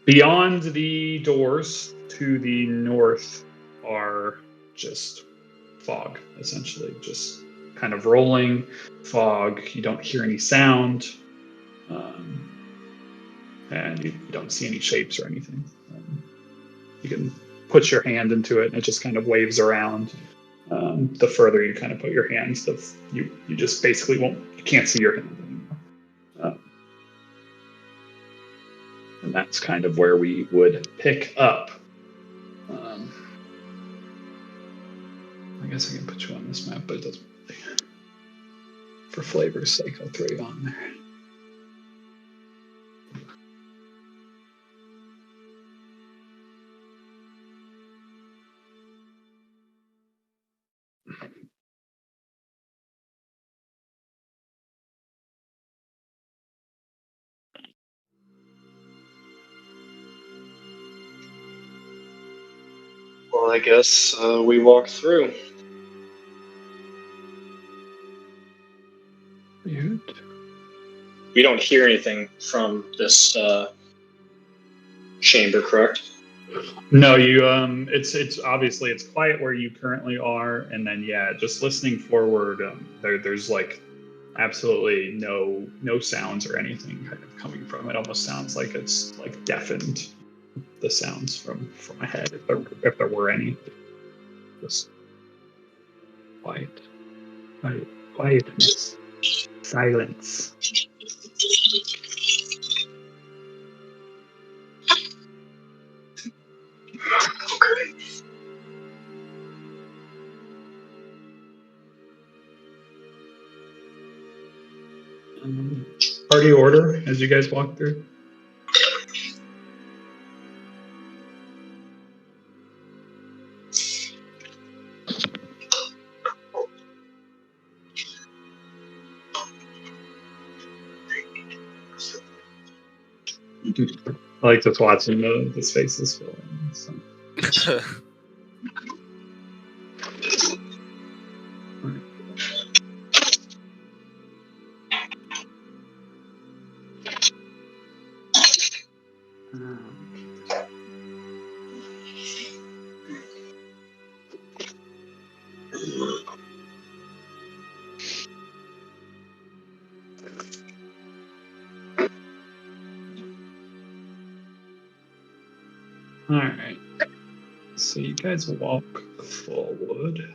Beyond the doors to the north are just fog, essentially. Just kind of rolling fog. You don't hear any sound. And you don't see any shapes or anything. You can put your hand into it and it just kind of waves around. The further you kind of put your hands, you just basically you can't see your hand anymore. And that's kind of where we would pick up. I guess I can put you on this map, but it doesn't really. For flavor's sake, I'll throw you on there. Well, I guess we walk through. Weird. We don't hear anything from this chamber, correct? No, you. It's obviously it's quiet where you currently are, and then just listening forward. There's like absolutely no sounds or anything kind of coming from it. Almost sounds like it's like deafened. The sounds from ahead, if there were any. Just quietness, silence. Okay. Party order as you guys walk through. I like just watching the faces fill in. So. All right. So you guys walk forward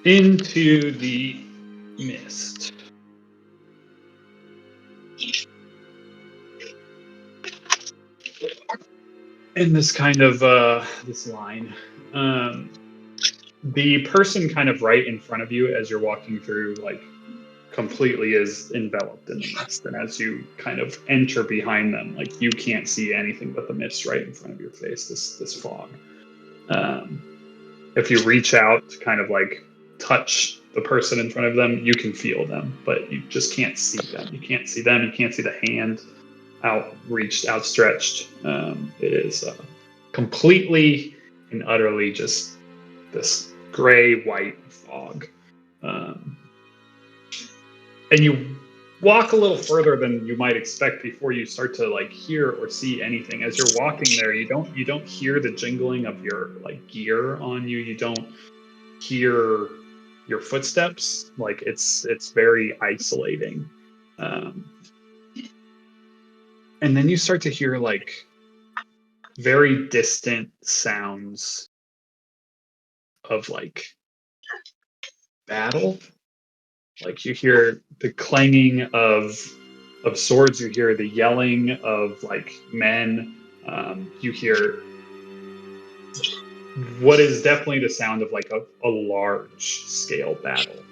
into the mist. In this kind of this line, the person kind of right in front of you as you're walking through, like, completely is enveloped in the mist, and as you kind of enter behind them, like, you can't see anything but the mist right in front of your face. This fog. If you reach out to kind of like touch the person in front of them, you can feel them, but you just can't see them. You can't see them. You can't see the hand outstretched. It is completely and utterly just this gray-white fog. And you walk a little further than you might expect before you start to like hear or see anything. As you're walking there, you don't hear the jingling of your like gear on you. You don't hear your footsteps. Like it's very isolating. And then you start to hear like very distant sounds of like battle. Like you hear the clanging of swords, you hear the yelling of like men, you hear what is definitely the sound of like a large scale battle,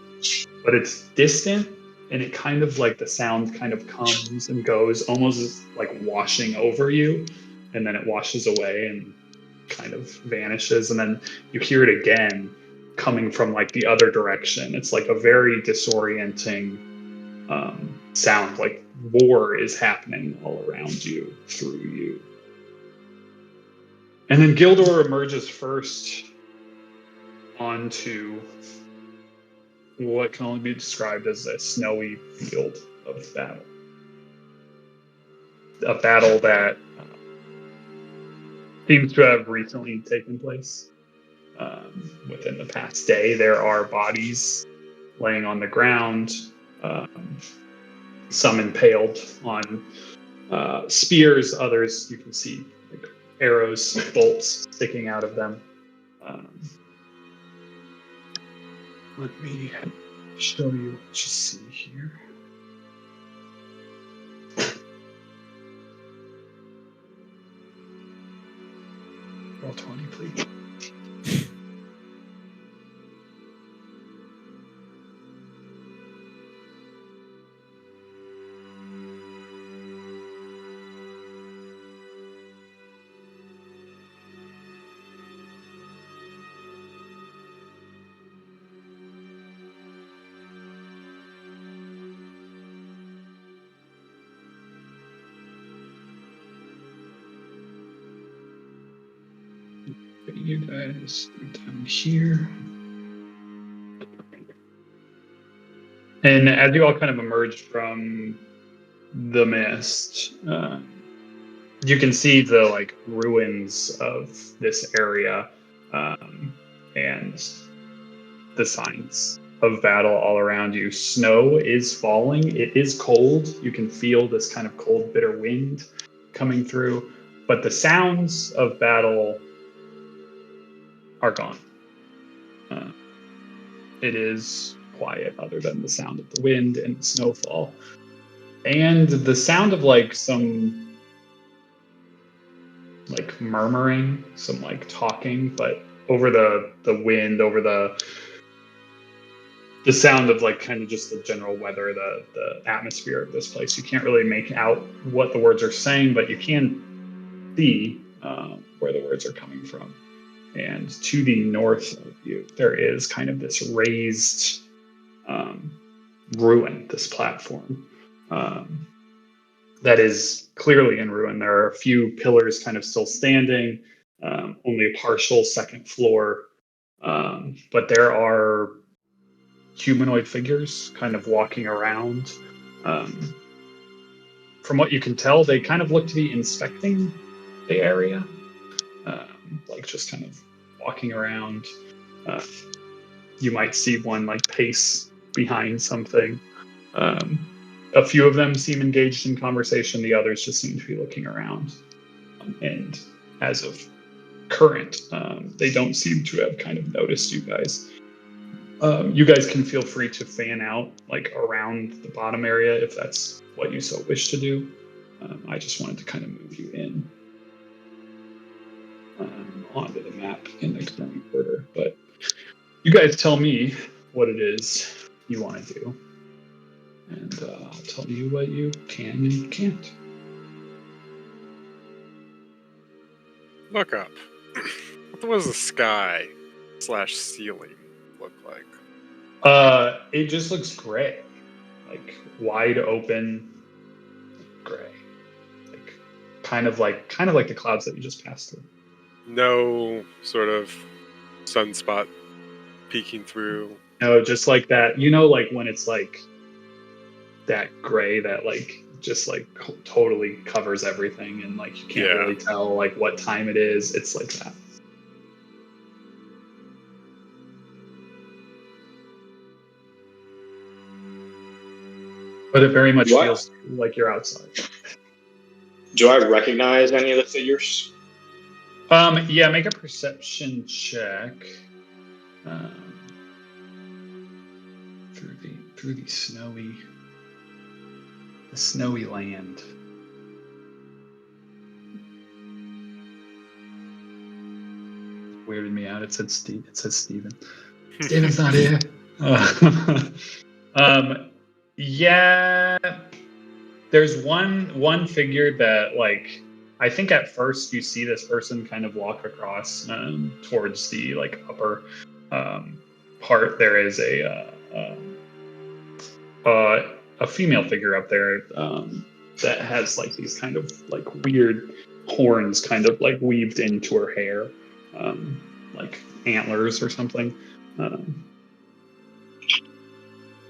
but it's distant, and it kind of like the sound kind of comes and goes, almost like washing over you, and then it washes away and kind of vanishes, and then you hear it again coming from like the other direction. It's like a very disorienting sound, like war is happening all around you, through you. And then Gildor emerges first onto what can only be described as a snowy field of battle. a battle that seems to have recently taken place. Within the past day, there are bodies laying on the ground, some impaled on spears, others you can see like arrows, bolts sticking out of them. Let me show you what you see here. Roll 20, please. You guys down here. And as you all kind of emerge from the mist, you can see the like ruins of this area and the signs of battle all around you. Snow is falling. It is cold. You can feel this kind of cold, bitter wind coming through, but the sounds of battle are gone. It is quiet other than the sound of the wind and the snowfall. And the sound of like some like murmuring, some like talking, but over the wind, over the sound of like kind of just the general weather, the atmosphere of this place. You can't really make out what the words are saying, but you can see where the words are coming from. And to the north of you, there is kind of this raised ruin, this platform that is clearly in ruin. There are a few pillars kind of still standing, only a partial second floor, but there are humanoid figures kind of walking around. From what you can tell, they kind of look to be inspecting the area, like just kind of walking around. You might see one like pace behind something. A few of them seem engaged in conversation. The others just seem to be looking around. And as of current, they don't seem to have kind of noticed you guys. You guys can feel free to fan out like around the bottom area if that's what you so wish to do. I just wanted to kind of move you in onto the map in the current order. But you guys tell me what it is you want to do. And I'll tell you what you can and can't. Look up. What does the sky / ceiling look like? It just looks gray, like wide open gray, like kind of like the clouds that you just passed through. No sort of sunspot peeking through. No, just like that. You know, like when it's like that gray that like just like totally covers everything, and like you can't really tell like what time it is. It's like that. But it very much feels like you're outside. Do I recognize any of the figures? Yeah, make a perception check. Through the snowy land. Weirded me out. It said Steve. It says Steven. Steven's not here. Yeah. There's one figure that like I think at first you see this person kind of walk across towards the like upper part. There is a female figure up there that has like these kind of like weird horns kind of like weaved into her hair, like antlers or something.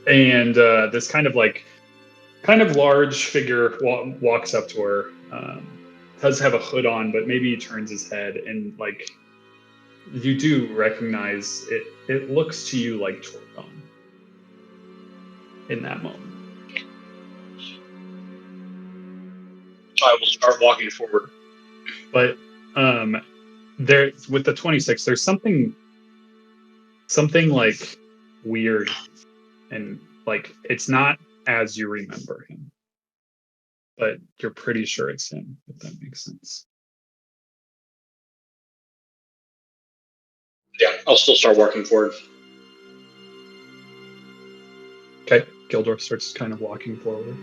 And this kind of like kind of large figure walks up to her. Does have a hood on, but maybe he turns his head and like you do recognize it. It looks to you like Torgon in that moment. I will start walking forward. But there with the 26, there's something like weird and like it's not as you remember him, but you're pretty sure it's him, if that makes sense. Yeah, I'll still start walking forward. Okay, Gildor starts kind of walking forward.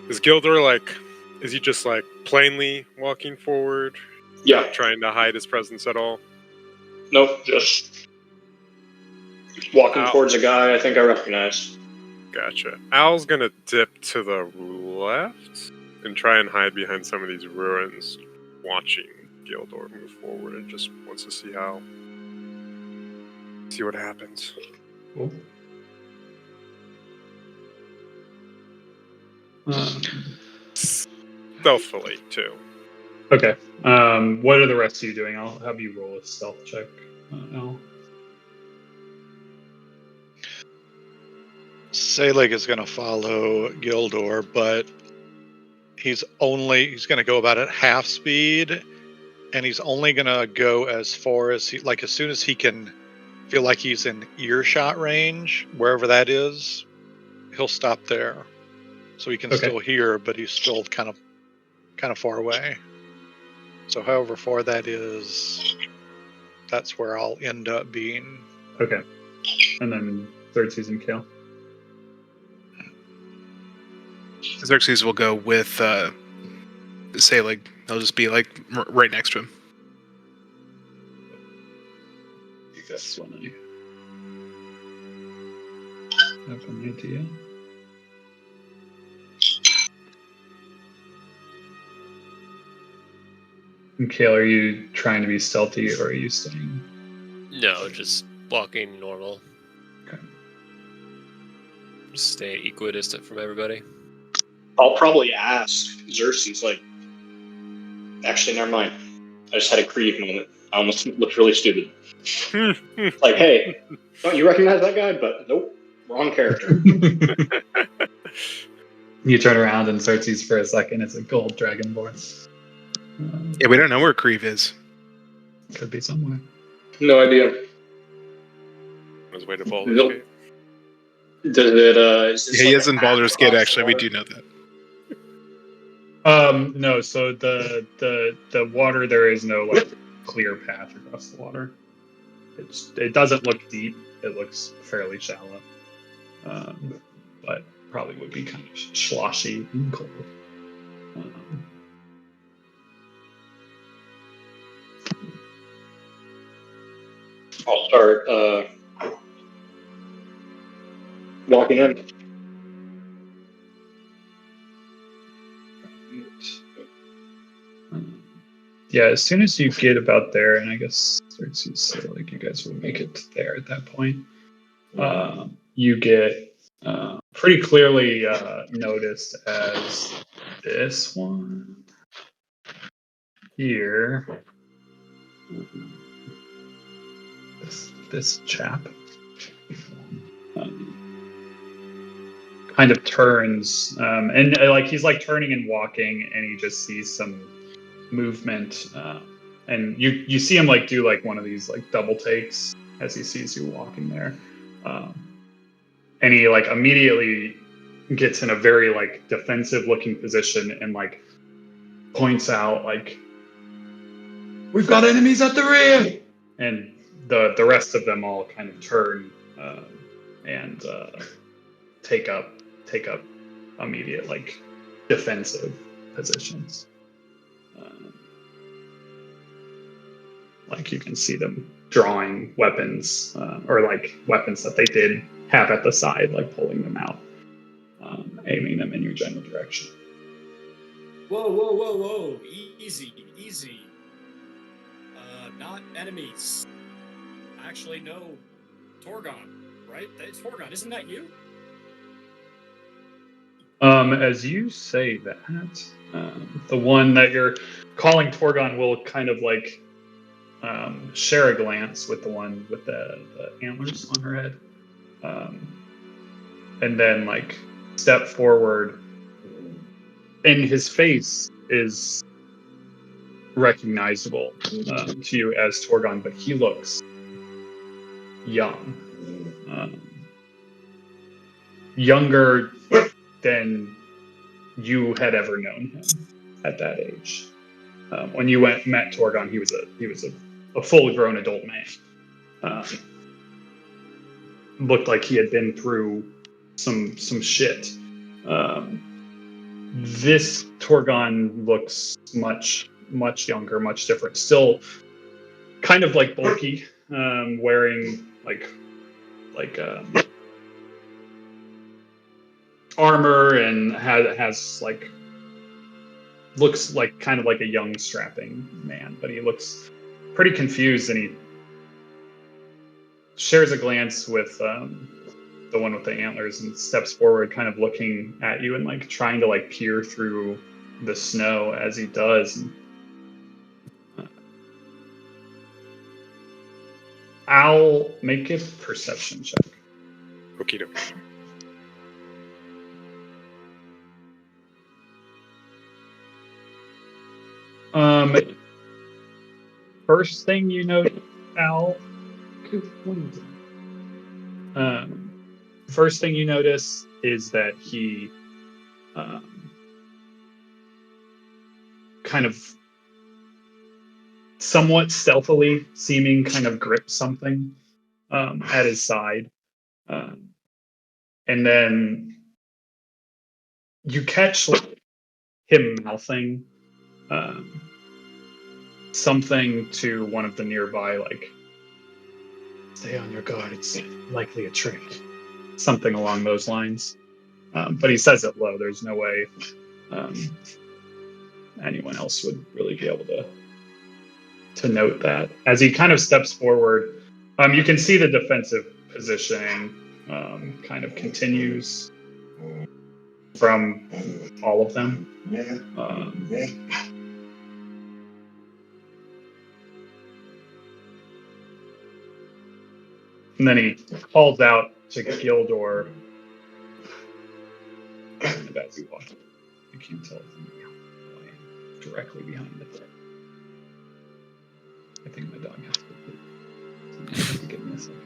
Is Gildor like? Is he just like plainly walking forward? Yeah. Not trying to hide his presence at all? Nope, just walking towards a guy I think I recognize. Gotcha. Al's gonna dip to the left and try and hide behind some of these ruins, watching Gildor move forward, and just wants to see what happens. Cool. Stealthily too. Okay. What are the rest of you doing? I'll have you roll a stealth check. Al. Selig is going to follow Gildor, but he's going to go about at half speed, and he's only going to go as far as as soon as he can feel like he's in earshot range, wherever that is, he'll stop there. So he can still hear, but he's still kind of far away. So however far that is, that's where I'll end up being. Okay. And then third season Kale. Xerxes will go with Selig. He'll just be like right next to him. You guys want to have an idea? And Kale, are you trying to be stealthy or are you staying? No, just walking normal. Okay. Just stay equidistant from everybody. I'll probably ask Xerxes, like, actually, never mind. I just had a Krieg moment. I almost looked really stupid. Like, hey, don't you recognize that guy? But nope, wrong character. You turn around and Xerxes for a second. It's a gold dragonborn. Yeah, we don't know where Krieg is. Could be somewhere. No idea. On his way to Baldur's Gate. Does it? Is this Yeah, he like is in Baldur's Gate. Actually, we do know that. No. So the water, there is no like clear path across the water. It doesn't look deep. It looks fairly shallow, but probably would be kind of sloshy and cold. I'll start walking in. Yeah, as soon as you get about there, and I guess like you guys will make it there at that point, you get pretty clearly noticed as this one here. This chap kind of turns, and like he's like turning and walking, and he just sees some movement, and you see him like do like one of these like double takes as he sees you walking there, and he like immediately gets in a very like defensive looking position and like points out like, "We've got enemies at the rear," and the rest of them all kind of turn and take up immediate like defensive positions. Like you can see them drawing weapons or like weapons that they did have at the side, like pulling them out, aiming them in your general direction. Whoa. Easy. Not enemies. Actually, no. Torgon, right? It's Torgon. Isn't that you? As you say that, the one that you're calling Torgon will kind of like share a glance with the one with the antlers on her head, and then like step forward. And his face is recognizable to you as Torgon, but he looks young, younger than you had ever known him at that age. When you met Torgon, he was a full-grown adult man. Looked like he had been through some shit. This Torgon looks much younger, much different. Still kind of like bulky, wearing like armor, and has like looks like kind of like a young strapping man, but he looks pretty confused, and he shares a glance with the one with the antlers and steps forward, kind of looking at you and like trying to like peer through the snow as he does. And, I'll make a perception check. Okie dokie. First thing you notice, Al. First thing you notice is that he kind of somewhat stealthily seeming kind of grip something at his side. And then you catch him mouthing something to one of the nearby, like, stay on your guard, it's likely a trick. Something along those lines. But he says it low. There's no way anyone else would really be able to note that. As he kind of steps forward, you can see the defensive positioning kind of continues from all of them. And then he calls out to Gildor. And as you walk, you can't tell from directly behind it. I think my dog has to poop. So I have to give him a second.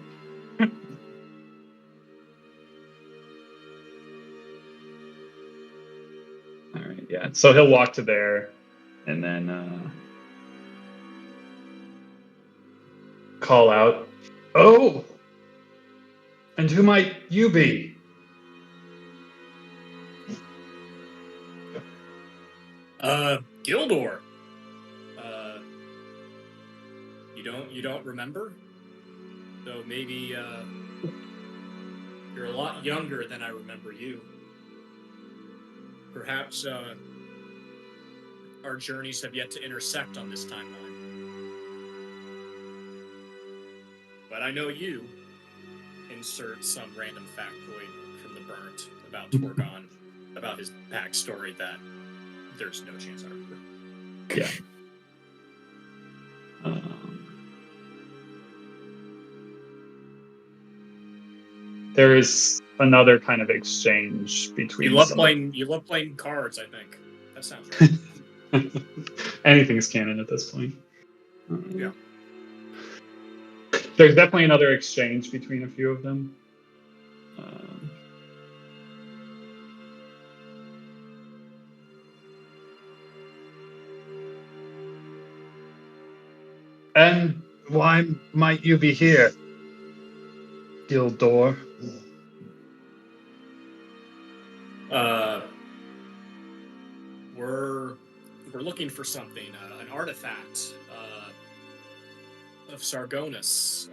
All right, yeah. So he'll walk to there, and then call out, "Oh! And who might you be?" Gildor. You don't remember? So maybe you're a lot younger than I remember you. Perhaps our journeys have yet to intersect on this timeline. But I know you. Insert some random factoid from the Burnt about Torgon, about his backstory that there's no chance I remember. Yeah. There is another kind of exchange between. You love playing cards, I think. That sounds right. Anything's canon at this point. Yeah. There's definitely another exchange between a few of them. And why might you be here, Gildor? We're looking for something, an artifact of Sargonus.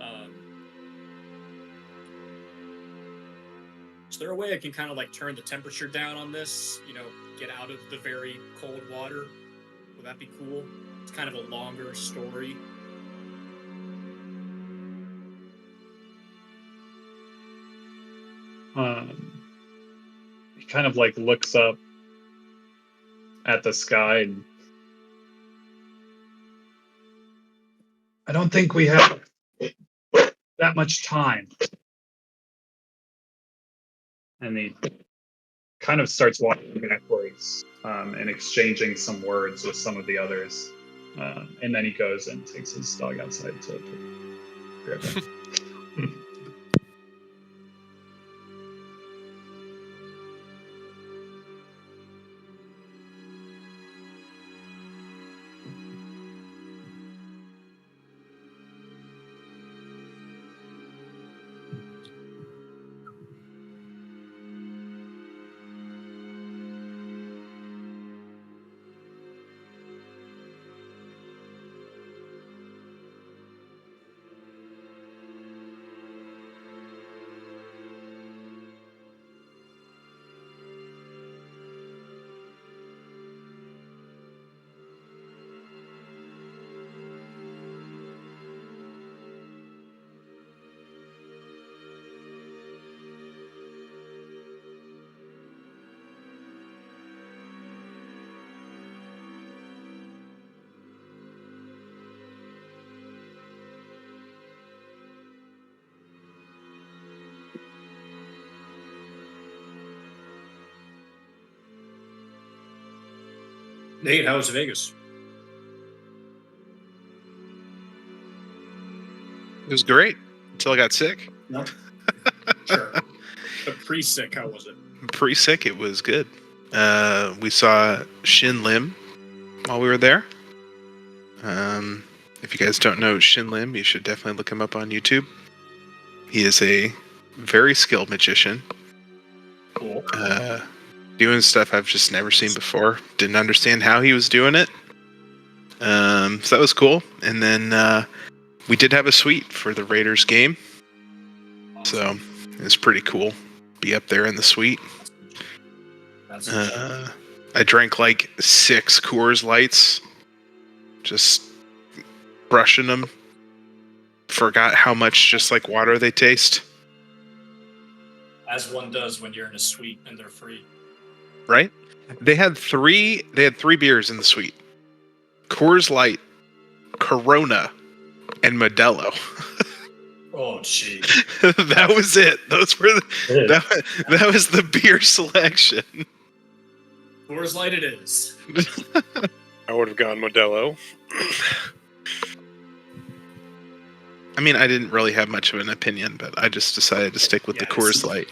Is there a way I can kind of like turn the temperature down on this? You know, get out of the very cold water? Would that be cool? It's kind of a longer story. He kind of like looks up at the sky and I don't think we have that much time. And he kind of starts walking backwards and exchanging some words with some of the others. And then he goes and takes his dog outside to grab him. Nate, how was Vegas? It was great until I got sick. No. Sure. But pre-sick, how was it? Pre-sick, it was good. We saw Shin Lim while we were there. If you guys don't know Shin Lim, you should definitely look him up on YouTube. He is a very skilled magician. Cool. Doing stuff I've just never seen before. Didn't understand how he was doing it. So that was cool. And then we did have a suite for the Raiders game. So it was pretty cool. Be up there in the suite. That's I drank like 6 Coors Lights. Just brushing them. Forgot how much just like water they taste. as one does when you're in a suite and they're free. Right? They had 3 beers in the suite. Coors Light, Corona, and Modelo. Oh, gee. That was it. Those were that was the beer selection. Coors Light it is. I would have gone Modelo. I mean, I didn't really have much of an opinion, but I just decided to stick with the Coors Light.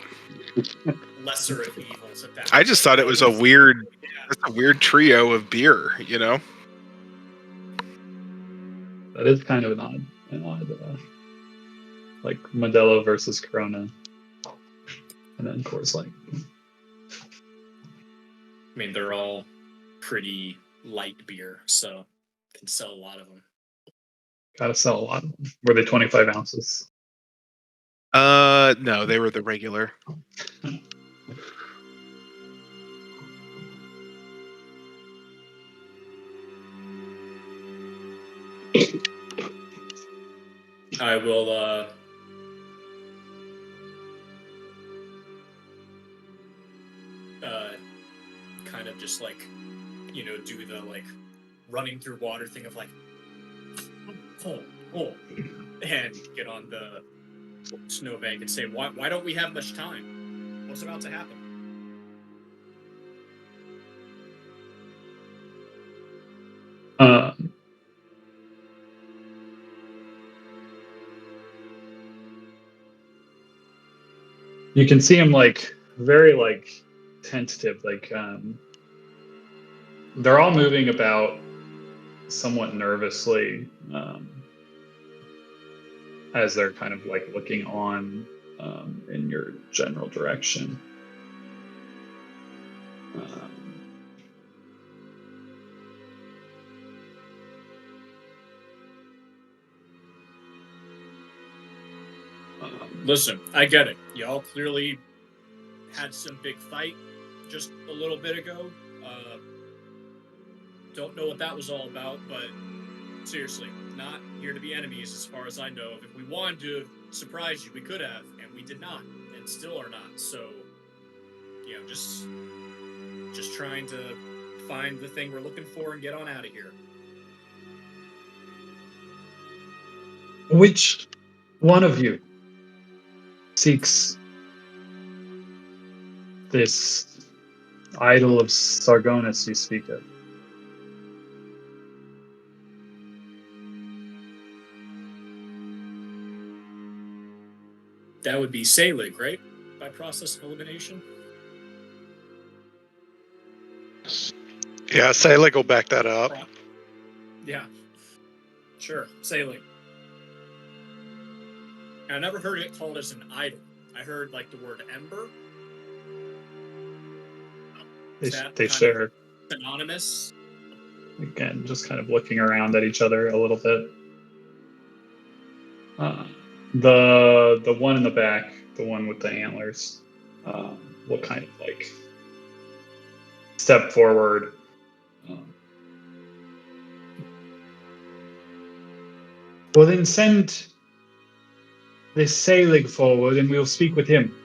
Lesser of evils at that. I just thought it was a weird trio of beer, you know? That is kind of an odd like Modelo versus Corona, and then Coors Light. I mean, they're all pretty light beer, so can sell a lot of them. Gotta sell a lot of them. Were they 25 ounces? No, they were the regular. I will kind of just like, do the like running through water thing of like, oh, and get on the snowbank and say, why don't we have much time? What's about to happen? You can see him like very like tentative, like they're all moving about somewhat nervously as they're kind of like looking on in your general direction. Listen, I get it. Y'all clearly had some big fight just a little bit ago. Don't know what that was all about, but seriously, not here to be enemies as far as I know. If we wanted to surprise you, we could have, and we did not, and still are not. So, just trying to find the thing we're looking for and get on out of here. Which one of you seeks this idol of Sargonus you speak of? That would be Selig, right? By process of elimination. Yeah, Selig will back that up. Yeah. Sure, Selig. I never heard it called as an idol. I heard like the word ember. They share. Synonymous. Again, just kind of looking around at each other a little bit. The one in the back, the one with the antlers, will kind of like step forward. Well, then send this Selig forward, and we'll speak with him.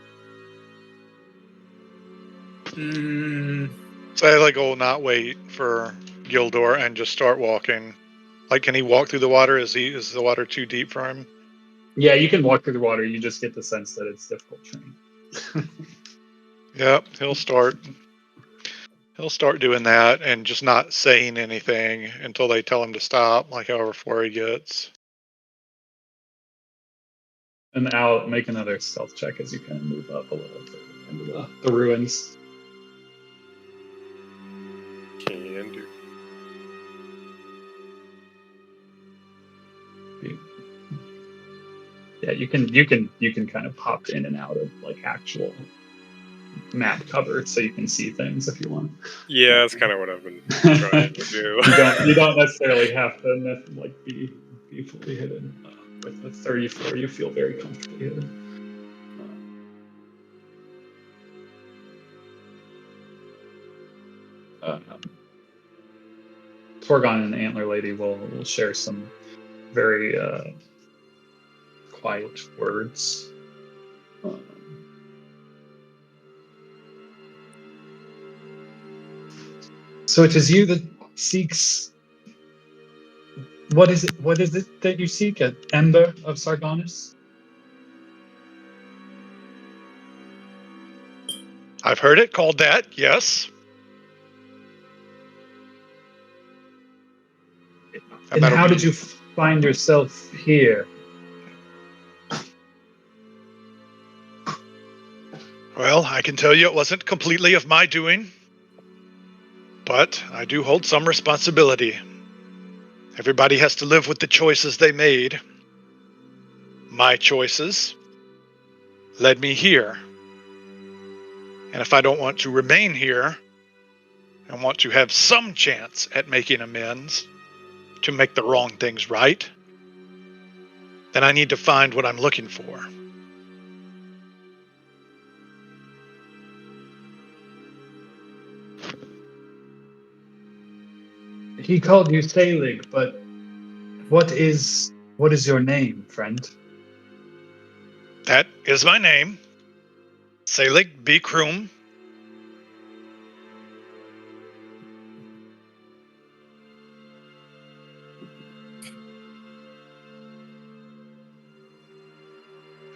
Selig will not wait for Gildor and just start walking. Like, can he walk through the water? Is the water too deep for him? Yeah, you can walk through the water. You just get the sense that it's difficult terrain. Yep, he'll start doing that and just not saying anything until they tell him to stop, like however far he gets. And Al, make another stealth check as you kind of move up a little further into the ruins. Can do. Yeah, you can kind of pop in and out of like actual map cover, so you can see things if you want. Yeah, that's kind of what I've been trying to do. You don't necessarily have to like be fully hidden. With the 34, you feel very comfortably hidden. Torgon and Antler Lady will share some very quiet words. So it is you that seeks. What is it? What is it that you seek? An ember of Sargonus? I've heard it called that, yes. And how did you find yourself here? Well, I can tell you it wasn't completely of my doing, but I do hold some responsibility. Everybody has to live with the choices they made. My choices led me here. And if I don't want to remain here and want to have some chance at making amends, to make the wrong things right, then I need to find what I'm looking for. He called you Selig, but what is your name, friend? That is my name, Selig B. Kroom.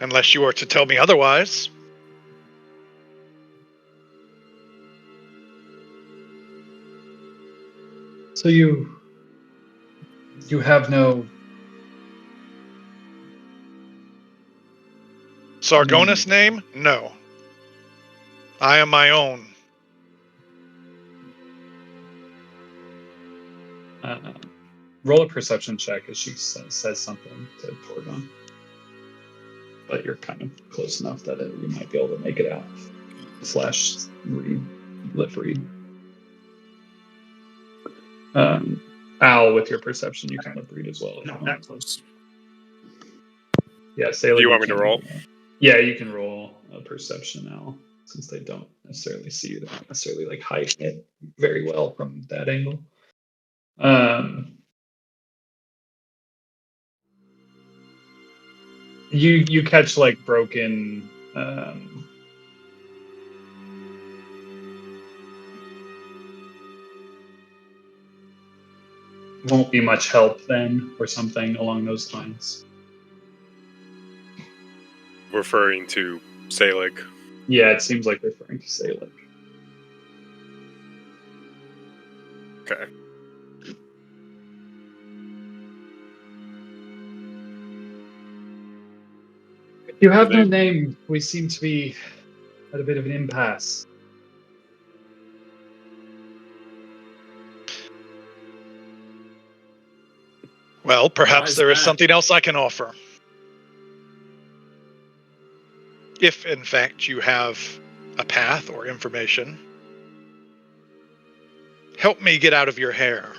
Unless you are to tell me otherwise. So you have no Sargonus name? No. I am my own. Roll a perception check as she says something to Torgon. But you're kind of close enough that you might be able to make it out. / read, lip read. Al, with your perception, you kind of read as well. Not that close. Yeah, Sailor. Do you want me to roll? Yeah, you can roll a perception, Al, since they don't necessarily see you. They don't necessarily like hide it very well from that angle. You catch like broken won't be much help then, or something along those lines. Referring to Selig. Yeah, it seems like referring to Selig. Okay. You have no name. We seem to be at a bit of an impasse. Well, Why perhaps is there is that? something else I can offer. If, in fact, you have a path or information, help me get out of your hair.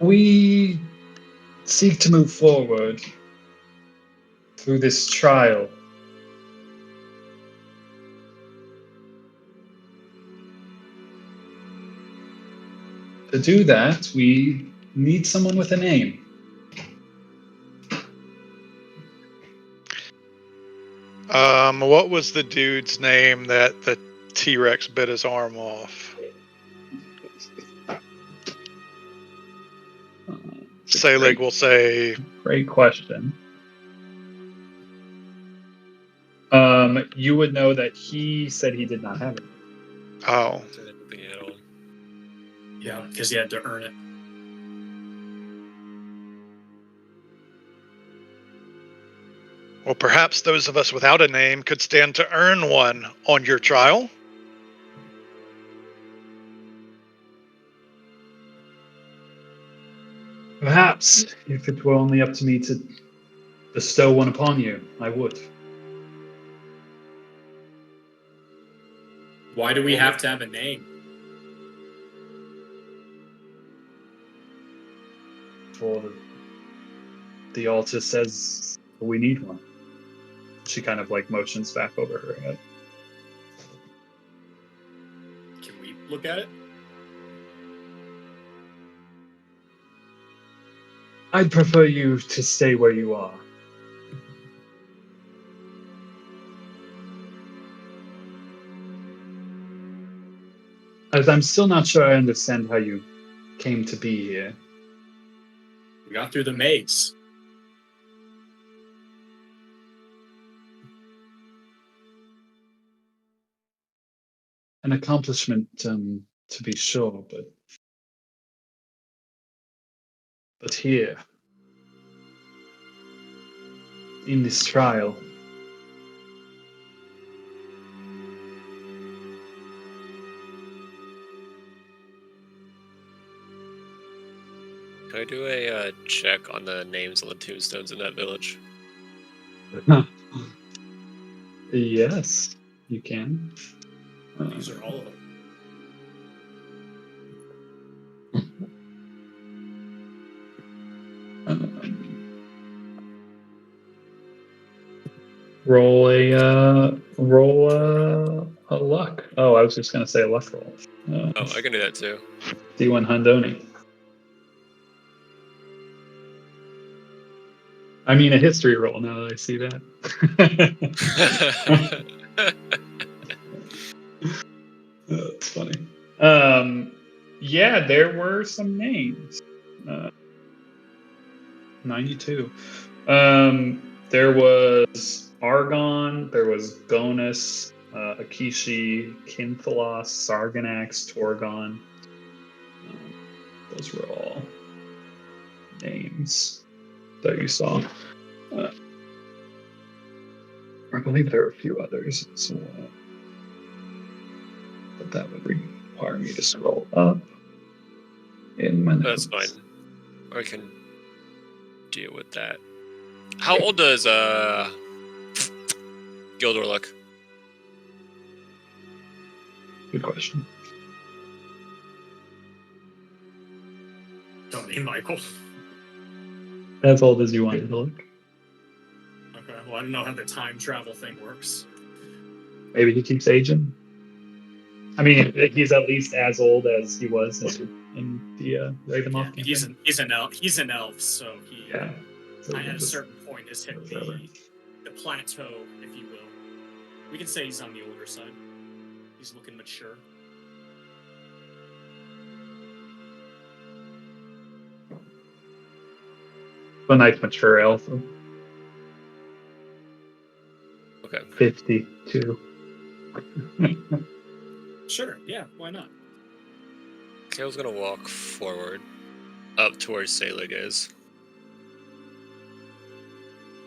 We seek to move forward through this trial. To do that, we need someone with a name. What was the dude's name that the T-Rex bit his arm off? Selig will say... Great question. You would know that he said he did not have it. Oh. Yeah, because he had to earn it. Well, perhaps those of us without a name could stand to earn one on your trial. Perhaps, if it were only up to me to bestow one upon you, I would. Why do we have to have a name? For the altar says we need one. She kind of like motions back over her head. Can we look at it? I'd prefer you to stay where you are. As I'm still not sure I understand how you came to be here. We got through the maze. An accomplishment, to be sure, but here, in this trial, Can I do a check on the names on the tombstones in that village? yes, you can. These are all of them. Roll a luck. Oh, I was just gonna say a luck roll. Oh, I can do that too. D1 Handoni. I mean a history roll now that I see that. That's funny. Yeah, there were some names. 92. There was Argon, there was Gonus, Akishi, Kinthalos, Sarganax, Torgon. Those were all names that you saw. I believe there are a few others as well. But that would require me to scroll up in my notes. That's fine. I can deal with that. How old does Gildor look? Good question. Don't need Michael. As old as you want it to look. Okay, well, I don't know how the time travel thing works. Maybe he keeps aging. I mean, he's at least as old as he was in the Ravenloft Yeah, campaign. he's an elf. He's an elf, so he Yeah. So we at can a just certain point has hit go forever. the plateau, if you will. We can say he's on the older side. He's looking mature. A nice mature elf. Okay. 52. Sure, yeah, why not? Kale's gonna walk forward, up towards Selig is.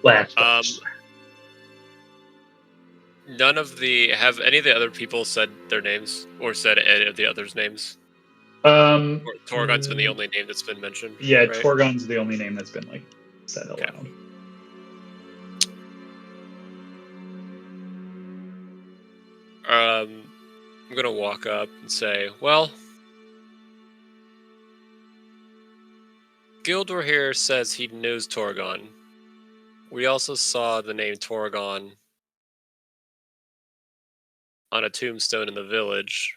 Last. None of the have any of the other people said their names or said any of the others' names? Or Torgon's been the only name that's been mentioned. Yeah, right? Torgon's the only name that's been like said Okay. aloud. I'm gonna walk up and say, well, Gildor here says he knows Torgon. We also saw the name Torgon on a tombstone in the village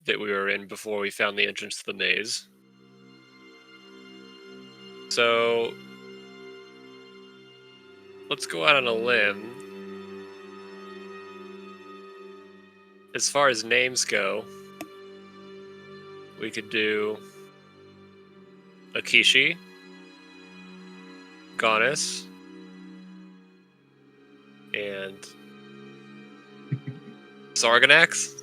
that we were in before we found the entrance to the maze. So let's go out on a limb. As far as names go, we could do Akishi, Gonis, and Sarganax.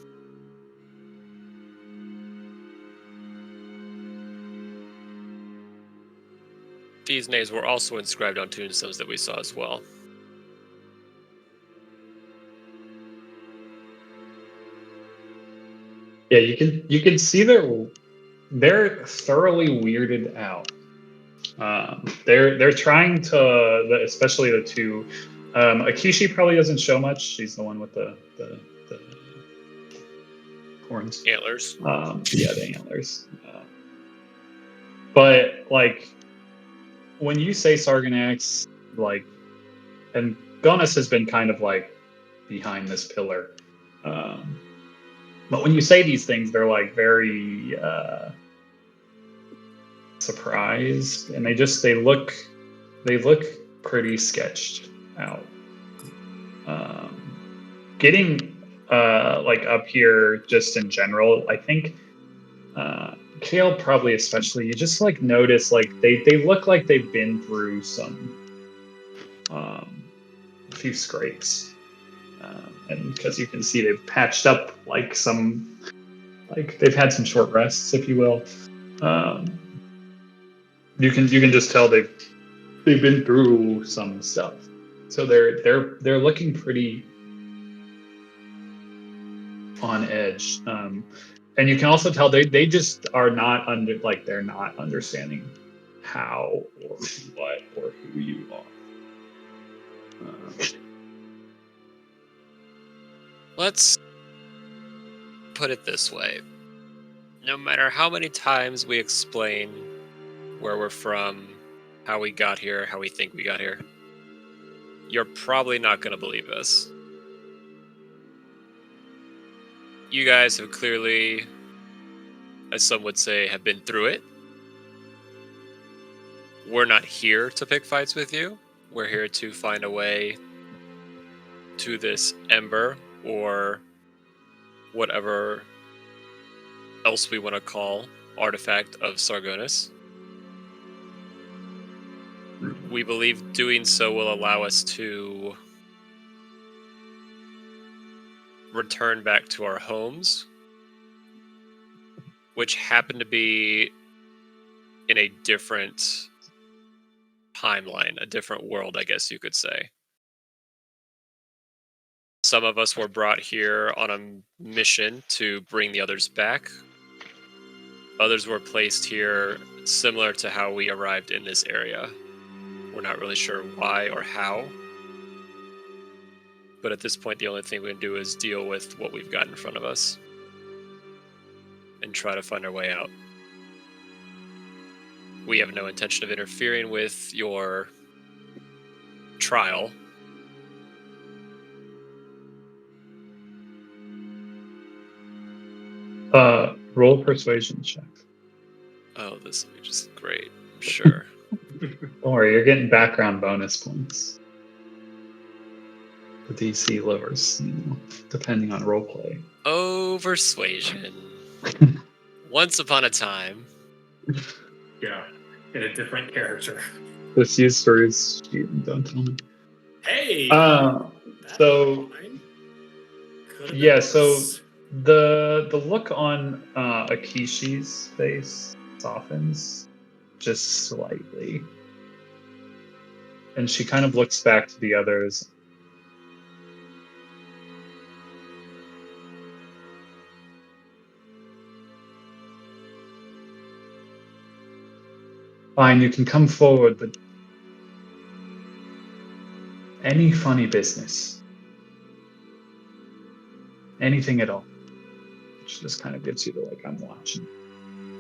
These names were also inscribed on tombstones that we saw as well. Yeah, you can see they're thoroughly weirded out. They're trying to, especially the two. Akishi probably doesn't show much. She's the one with the horns. Antlers. Yeah, the antlers. But like when you say Sarganax, like, and Gonus has been kind of like behind this pillar. But when you say these things, they're like very surprised, and they look pretty sketched out. Getting like up here, just in general, I think Kale probably especially. You just like notice like they look like they've been through some a few scrapes. And because you can see they've patched up like they've had some short rests, if you will. You can just tell they've been through some stuff, so they're looking pretty on edge. And you can also tell they just are not they're not understanding how or what or who you are. Let's put it this way. No matter how many times we explain where we're from, how we got here, how we think we got here, you're probably not going to believe us. You guys have clearly, as some would say, have been through it. We're not here to pick fights with you. We're here to find a way to this ember, or whatever else we want to call artifact of Sargonis. We believe doing so will allow us to return back to our homes, which happen to be in a different timeline, a different world, I guess you could say. Some of us were brought here on a mission to bring the others back. Others were placed here similar to how we arrived in this area. We're not really sure why or how. But at this point, the only thing we can do is deal with what we've got in front of us and try to find our way out. We have no intention of interfering with your trial. Roll a persuasion check. Oh, this will be just great. I'm sure. Don't worry, you're getting background bonus points. The DC lowers, depending on roleplay. Oh, persuasion. Once upon a time. Yeah, in a different character. Just use stories. Don't tell me. Hey. So Could've been yeah, so worse. the look on Akishi's face softens just slightly, and she kind of looks back to the others. Fine, you can come forward, but any funny business, anything at all, which just kind of gives you the like I'm watching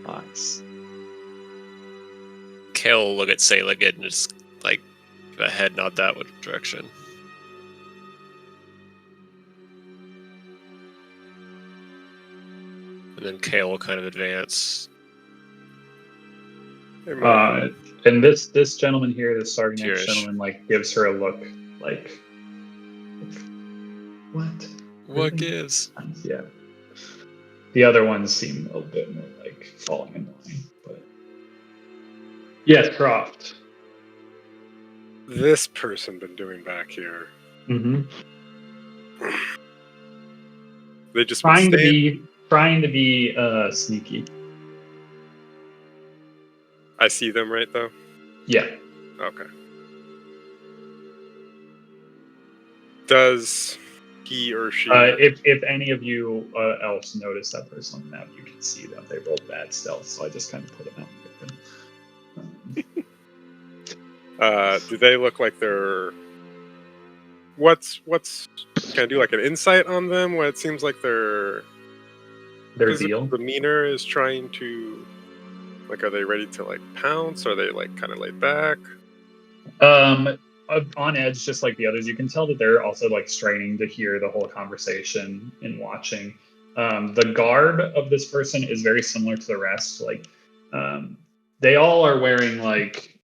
eyes. Kale will look at Saligid and just like give a head nod that direction. And then Kale will kind of advance. And this gentleman here, this Sarganax Tearish. gentleman, like gives her a look like what? What Really? gives? Yeah. The other ones seem a little bit more like falling in line, but yes, Croft. This person been doing back here? Mm-hmm. They just Trying been to be sneaky. I see them right though. Yeah. Okay. Does he or she? If any of you else notice that person on the map, you can see them. They rolled bad stealth, so I just kind of put them out. Do they look like they're? What's? Can I do like an insight on them? What it seems like their deal. demeanor is trying to. Like, are they ready to like pounce? Or are they like kind of laid back? On edge, just like the others. You can tell that they're also like straining to hear the whole conversation and watching. The garb of this person is very similar to the rest. Like, they all are wearing like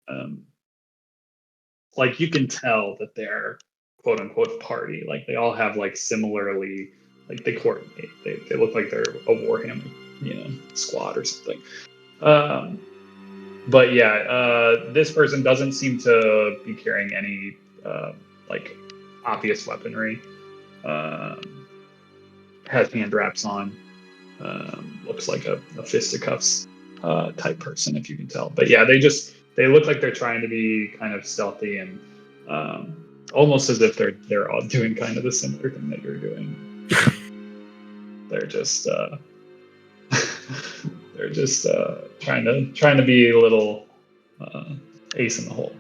you can tell that they're quote unquote party. Like they all have like similarly, like they coordinate. They look like they're a Warhammer, squad or something. But yeah, this person doesn't seem to be carrying any like obvious weaponry. Has hand wraps on. Looks like a fisticuffs type person, if you can tell. But yeah, they look like they're trying to be kind of stealthy and almost as if they're all doing kind of the similar thing that you're doing. They're just trying to be a little ace in the hole,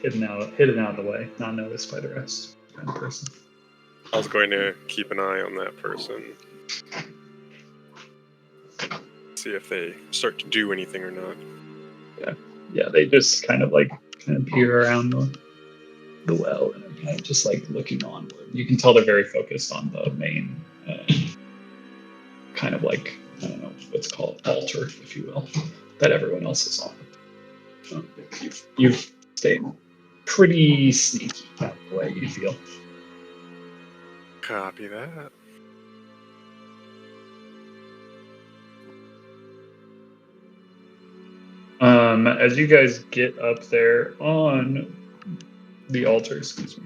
hidden out of the way, not noticed by the rest kind of person. I was going to keep an eye on that person, see if they start to do anything or not. Yeah, they just kind of peer around the well and are kind of just like looking onward. You can tell they're very focused on the main kind of like, I don't know what's called, altar, if you will, that everyone else is on. You've stayed pretty sneaky that way, you feel. Copy that. As you guys get up there on the altar, excuse me,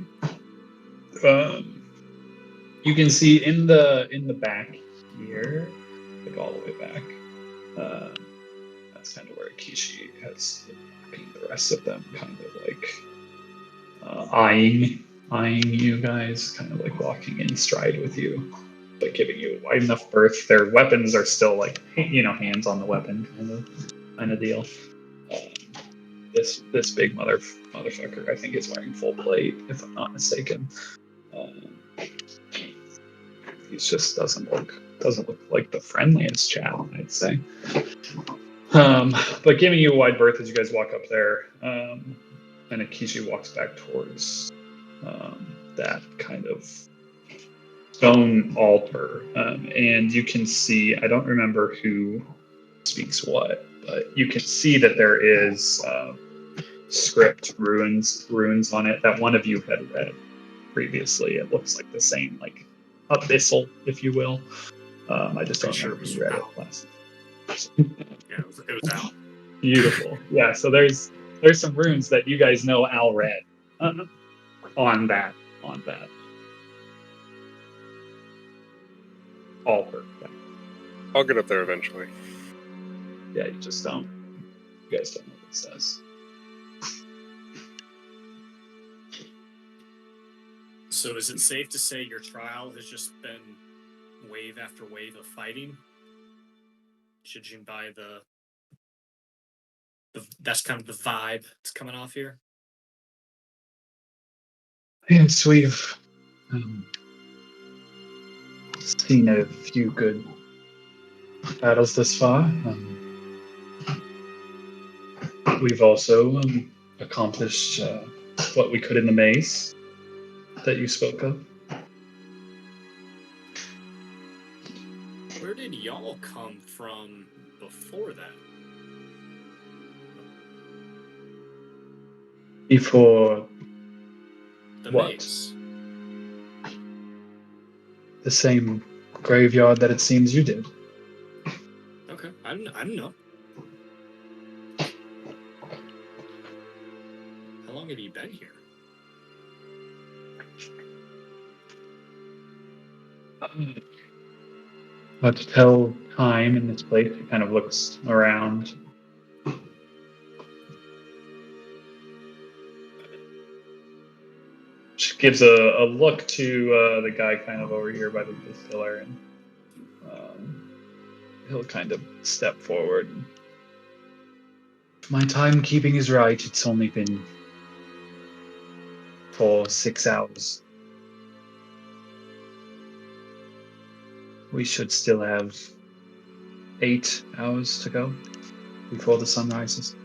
you can see in the back here, like all the way back, that's kind of where Kishi has the rest of them kind of like eyeing you guys, kind of like walking in stride with you, like giving you a wide enough berth. Their weapons are still like, hands on the weapon kind of deal. This big motherfucker, I think, is wearing full plate, if I'm not mistaken. He just doesn't look like the friendliest chap, I'd say. But giving you a wide berth as you guys walk up there, and Akishi walks back towards that kind of stone altar, and you can see, I don't remember who speaks what, but you can see that there is script runes on it that one of you had read previously. It looks like the same, like abyssal, if you will. I just don't remember who read it last. Yeah, it was out. Beautiful. Yeah, so there's some runes that you guys know Al read on that altar. I'll get up there eventually. Yeah, you just don't. You guys don't know what it says. So is it safe to say your trial has just been wave after wave of fighting? Judging by the that's kind of the vibe that's coming off here. Yes, we've seen a few good battles this far. We've also accomplished what we could in the maze that you spoke of. Where did y'all come from before that? Before The what? maze. The same graveyard that it seems you did. Okay, I don't know. How long have you been here? But to tell time in this place, it kind of looks around. She gives a look to the guy kind of over here by the pillar, and he'll kind of step forward. If my timekeeping is right, it's only been for 6 hours. We should still have 8 hours to go before the sun rises.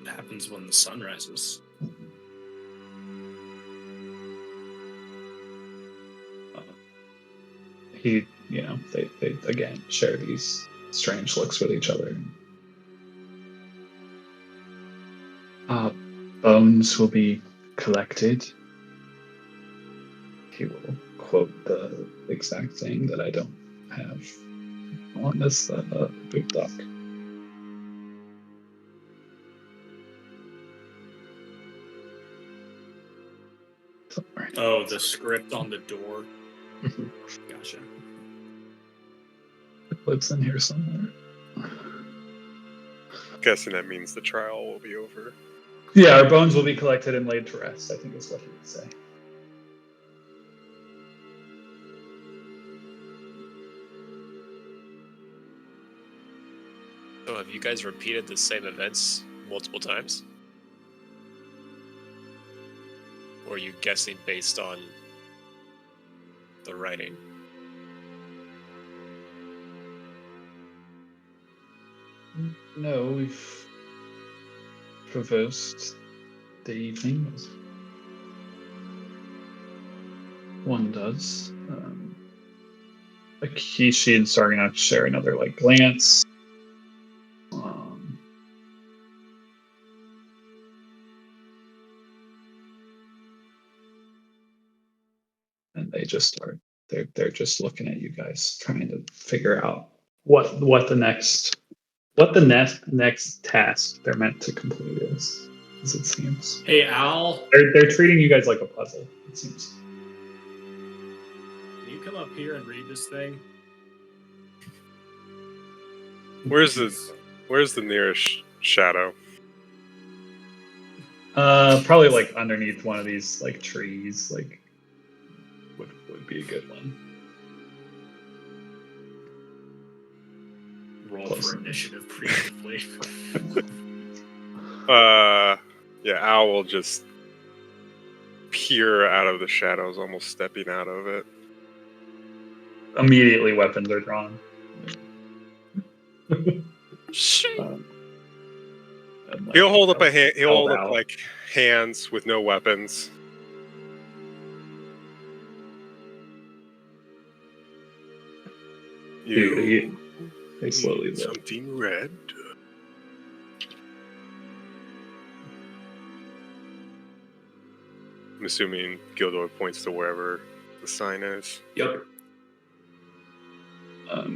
What happens when the sun rises? They again share these strange looks with each other. Bones will be collected. He will quote the exact thing that I don't have on this big doc. Somewhere. Oh, the script on the door. Mm-hmm. Gotcha. It lives in here somewhere. Guessing that means the trial will be over. Yeah, our bones will be collected and laid to rest, I think is what he would say. So have you guys repeated the same events multiple times? Or are you guessing based on the writing? No, we've traversed the evening as one does. She's starting to share another glance. And they just start. They're just looking at you guys, trying to figure out what the next task they're meant to complete is, as it seems. Hey, Al. They're treating you guys like a puzzle, it seems. Can you come up here and read this thing? Where's the nearest shadow? Probably underneath one of these trees, would be a good one. Roll for initiative creatively. Yeah, Al will just peer out of the shadows, almost stepping out of it. Immediately, weapons are drawn. He'll hold up a hand. He'll hold up hands with no weapons, You They slowly need lift. something red. I'm assuming Gildor points to wherever the sign is. Yep.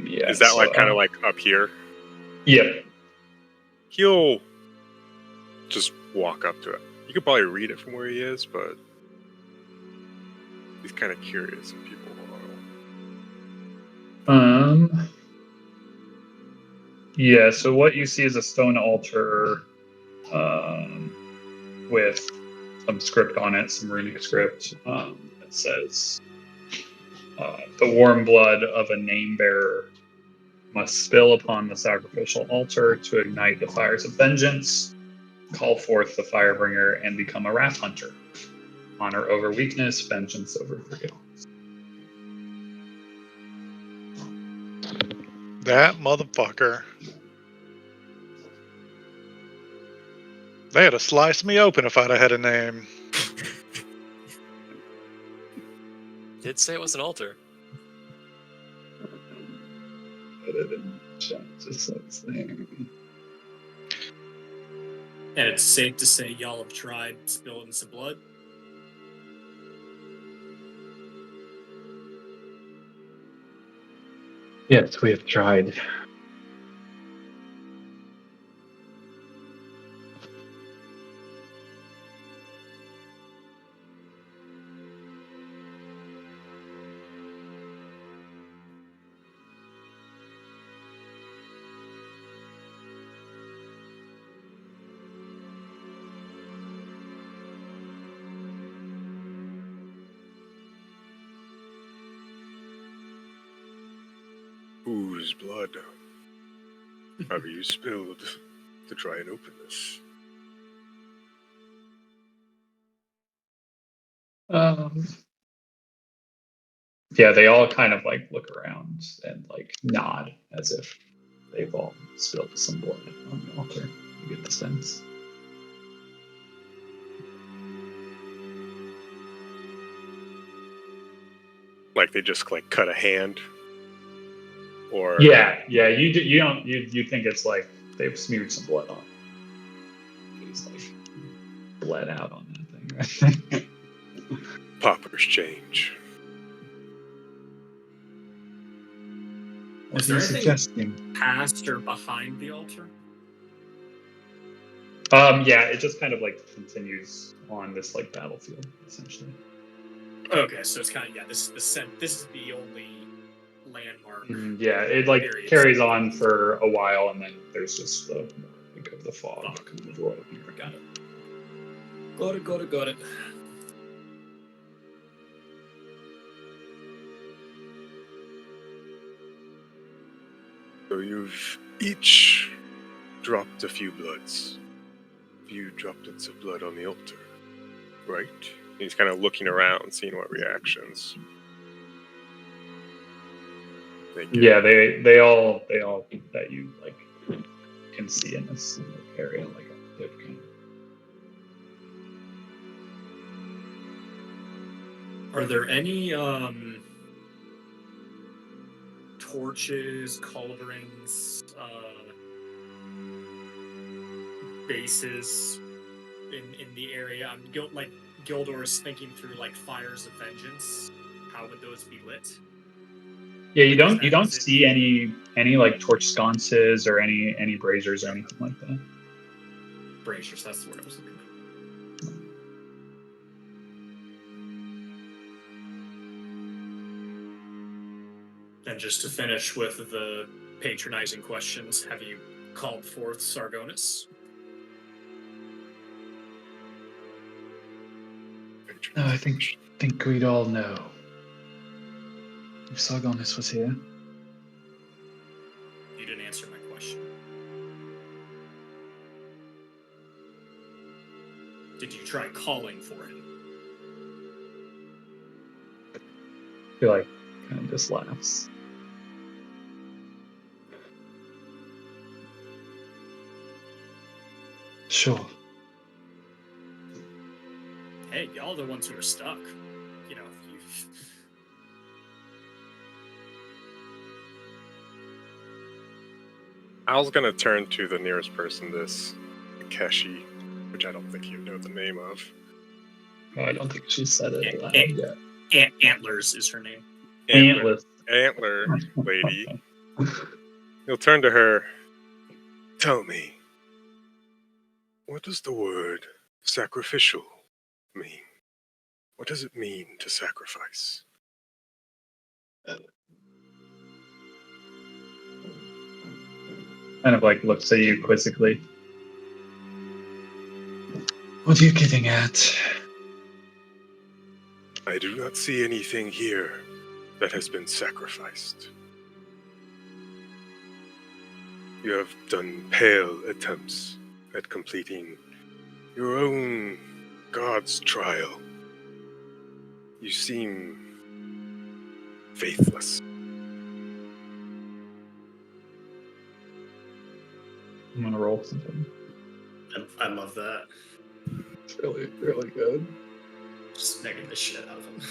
Yeah. Is that so, like kind of like up here? Yep. He'll just walk up to it. You could probably read it from where he is, but he's kind of curious if people will. Yeah, so what you see is a stone altar with some script on it, some runic script. It says, the warm blood of a name bearer must spill upon the sacrificial altar to ignite the fires of vengeance, call forth the firebringer, and become a wrath hunter. Honor over weakness, vengeance over forgetfulness. That motherfucker. They had to slice me open if I'd have had a name. Did say it was an altar. Put it in the chat, just so it's there. And it's safe to say y'all have tried spilling some blood. Yes, we have tried. Whose blood have you spilled to try and open this? Yeah, they all kind of like look around and like nod as if they've all spilled some blood on the altar. You get the sense. Like they just like cut a hand, or Yeah. You think it's like they've smeared some blood on. He's like bled out on that thing. Right? Poppers change. What Is are you there anything suggesting? past or behind the altar? Yeah, it just kind of like continues on this like battlefield essentially. Okay, so it's kind of this is the only landmark. Yeah, it like There he is. carries on for a while, and then there's just the like of the fog kind of rolling here. Got it. Got it. So you've each dropped a few bloods. You dropped bits of blood on the altar, right? He's kind of looking around, seeing what reactions they get. Yeah, they all that you like can see in this area like they've kind of. Are there any torches, culverins, bases in the area? Gildor is thinking through like fires of vengeance. How would those be lit? Yeah, you Like, don't is it- see any like torch sconces or any braziers or anything like that. braziers? That's the word I was looking for. And just to finish with the patronizing questions, have you called forth Sargonis? No, I think we'd all know if Sargonis was here. You didn't answer my question. Did you try calling for him? He like kind of just laughs. Sure. Hey, y'all are the ones who are stuck. You know, Al's gonna turn to the nearest person, this Keshi, which I don't think you know the name of. Oh, I don't think she said it aloud yet. Antlers is her name. Antler lady. He'll turn to her. Tell me, what does the word sacrificial mean? What does it mean to sacrifice? Kind of like looks at you quizzically. What are you getting at? I do not see anything here that has been sacrificed. You have done pale attempts at completing your own God's trial. You seem faithless. I'm gonna roll something. I love that. It's really, really good. Just negging the shit out of him.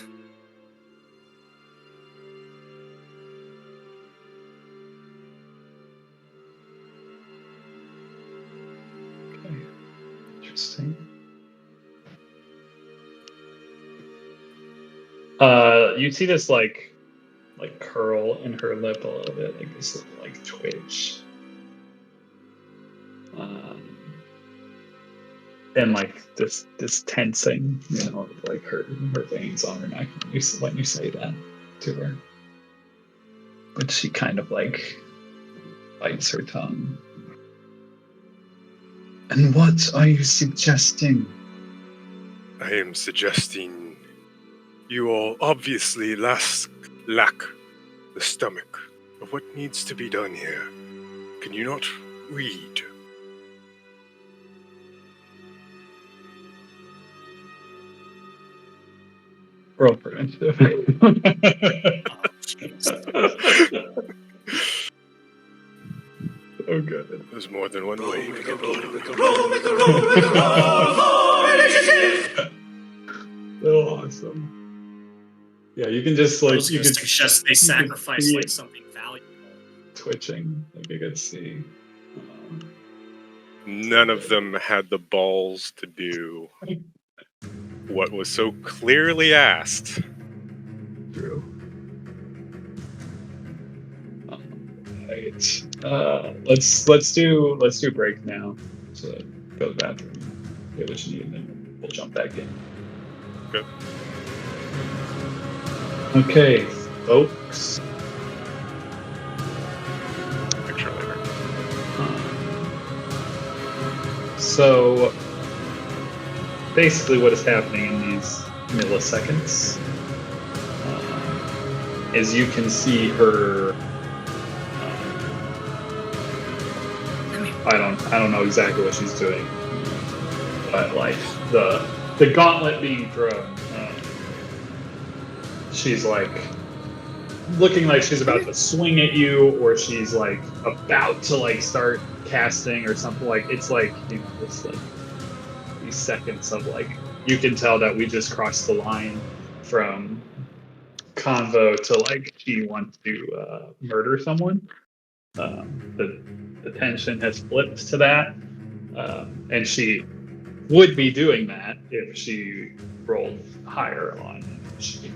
Okay. Interesting. You see this like curl in her lip a little bit, like this little like twitch. And like this tensing, you know, of like her veins on her neck when you say that to her. But she kind of like bites her tongue. And what are you suggesting? I am suggesting you all obviously lack the stomach of what needs to be done here. Can you not read? Roll for initiative. Oh, good. There's more than one way to get Oh, awesome. Yeah, you can just like you can suggest they sacrifice like something valuable. Twitching, like you could see. None of them had the balls to do what was so clearly asked. Right. Let's do break now. So go to the bathroom, get what you need, and then we'll jump back in. Good. Okay, folks. Picture later. So basically, what is happening in these milliseconds is you can see her. I don't know exactly what she's doing, but like the gauntlet being thrown, she's like looking like she's about to swing at you, or she's like about to like start casting or something. Like it's like, you know, it's like these seconds of like, you can tell that we just crossed the line from convo to like she wants to murder someone. The tension has flipped to that, and she would be doing that if she rolled higher on she.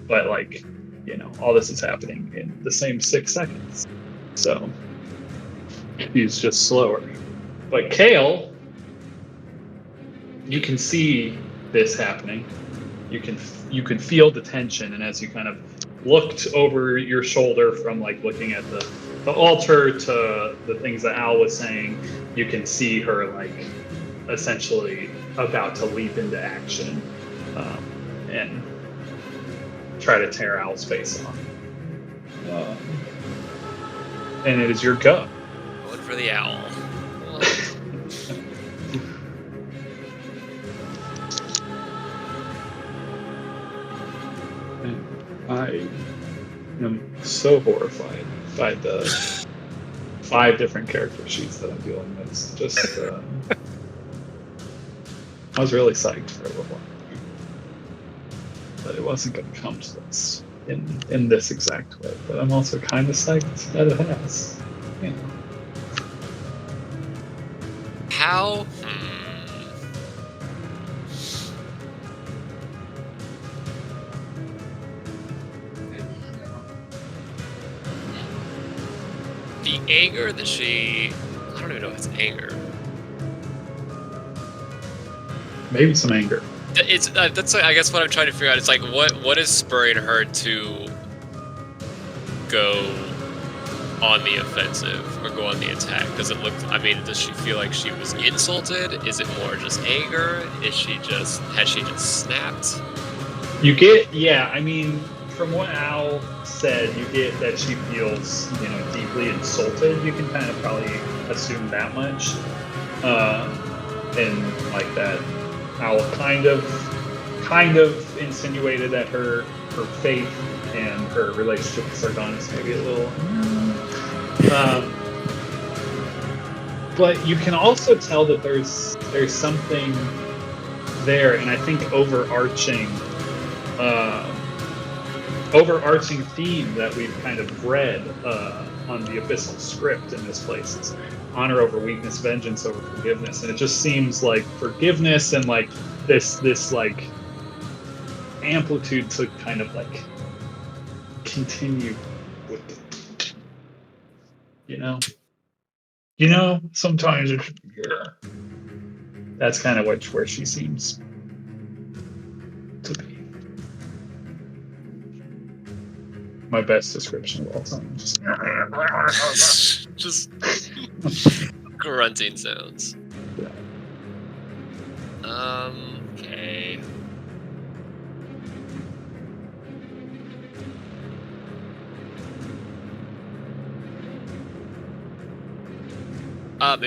But like, you know, all this is happening in the same 6 seconds, so she's just slower. But Kale, you can see this happening. You can feel the tension, and as you kind of looked over your shoulder from like looking at the altar to the things that Al was saying, you can see her like essentially about to leap into action and try to tear Al's face off. And it is your go. Going for the owl. I am so horrified by the 5 different character sheets that I'm dealing with. It's just, I was really psyched for a little while, but it wasn't going to come to this in this exact way. But I'm also kind of psyched that it has. How? The anger that she... I don't even know if it's anger. Maybe some anger. It's that's I guess what I'm trying to figure out. It's like what is spurring her to go on the offensive or go on the attack? Does it look? I mean, does she feel like she was insulted? Is it more just anger? Has she just snapped? You get, yeah. I mean, from what Al said, you get that she feels, deeply insulted. You can kind of probably assume that much, and like that. Al kind of insinuated that her faith and her relationship with Sargon is maybe a little. But you can also tell that there's something there, and I think overarching theme that we've kind of read on the abyssal script in this place is honor over weakness, vengeance over forgiveness, and it just seems like forgiveness and like this like amplitude to kind of like continue with sometimes it's, that's kind of where she seems to be. My best description of all time. Just grunting sounds. Yeah. Okay.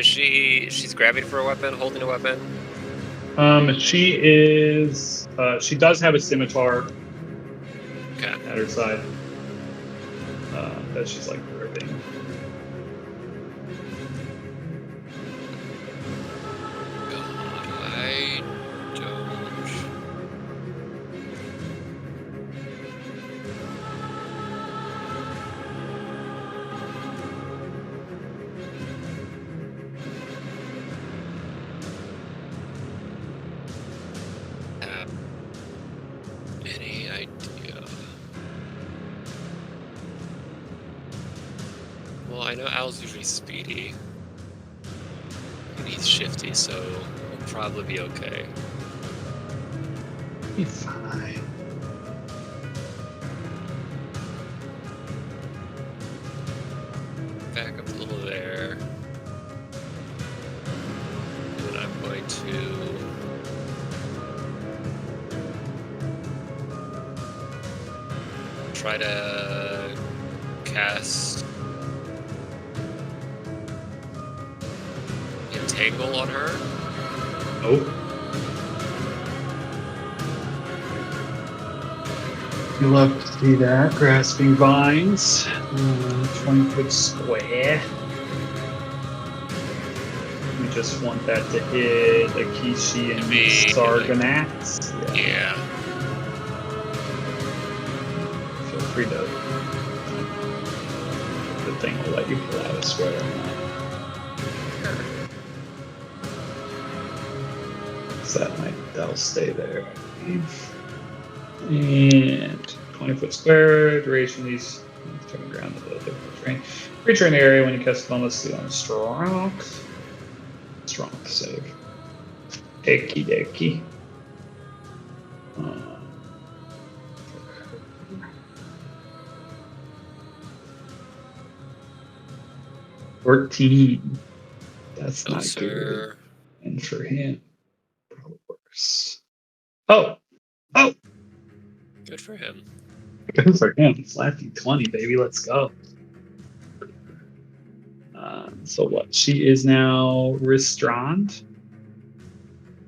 She's grabbing for a weapon, holding a weapon? She is, she does have a scimitar at her side that she's like gripping. I don't. Have any idea? Well, I know Al's usually speedy. And he's shifty, so we'll probably be okay. Be fine. Back up a little there. And I'm going to try to cast Entangle on her. Oh. You love to see that. Grasping Vines. 20-foot square. We just want that to hit Akishi and Sargonax. Yeah. Feel free to. The thing will let you pull out a square or not. So that'll stay there, I believe. And 20-foot square, duration of these turn around a little different terrain. Creature in the area when you cast a bonus on strong save. Okie dokie. 14. That's not good. And for him, probably worse. Oh! Good for him. Good for him. Slapping 20, baby. Let's go. So what? She is now restrained?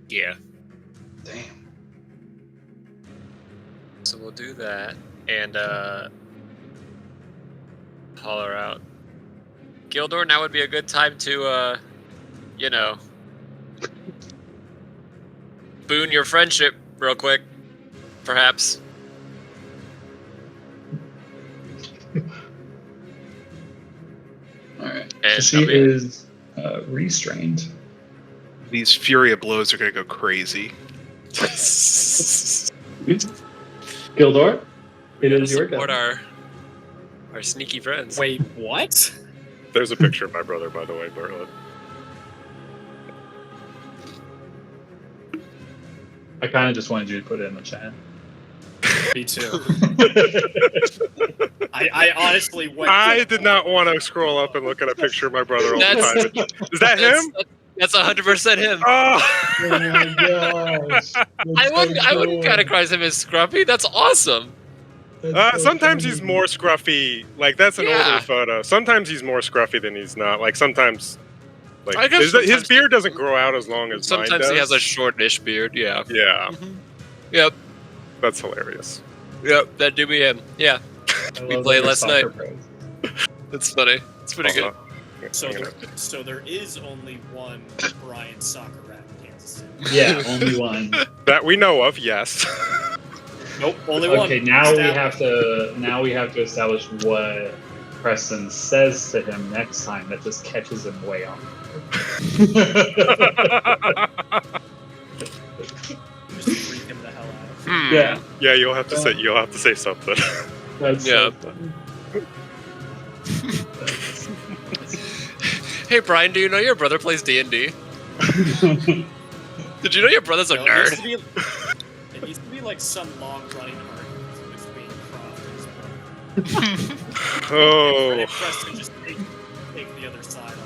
Yeah. Damn. So we'll do that and holler out. Gildor, now would be a good time to boon your friendship real quick, perhaps. Alright. So she is restrained. These Furia blows are gonna go crazy. Gildor, We it gotta is your support go. our sneaky friends. Wait, what? There's a picture of my brother, by the way, Bartlett. I kind of just wanted you to put it in the chat. Me too. I honestly went. I did not want to scroll up and look at a picture of my brother all the That's- time. Is that him? That's 100% him. Oh! Oh my gosh. I wouldn't categorize him as scruffy. That's awesome. Sometimes he's more scruffy. Like, that's an Yeah. older photo. Sometimes he's more scruffy than he's not. Like, sometimes... I Like, guess his sometimes beard doesn't grow out as long as mine Sometimes does. he has a shortish beard. Yeah. Yeah, Yep. that's hilarious. Yep. That do be him. Yeah. We played last night. That's funny. It's pretty good. So there is only one Brian Soccer rat in Kansas City. Yeah, only one. That we know of, yes. Nope, only one. Okay, now we have to establish what Preston says to him next time that just catches him way off. Just freak him the hell out. Yeah, Yeah, you'll have to say something. that's Yeah. so funny. Hey Brian, do you know your brother plays D&D? Did you know your brother's a No, nerd? It needs to be like some long-running argument between Croft and his brother. Oh. And Preston just take the other side on.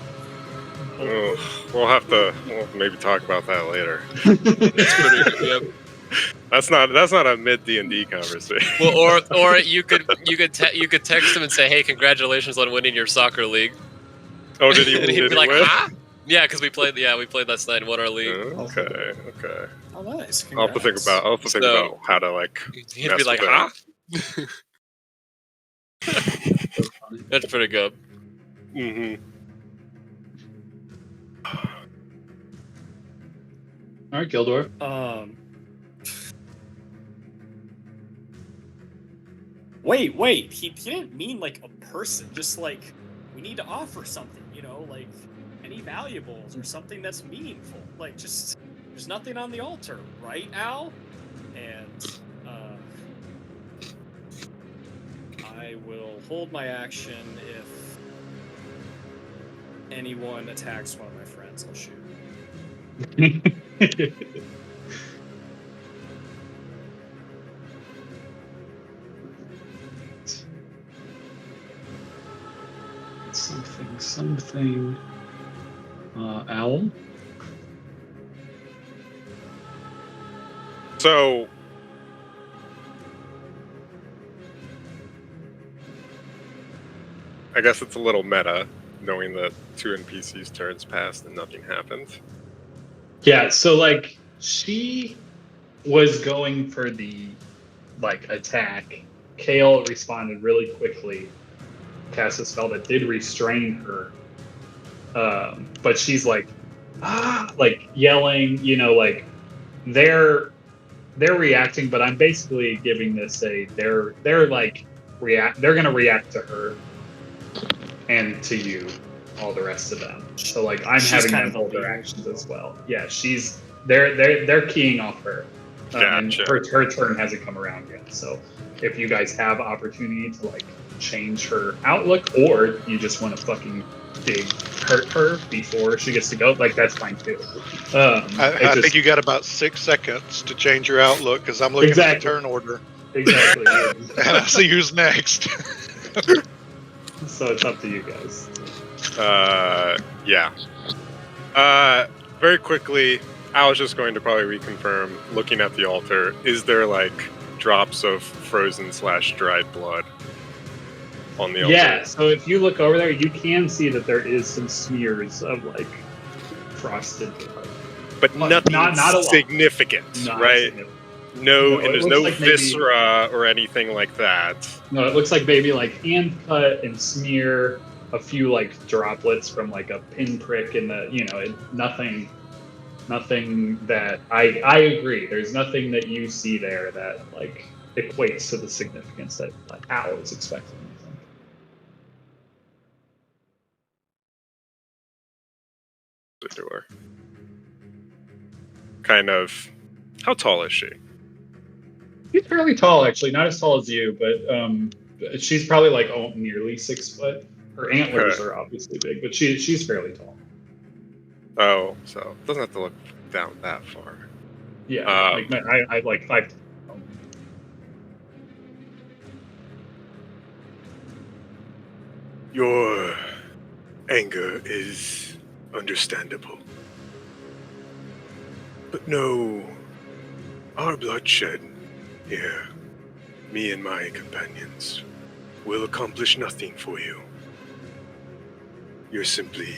Oh, we'll maybe talk about that later. It's pretty good. Yep. That's not a mid D&D conversation. Well, or you could text him and say, "Hey, congratulations on winning your soccer league." Oh, did he? And he'd did be he like, win? "Huh?" Yeah, because we played last night and won our league. Okay. Oh, nice. I'll have to think about how to like. He'd mess be like, with "Huh?" So funny. That's pretty good. Mm-hmm. All right, Gildor. Wait. He didn't mean like a person. Just like we need to offer something. You know, like any valuables or something that's meaningful. Like just there's nothing on the altar, right, Al? And I will hold my action if anyone attacks one of my friends. I'll shoot. Something. Owl? So. I guess it's a little meta, knowing that 2 NPCs' turns passed and nothing happened. Yeah, so like she was going for the attack. Kale responded really quickly, cast a spell that did restrain her. But she's like yelling, they're reacting, but I'm basically giving this they're gonna react to her and to you, all the rest of them. So I'm She's having kind them of hold the their leader. actions as well. Yeah, they're keying off her. And Gotcha. her turn hasn't come around yet. So if you guys have opportunity to change her outlook, or you just want to fucking hurt her before she gets to go, that's fine too. I think you got about 6 seconds to change your outlook because I'm looking at the turn order. Exactly. And I see who's next. So it's up to you guys. Yeah. Very quickly, I was just going to probably reconfirm, looking at the altar, is there drops of frozen/dried blood on the altar? Yeah, so if you look over there, you can see that there is some smears of frosted blood. But nothing not a lot. significant, Not right? significant. No, No, and it there's looks no like maybe- viscera or anything like that. No, it looks like maybe hand cut and smear, a few droplets from a pinprick in the nothing that I agree. There's nothing that you see there that equates to the significance that Al is expecting. The door. kind of... How tall is she? She's fairly tall, actually. Not as tall as you, but she's probably like nearly 6 foot. Her antlers are obviously big, but she's fairly tall. Oh, so doesn't have to look down that far. Yeah, I like 5. Your anger is understandable. But no, our bloodshed here, me and my companions, will accomplish nothing for you. You're simply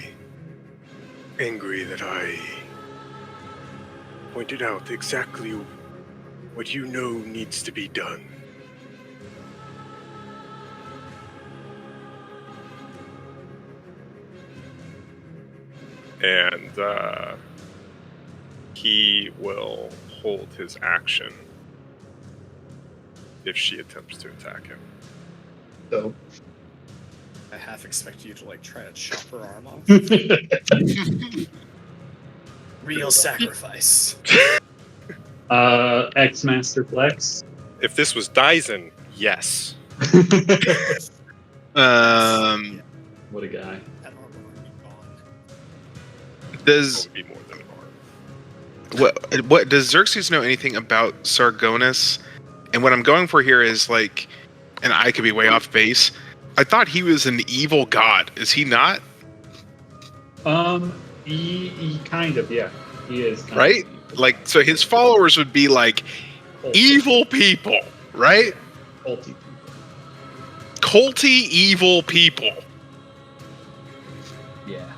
angry that I pointed out exactly what you know needs to be done. And he will hold his action if she attempts to attack him. So I half expect you to like try to chop her arm off. Real sacrifice. X Master Flex. If this was Dyson, yes. What a guy. That armor would be gone. Does It would be more than an arm. what does Xerxes know anything about Sargonus? And what I'm going for here is like, and I could be way off base. I thought he was an evil god. Is he not? He kind of, yeah. He is kind Right? of Like, so his followers would be like evil people, right? culty people. Culty evil people. Yeah.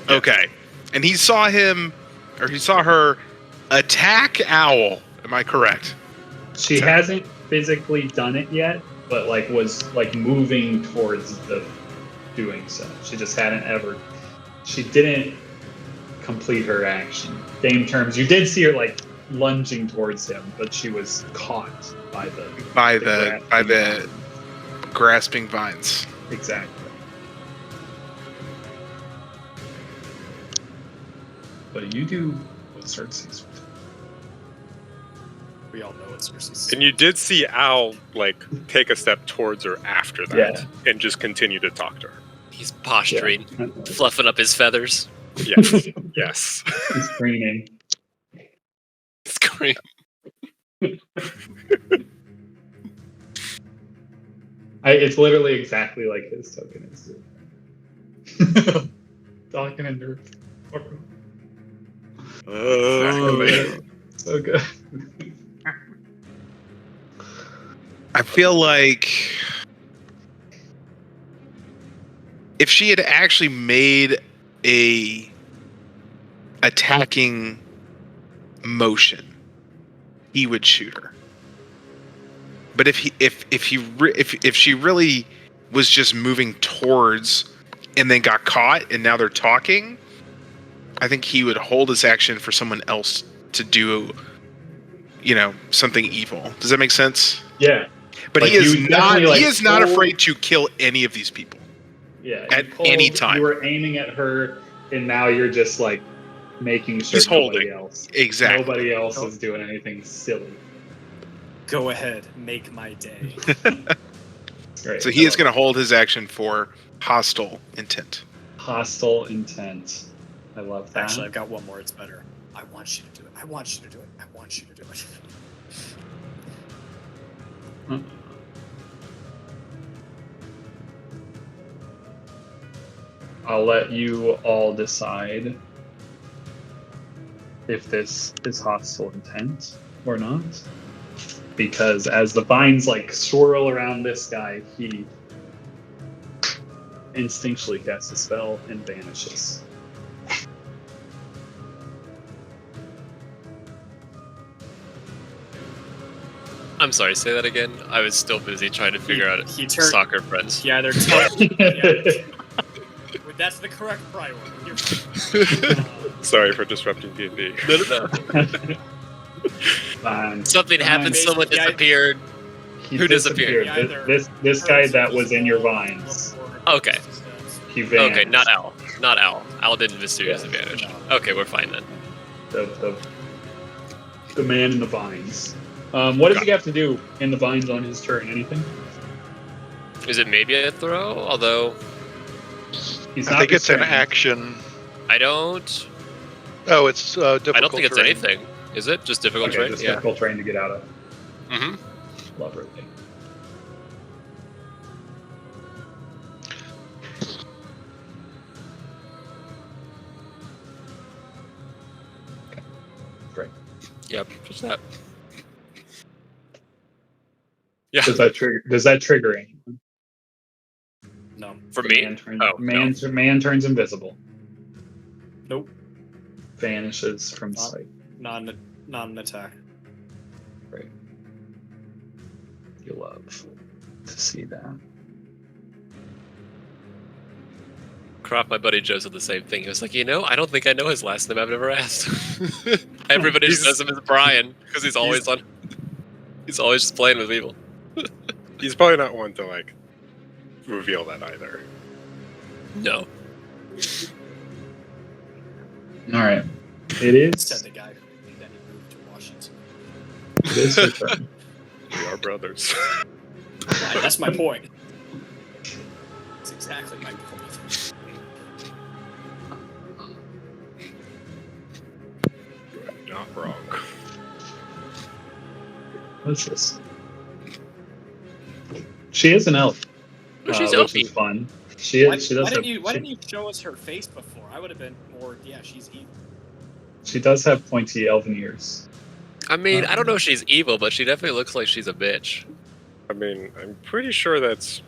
Okay. And he saw her attack Owl. Am I correct? She hasn't physically done it yet, but like was like moving towards the doing so. She just hadn't ever. She didn't complete her action. Game terms, you did see her like lunging towards him, but she was caught by the grasping vines. Exactly. But you do what Xerxes would do. We all know it's Cersei's. And you did see Al like take a step towards her after that, and just continue to talk to her. He's posturing, Yeah. fluffing up his feathers. Yes, yes. He's screaming. Scream. It's literally exactly like his token is. Talking in dirt. Oh man. So good. I feel like if she had actually made a attacking motion, he would shoot her. But if she really was just moving towards and then got caught and now they're talking, I think he would hold his action for someone else to do, something evil. Does that make sense? Yeah. But Like, he is you not. definitely, He like, is not pulled- afraid to kill any of these people. Yeah. At you pulled- any time. You were aiming at her, and now you're just like making sure He's nobody holding. else. Exactly. Nobody else is doing anything silly. Go ahead, make my day. Great. So he is going to hold his action for hostile intent. Hostile intent. I love that. Actually, I've got one more. It's better. I want you to do it. I want you to do it. I want you to do it. I'll let you all decide if this is hostile intent or not. Because as the vines like swirl around this guy, he instinctually casts a spell and vanishes. I'm sorry, say that again. I was still busy trying to figure out He turned. soccer friends. Yeah, they're. That's the correct priority. You're Sorry for disrupting D&D. No. Fine. Something happened, Basically, someone disappeared. He Who disappeared? This guy that was in your vines. Okay. He vanished. Okay, not Al. Not Al. Al didn't mysterious advantage. Okay, we're fine then. The the man in the vines. What does he have to do in the vines on his turn? Anything? Is it maybe a throw? Although He's I not think it's an restrained. action. I don't. Oh, it's difficult I don't think it's terrain. anything. Is it just difficult Okay, terrain? just Yeah. difficult terrain to get out of. Mm-hmm. Lovely. Okay. Great. Yep. Just that. Yeah. Does that trigger anyone? No. For The me? Man turns, Oh, man, man turns invisible. Nope. Vanishes from Not- sight. Not an attack. Great. You love to see that. Crop, my buddy Joe said the same thing. He was like, I don't think I know his last name. I've never asked. Everybody just He's- says him as Brian because he's always on. He's always just playing with people. He's probably not one to like reveal that either. No. All right. It Said is. the guy who then he moved to Washington. It is your turn. We are brothers. Yeah, that's my point. That's exactly my point. You are not wrong. What's this? She is an elf. Oh, she's which elfy. is fun. She is. Why, She does why have. didn't you show us her face before? I would have been more. Yeah, she's evil. She does have pointy elven ears. I mean, I don't know if she's evil, but she definitely looks like she's a bitch. I mean, I'm pretty sure that's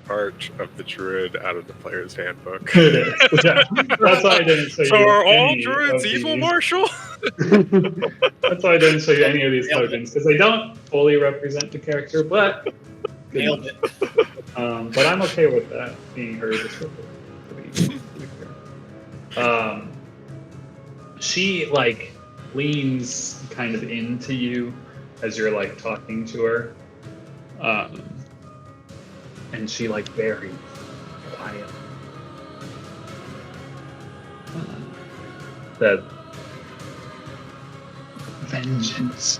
part of the druid out of the player's handbook. It is. Yeah. That's why I didn't show you. So are all any druids of evil, these. Marshall? That's why I didn't show you any of these Nailed it. tokens because they don't fully represent the character, but good Nailed enough. it. But I'm okay with that being her descriptor. To be fair. She like leans kind of into you as you're like talking to her, and she like very quiet. That vengeance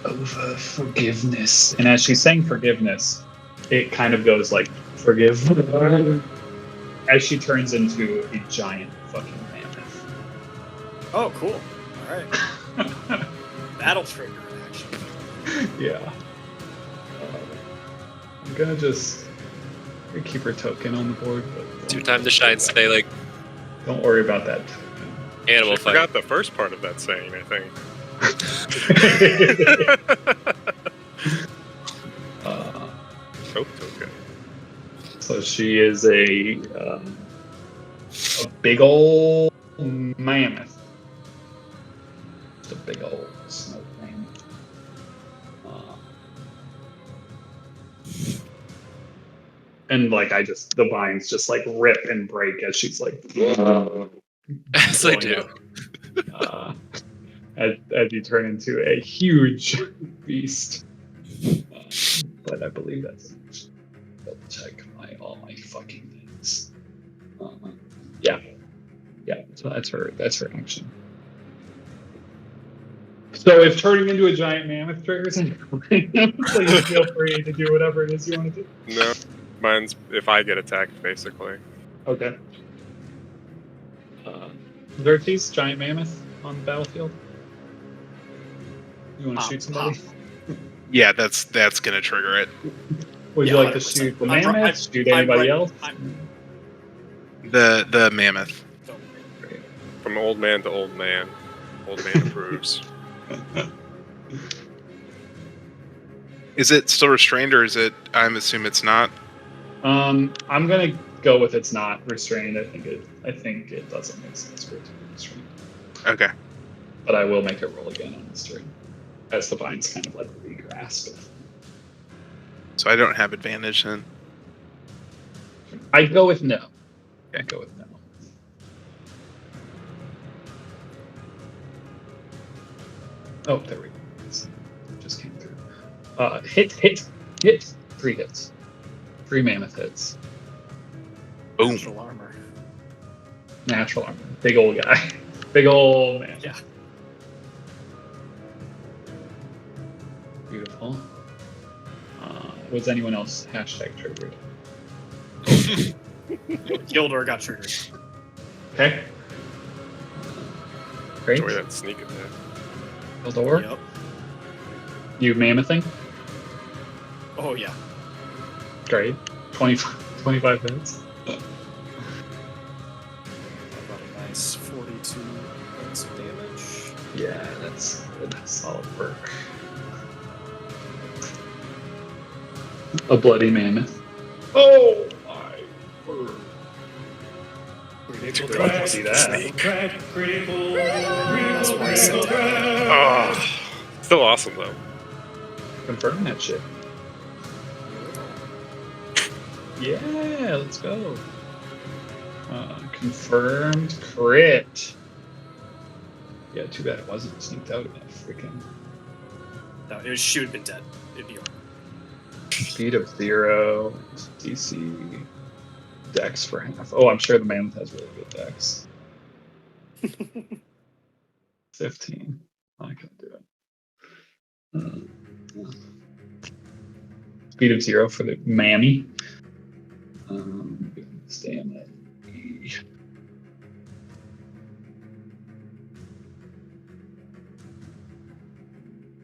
over forgiveness, and as she's saying forgiveness, it kind of goes like forgive as she turns into a giant fucking mammoth. Oh, cool. All right. That'll trigger an action. Yeah. I'm gonna keep her token on the board, but Two time to shine, say like don't worry about that. animal I fight. forgot the first part of that saying, I think. Soap token. So she is a big old mammoth. Just a big old snow mammoth. And like the vines just like rip and break as she's like As they going do. up, as you turn into a huge beast. But I believe that's double check all my fucking things. Yeah. So that's her action. So if turning into a giant mammoth triggers anything, please feel free to do whatever it is you want to do. No, mine's if I get attacked, basically. Okay. Xerxes, giant mammoth on the battlefield. You want to shoot somebody? Yeah, that's gonna trigger it. Would you Yeah, like to 100%. shoot the I'm- mammoth? I'm- shoot anybody else? The mammoth. From old man to old man. Old man approves. Is it still restrained, or is it? I'm assuming it's not. I'm gonna go with it's not restrained. I think it doesn't make sense for it to be restrained. Okay. But I will make it roll again on this turn, as the vines kind of like re-grasp it. So I don't have advantage then. I'd go with no. I'd go with no. Oh, there we go. It just came through. Hit. 3 hits. 3 mammoth hits. Boom. Natural armor. Natural armor. Big old guy. Big old man. Yeah. was anyone else hashtag triggered? Gildor got triggered. Okay. Great. Enjoy that sneak attack. Gildor, Yep. you mammothing? Oh yeah. Great. 25 minutes. About a nice 42 points of damage. Yeah, that's good. Solid work. A bloody mammoth. Oh my word. Critical We'd love to see that. That's why I said that. Oh, still awesome though. Confirm that shit. Yeah, let's go. Confirmed crit. Yeah, too bad it wasn't sneaked out enough. Freaking No, she would have been dead. It'd be over. speed of 0, DC, dex for half. Oh, I'm sure the mammoth has really good dex. 15. I can do it. Speed of 0 for the mammy. Stamina.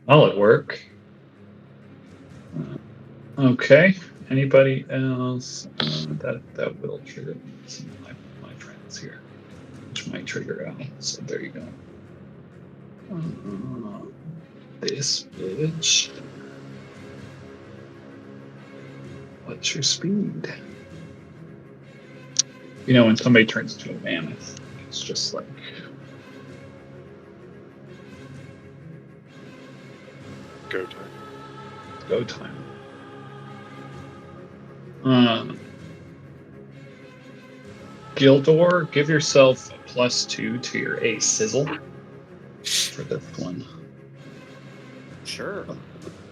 Solid work. Okay. Anybody else? That will trigger some of my friends here, which might trigger Al. So there you go. This bitch. What's your speed? You know, when somebody turns into a mammoth, it's just like Go time. go time. Gildor, give yourself a +2 to your A sizzle for this one. Sure. Of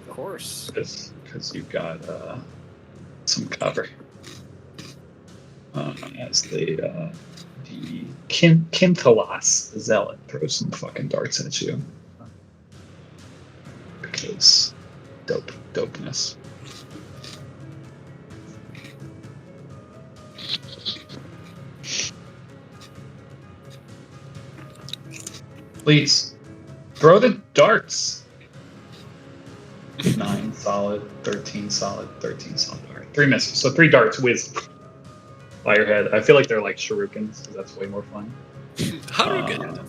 course. Because you've got some cover. As the Kinthalas, the zealot, throws some fucking darts at you. Because dopeness. Please, throw the darts. 9 solid, 13 solid, 13 solid. All right, 3 misses. So 3 darts whiz by your head. I feel like they're like shurikens, because that's way more fun. Harugan.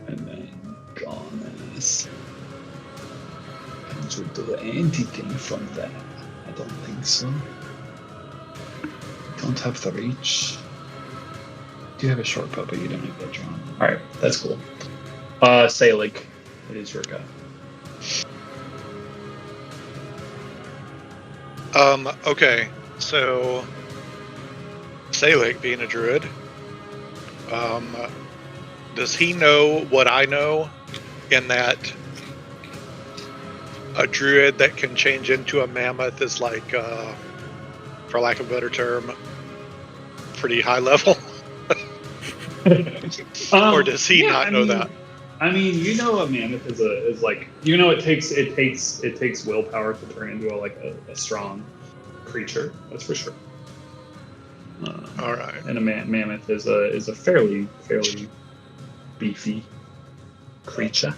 And then gone as. Can you do anything from that? I don't think so. Don't have the reach. Do you have a short bow, but you don't have that drawn. Alright, that's cool. Selig, it is your go. Okay, so Selig being a druid, does he know what I know in that a druid that can change into a mammoth is like, for lack of a better term, pretty high level? Or does he not know that? I mean, you know, a mammoth is like, you know, it takes willpower to turn into a strong creature. That's for sure. All right. And a mammoth is a fairly beefy creature.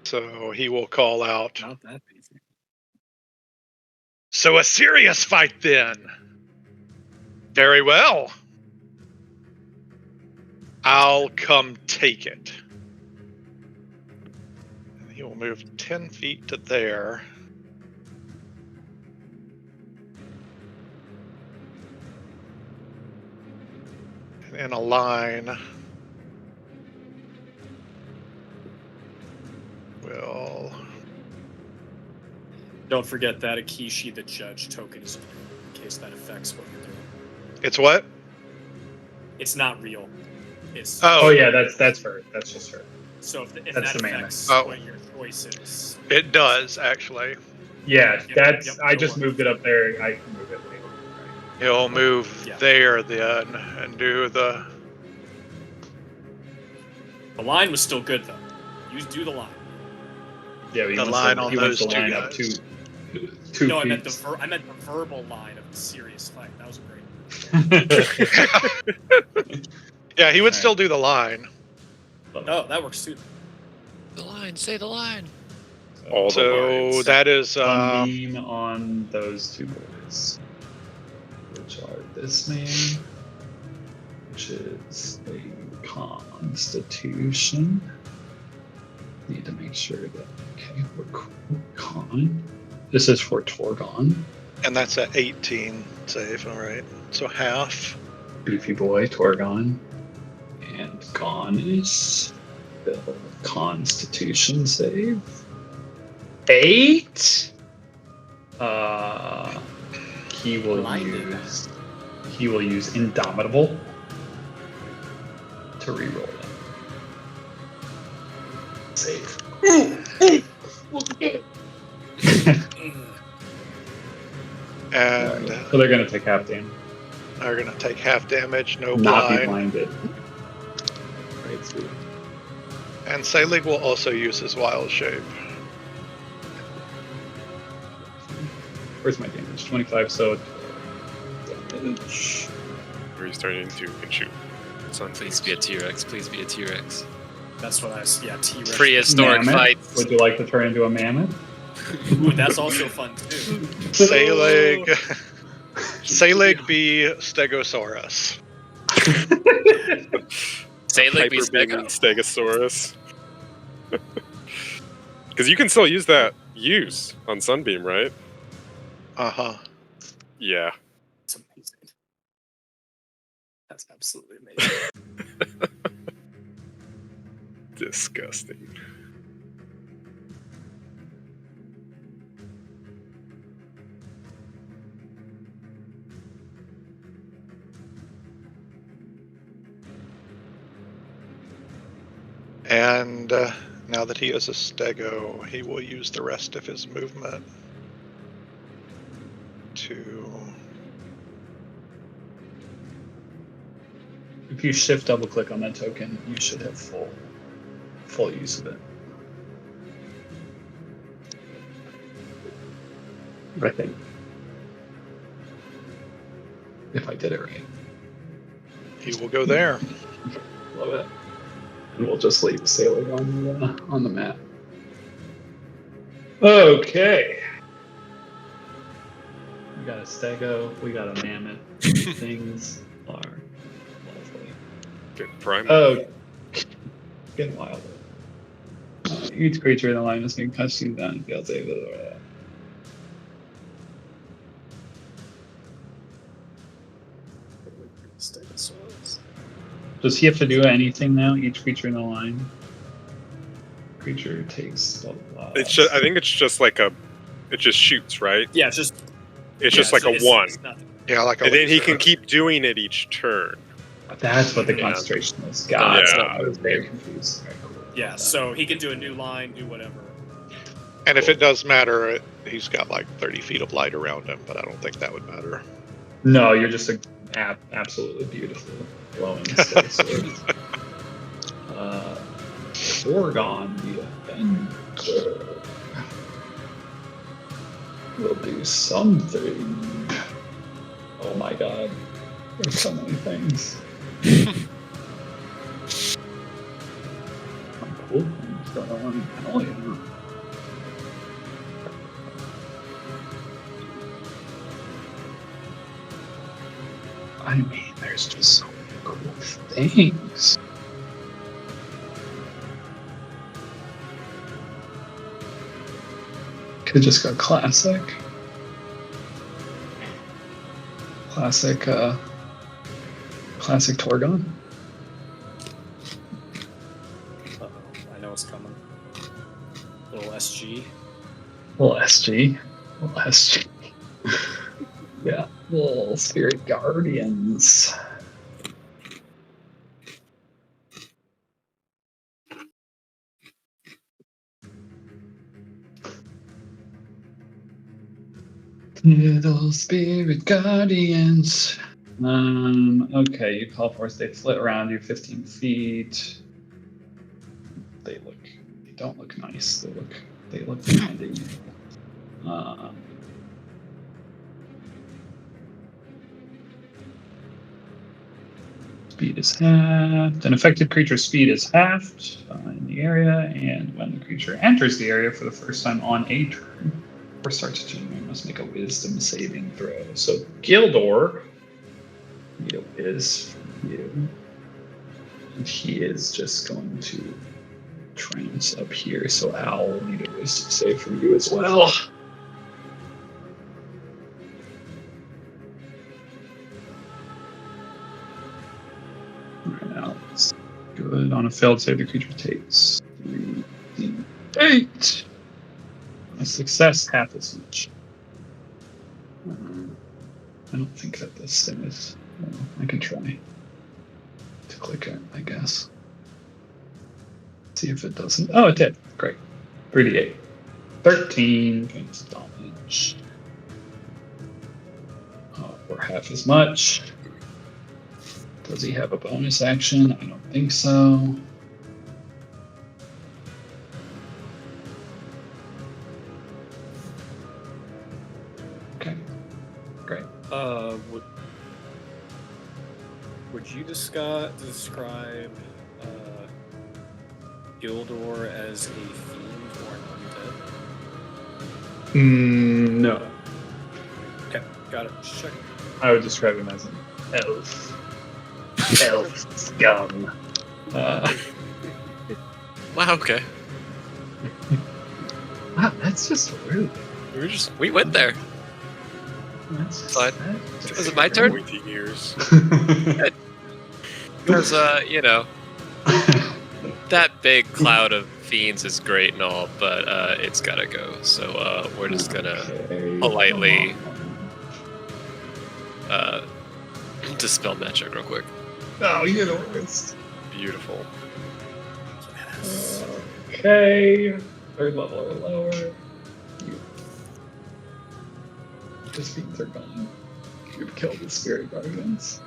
So he will call out. Not that easy. So a serious fight then. Very well. I'll come take it. And he will move 10 feet to there. And in a line, will... Don't forget that Akishi the Judge token is in case that affects what you're doing. It's what? It's not real. It's Oh yeah, that's her. That's just her. So if That's that the mammoth. affects Oh. what your choice is. It does, actually. Yeah, Yep, I go just on. moved it up there. I can move it later. He'll move Yeah. there then and do the... The line was still good though. You do the line. Yeah, he The wants line to, on he wants those to two line up guys. 2 No, I meant feet. I meant the verbal line of the serious fight. That was great. Yeah, he would Alright. still do the line. Oh, that works too. The line, say the line. All the So lines. that is Sunbeam on those 2 boys, which are this man, which is a Constitution. Need to make sure that we're cool. Con. This is for Torgon. and that's at 18 save. All right, so half. Beefy boy, Torgon. And Gonis. Bill, Constitution save. 8. He will Blinded. use Indomitable to reroll it. Save. And So they're gonna take half damage. are going to take half damage, no Not be blind. blinded. Right, sweet. And Selig will also use his wild shape. Where's my damage? 25, so damage. Where he's turning into and shoot. Please be a T-Rex. Please be a T-Rex. That's what T-Rex. Prehistoric Mammoth? fights. Would you like to turn into a mammoth? Ooh, that's also fun too. Selig. Selig be Stegosaurus. Say like be Hyper being Stego. Stegosaurus. Because you can still use that on Sunbeam, right? Uh-huh. Yeah. That's amazing. That's absolutely amazing. Disgusting. And now that he has a stego, he will use the rest of his movement to... If you shift double click on that token, you should have full use of it. I think. If I did it right. He will go there. Love it. And we'll just leave Sailing on the map. Okay. We got a stego, we got a mammoth. Things are lovely. Good prime. Oh, getting wild. Each creature in the line is being touched down and fails able to. Does he have to do anything now? Each creature in the line. Creature takes. It's just, I think it's just like it just shoots, right? Yeah, it's just. It's just like a it's 1. nothing. Yeah, like a And then he laser. can keep doing it each turn. That's what the Yeah. concentration is. God, Yeah. I was very confused. Very cool. Yeah, so he can do a new line, do whatever. And if it does matter, he's got like 30 feet of light around him, but I don't think that would matter. No, you're just absolutely beautiful, glowing space sword. Torgon the Avenger will do something. Oh my god, there's so many things. Cool things going on. Hell yeah. I mean, there's just so many cool things. Could just go classic. Classic Torgon. Uh-oh, I know what's coming. Little SG. Little SG. Little SG. Yeah. Little Spirit Guardians. Little Spirit Guardians. Okay, you call force, they flit around you 15 feet. They don't look nice. They look blinding. Speed is halved. An affected creature's speed is halved in the area, and when the creature enters the area for the first time on a turn or starts a turn, it must make a Wisdom saving throw. So Gildor, need a Wiz from you, and he is just going to trance up here. So Al will need a Wisdom save from you as well. Good. On a failed save, the creature takes 3d8. A success, half as much. I don't think that this thing is. I can try to click it, I guess. See if it doesn't. Oh, it did. Great. 3d8. 13 points of damage. Or half as much. Does he have a bonus action? I don't think so. Okay, great. Would you describe Gildor as a fiend or an undead? No. Okay, got it. Just checking. I would describe him as an elf. Elf scum. Wow, okay. Wow, that's just rude. We went there. That's just, Fine. that's Was it my turn? Pointy ears. Because, that big cloud of fiends is great and all, but it's gotta go. So we're just gonna politely dispel magic real quick. Oh, you're the worst. Beautiful. Okay. Third level or lower. These fiends are gone. You've killed the spirit guardians.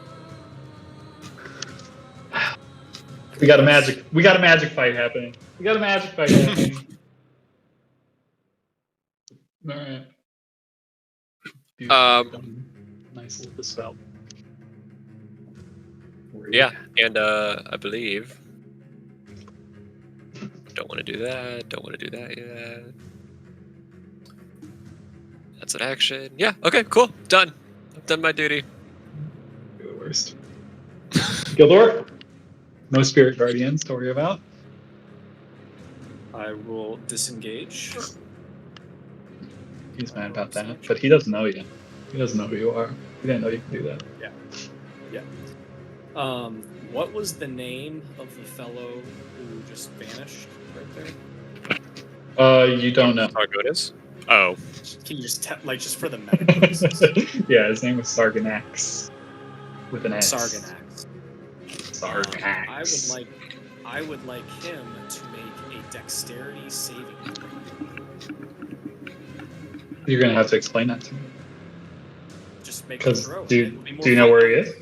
We got a magic fight happening. Alright. Nice little dispel. Yeah, and I believe. Don't want to do that yet. That's an action. Yeah, okay, cool. Done. I've done my duty. You're the worst. Gildor? No spirit guardians to worry about. I will disengage. He's mad about that, but he doesn't know you. He doesn't know who you are. He didn't know you could do that. Yeah. What was the name of the fellow who just vanished right there? You don't know. How good is? Oh. Can you just just for the meta purposes? Yeah, his name was Sarganax. With an S. Sarganax. Sarganax. I would like him to make a dexterity saving throw. You're gonna have to explain that to me. Just make the Because throw. do you know where he is?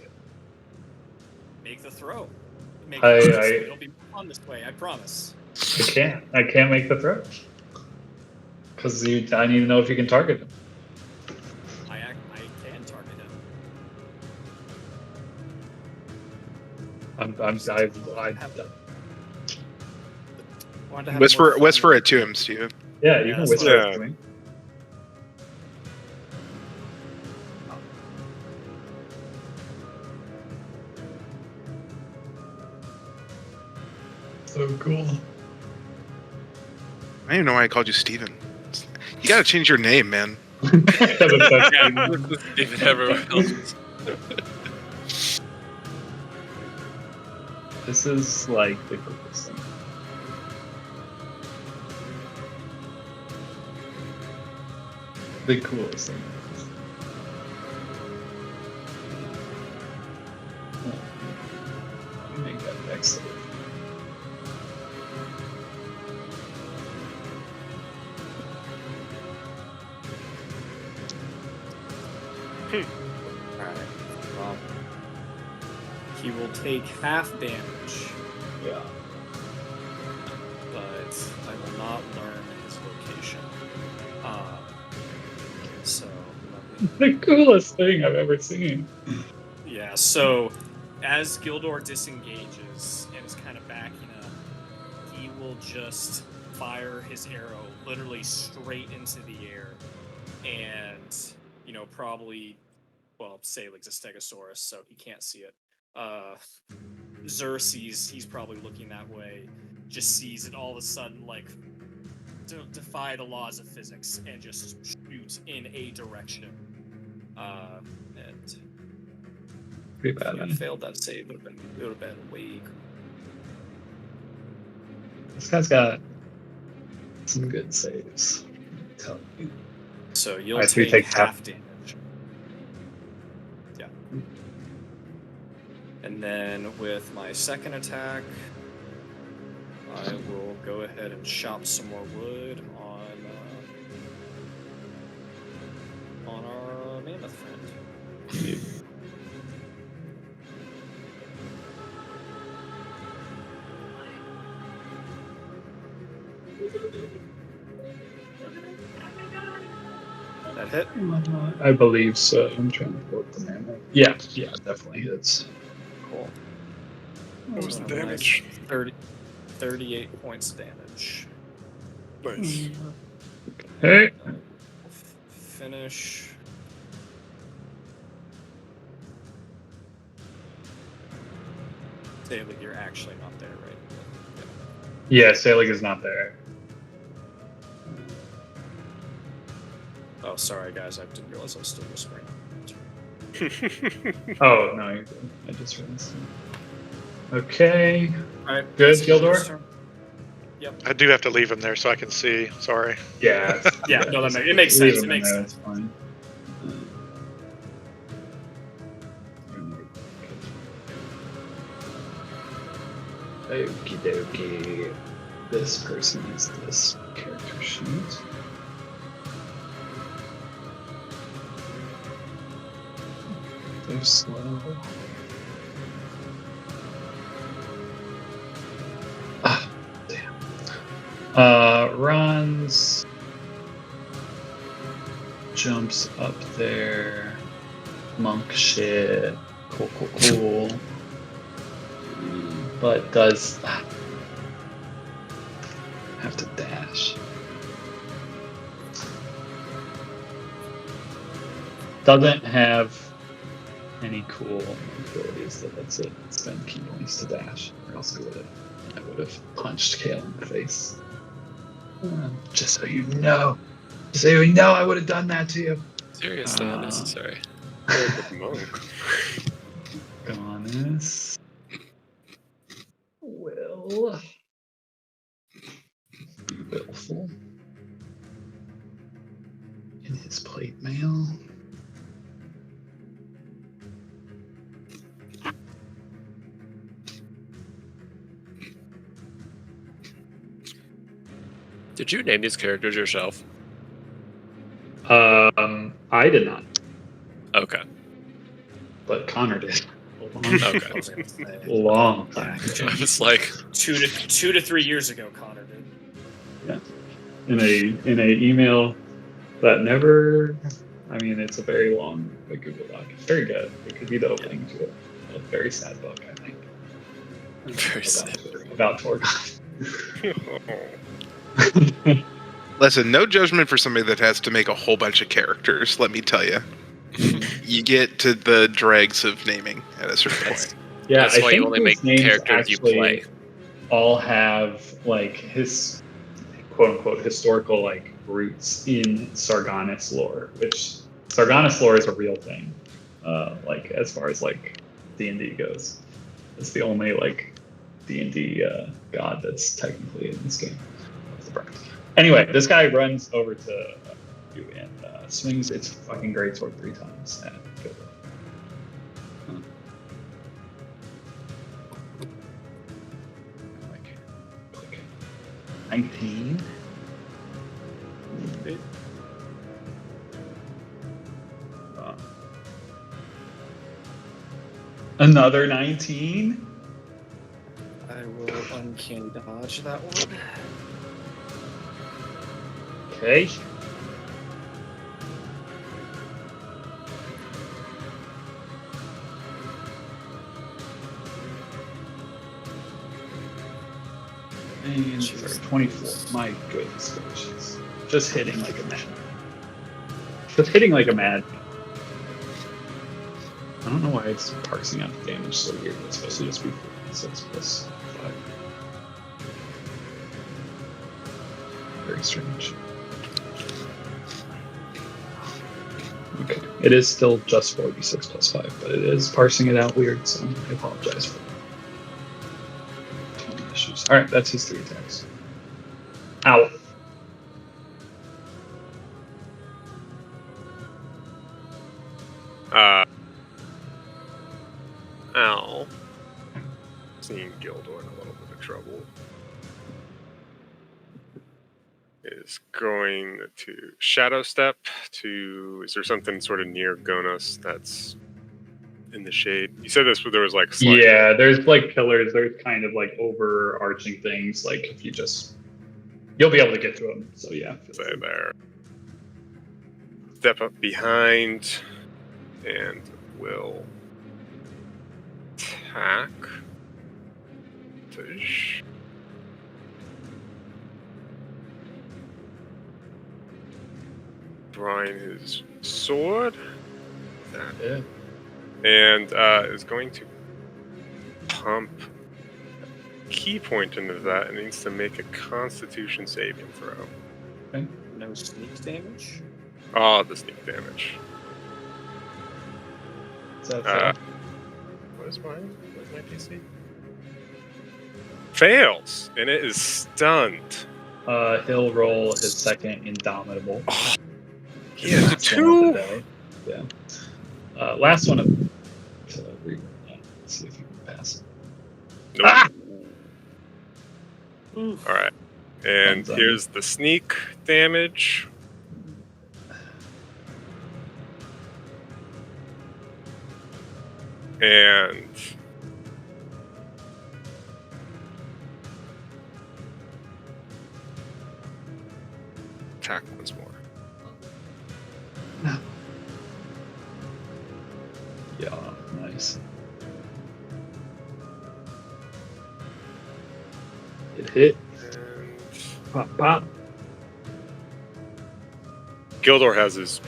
Make the throw. It'll be fun this way, I promise. I can't make the throw. Because I need to know if you can target him. I can target him. Whisper it to him, Steven. Yeah, you can that's whisper what- it to me. So cool. I don't even know why I called you Steven. You gotta change your name, man. Even everywhere else. This is like the coolest thing. The coolest thing. Let me make that next. Alright. Well, he will take half damage, Yeah. but I will not learn his location. So, The coolest thing I've ever seen. yeah, so as Gildor disengages and is kind of backing up, he will just fire his arrow literally straight into the air. And, probably, well, Salig's a Stegosaurus, so he can't see it. Xerxes, he's probably looking that way, just sees it all of a sudden, like, defy the laws of physics and just shoot in a direction. And Pretty if bad. he had failed that save, it would have been way. This guy's got some good saves. I'm telling you. So you'll Alright, so we take take half damage. Yeah. And then with my second attack, I will go ahead and chop some more wood on our mammoth friend. That hit? I believe so. I'm trying to pull up the mammoth. Yeah, definitely hits. Cool. What was the So, damage? nice 38 points of damage. Nice. Hey. Finish. David, you're actually not there, right? Yeah, Salig is not there. Oh, sorry, guys. I didn't realize I was still whispering. Oh, no, you're good. I just realized. Okay. All right. Good, that's Gildor? turn. Yep. I do have to leave him there so I can see. Sorry. Yeah. Yeah, no, it makes Leave sense. him It in makes there, sense. That's fine. Okie dokie. This person is this character sheet. They're slow. Ah, damn. Runs. Jumps up there. Monk shit. Cool. But does have to dash. Doesn't have any cool abilities that lets it spend key points to dash, or else I would have punched Kale in the face. Just so you know. Just so you know, I would have done that to you. Seriously unnecessary. Monk. Gonis. Willful. In his plate mail. Did you name these characters yourself? I did not, Okay. but Connor did. Okay. Long time. I was like, 2 to 3 years ago, Connor did. In a email that never. I mean, it's a very long Google Doc. It's very good. It could be the opening to a very sad book, I think. very sad. About Torgon. Listen, no judgment for somebody that has to make a whole bunch of characters, let me tell you. You get to the dregs of naming at a certain point. Yeah, That's why you only make characters you play. All have like his quote unquote historical like roots in Sargonis lore, which Sargonis lore is a real thing. Like as far as like D&D goes, it's the only like D&D god that's technically in this game. Anyway, this guy runs over to you and swings its fucking greatsword 3 times at Gilbert. Click. 19. Another 19. I will uncanny dodge that one. Okay. And sorry, 24. My goodness gracious. Just hitting like a madman. Just hitting like a madman. I don't know why it's parsing out the damage so weird. It's supposed to just be 6 plus 5. Very strange. Okay. It is still just 4d6 plus 5, but it is parsing it out weird, so I apologize for that. Issues. Alright, that's his 3 attacks. Ow. Al, seeing Gildor in a little bit of trouble, is going to shadow step to. Is there something sort of near Gonos that's in the shade? You said this, there was like slime. Yeah, there's like pillars. There's kind of like overarching things. Like if you just, you'll be able to get to them. So yeah. Say there. Step up behind and will attack. Tish. Drawing his sword. That. Yeah. And is going to pump a key point into that and needs to make a Constitution saving throw. Okay. No sneak damage? Oh, the sneak damage. Is that What is mine? What is my DC? Fails, and it is stunned. He'll roll his second Indomitable. Oh, he has Last one of two. the day. Yeah. Last one of. Let's see if you can pass. Nope. Ah! All right, and Thumbs up. here's the sneak damage. And attack once more. Yeah, nice. It hit. And Pop, pop. Gildor has his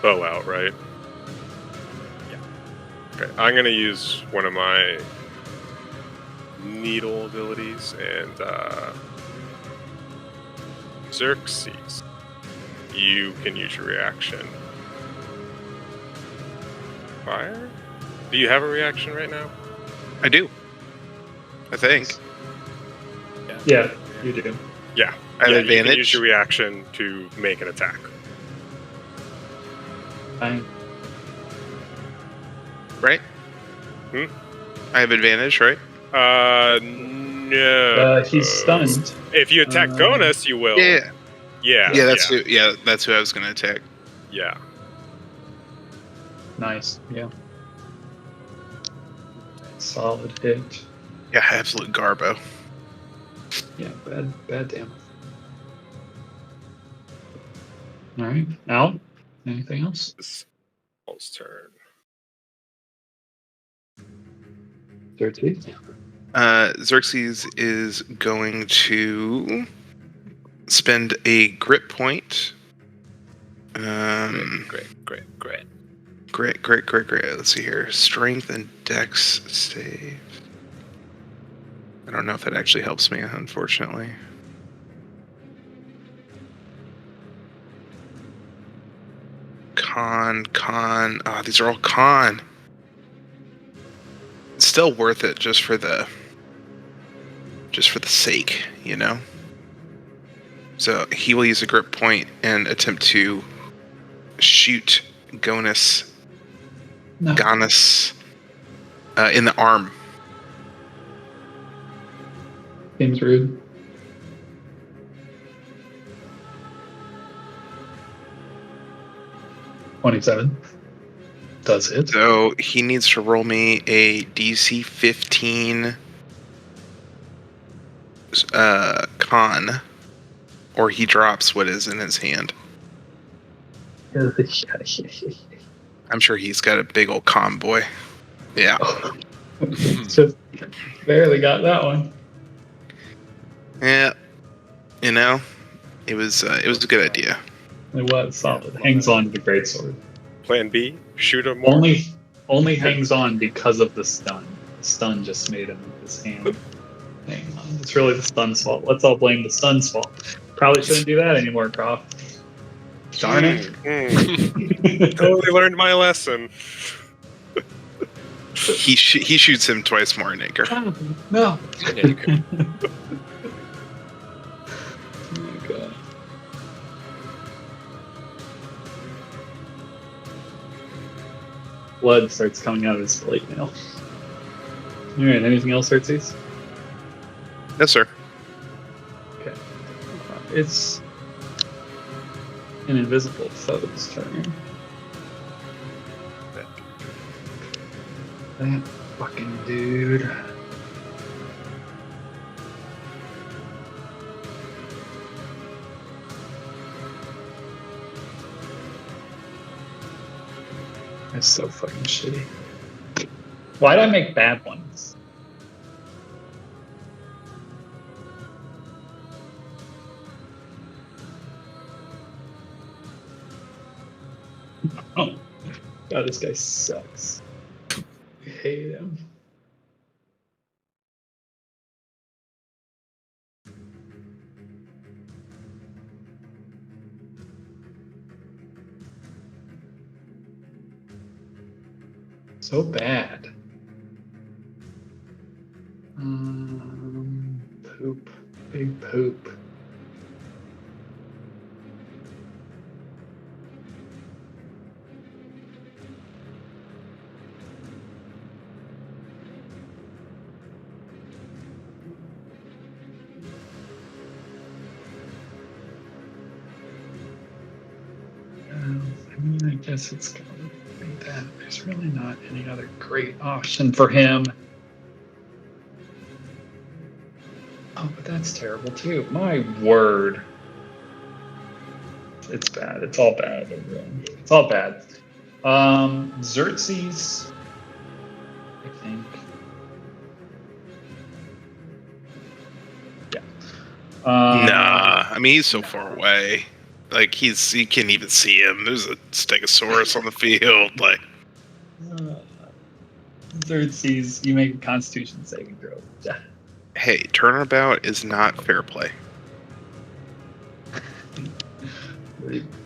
bow out, right? Yeah. Okay, I'm gonna use one of my needle abilities and Xerxes. You can use your reaction. Fire? Do you have a reaction right now? I do. I think. Yeah, you do. Yeah. I have You can advantage. use your reaction to make an attack. Fine. Right? Hmm? I have advantage, right? No. He's stunned. If you attack Gonas, you will. Yeah. Yeah. Yeah, that's who. Yeah, that's who I was gonna attack. Yeah. Nice. Yeah. Solid hit. Yeah, absolute garbo. Yeah, bad damage. All right, Al. Anything else? This Paul's turn. 13. Xerxes is going to spend a grit point. Great. Great. Let's see here. Strength and Dex save. I don't know if that actually helps me, unfortunately. Con. Ah, these are all con. It's still worth it just for the sake, you know? So he will use a grip point and attempt to shoot Gonas No. in the arm. Seems rude. $27. Does hit. So he needs to roll me a DC 15 con, or he drops what is in his hand. I'm sure he's got a big old con boy. Yeah. Just barely got that one. Yeah, you know, it was a good idea. It was solid. Hangs on to the greatsword. Plan B, shoot him more. Only hangs on because of the stun. The stun just made his hand hang on. It's really the stun's fault. Let's all blame the stun's fault. Probably shouldn't do that anymore, Croft. Darn it. Totally learned my lesson. He shoots him twice more, Naker. No. Naker. Oh my god. Blood starts coming out of his plate mail. Alright, anything else, Hertzes? Yes, sir. Okay. It's an invisible foe's turn. That fucking dude. That's so fucking shitty. Why'd I make bad ones? Oh, God, this guy sucks. I hate him. So bad. Poop. Big poop. I mean, I guess it's gonna be that. There's really not any other great option for him. Oh, but that's terrible too. My word. It's bad. It's all bad. It's all bad. Xerxes, I think. Yeah. Nah, I mean he's so far away. Like you can't even see him. There's a Stegosaurus on the field. Like Xerxes, you make a Constitution saving throw. Yeah. hey, turnabout is not fair play.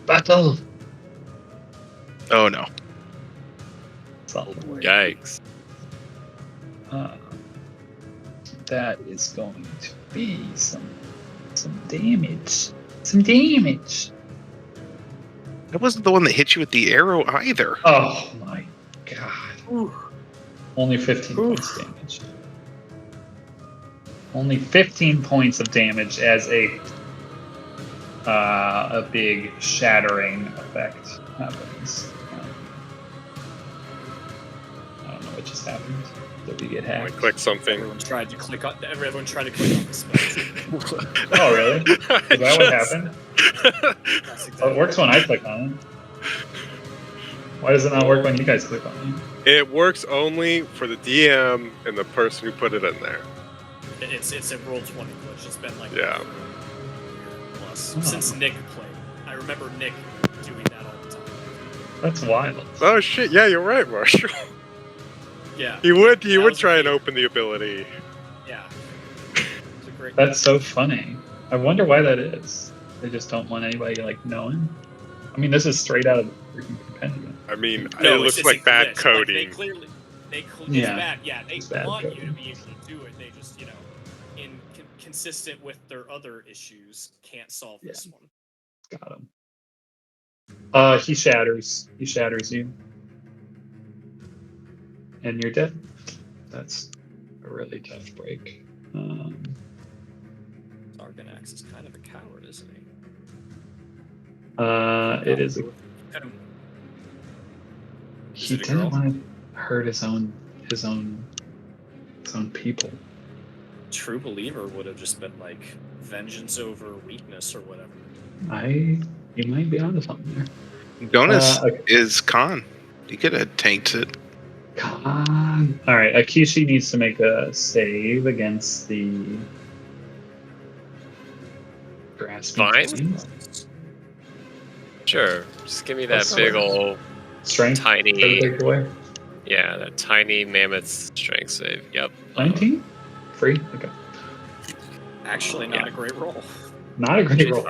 Battle. Oh no. Yikes. That is going to be some damage. Some damage. That wasn't the one that hit you with the arrow either. Oh my god. Only 15 points damage. Only 15 points of damage as a big shattering effect happens. I don't know what just happened. Did we get I hacked? clicked something. Everyone tried to click on the spell. Oh, really? Is that what happened? That's Oh, it works when I click on it. Why does it not work when you guys click on it? It works only for the DM and the person who put it in there. It's a roll 20 glitch. It's been like Yeah. plus since Nick played. I remember Nick doing that all the time. That's wild. Oh shit! Yeah, you're right, Marshall. Yeah. He would That was try and weird. open the ability. Yeah. It's a great. That's so funny. I wonder why that is. They just don't want anybody like knowing. I mean, this is straight out of the freaking compendium. I mean, No, it looks it's like a bad glitch. Like, coding. it's Yeah. bad. Yeah, they It's bad want you to coding. be able to do it. They just, consistent with their other issues, can't solve this one. Got him. He shatters. He shatters you. And you're dead. That's a really tough break. Sarganax is kind of a coward, isn't he? It is a. Is He it a didn't girl? want to hurt his own people. True believer would have just been like vengeance over weakness or whatever. You might be onto something there. Jonas Okay. is Khan. He could have tanked it. Come on. All right, Akishi needs to make a save against the Grasping Fine. flames. Sure. Just give me that That's big right. ol' Strength for the tiny, big boy. yeah, that tiny mammoth strength save. Yep. 19? Free? Okay. Actually, not a great roll. Not a great roll.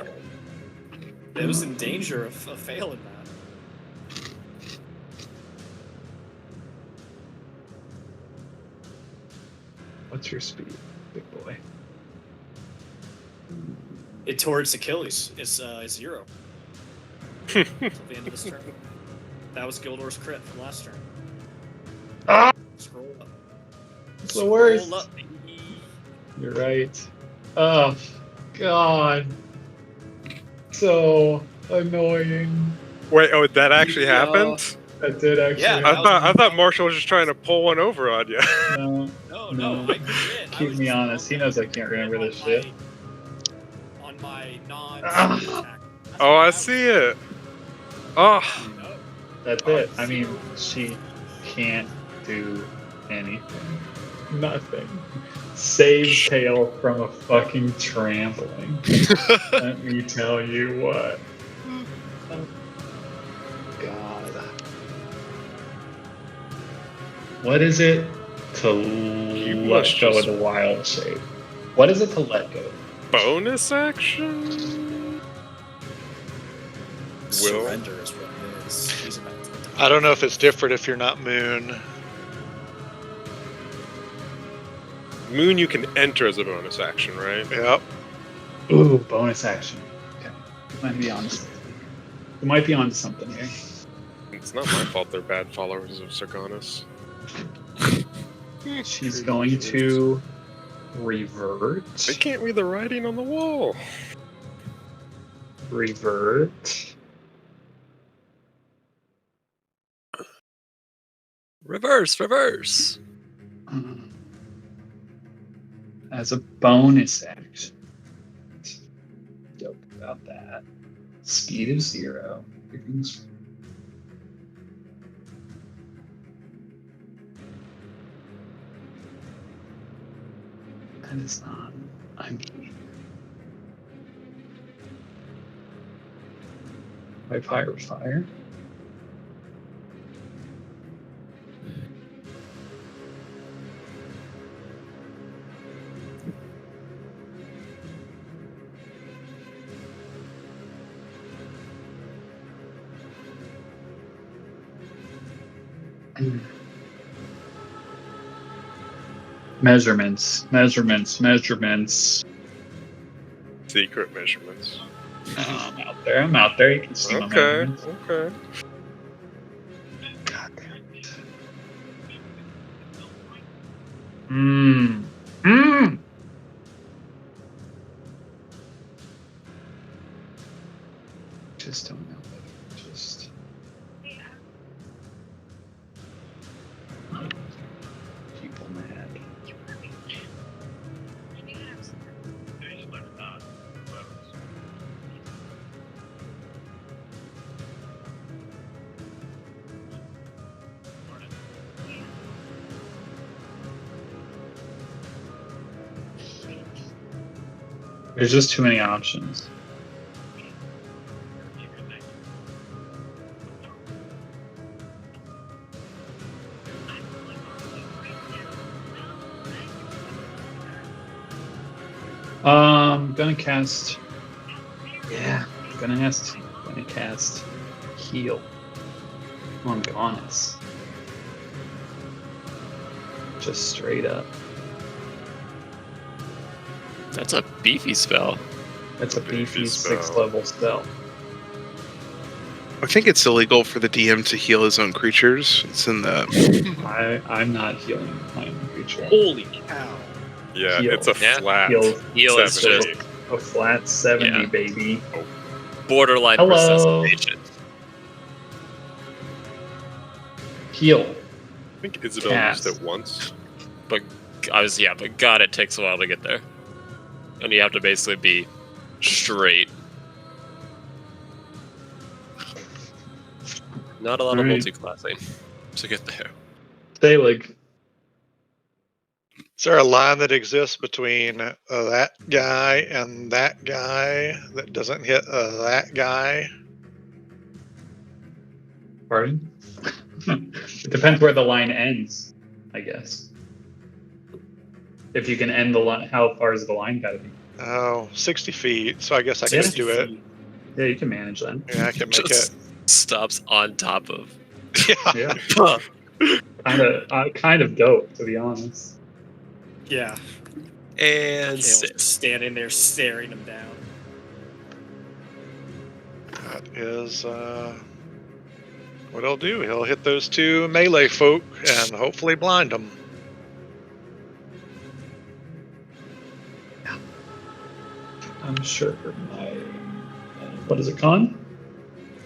It was in danger of failing that. What's your speed, big boy? It towards Achilles is 0. Till the end of this turn. That was Gildor's crit from last turn. Ah! Scroll up. It's the worst. Scroll up, baby. You're right. Oh, God. So annoying. Wait, oh, that actually Yeah. happened? That did actually Yeah, happen. I thought Marshall was just trying to pull one over on you. No. No, I could get. Keep me honest. He knows I can't remember this shit. On my non Ah. attack. Oh, I see it. Oh, No. That's it. I mean, she can't do anything. Nothing. Saves tail from a fucking trampling. Let me tell you what. Oh, God. What is it to let must go of just- the wild shape? What is it to let go? bonus action? Will? Surrender is what it is. He's about to die. I don't know if it's different if you're not Moon. Moon you can enter as a bonus action, right? Yep. Ooh, bonus action. Okay. Might be on something. We might be on something here. It's not my fault they're bad followers of Sargonis. She's going to revert. They can't read the writing on the wall. Revert. Reverse. As a bonus action. Dope about that. Speed of 0. Everything's that is not. I'm. I fire. Measurements. Secret measurements. I'm out there. You can see my Okay, measurements. okay. God damn it. Just don't know. Just. People mad. There's just too many options. Gonna cast. Yeah, gonna cast heal on Gonis. Just straight up. That's a beefy spell. That's a beefy spell. 6th level spell. I think it's illegal for the DM to heal his own creatures. It's in the. I'm not healing my own creature. Holy cow. Yeah, Heal. it's a Yeah. flat Heal is 70. just A flat 70, Yeah. baby. borderline Hello. resuscitation. Heal. I think Isabel Cast. used it once. But God, it takes a while to get there. And you have to basically be straight. Not a lot of Right. multi-classing to get there. Say, like, Is there a line that exists between that guy and that guy that doesn't hit that guy? Pardon? It depends where the line ends, I guess. If you can end the line, how far is the line got to be? Oh, 60 feet. So I guess I can 60 do it. feet. Yeah, you can manage that. Yeah, I can make Just it. stops on top of. Yeah. Yeah, kind of dope, to be honest. Yeah. And Kale's sit. standing there staring him down. That is what he'll do. He'll hit those two melee folk and hopefully blind them. I'm sure my what is it, con?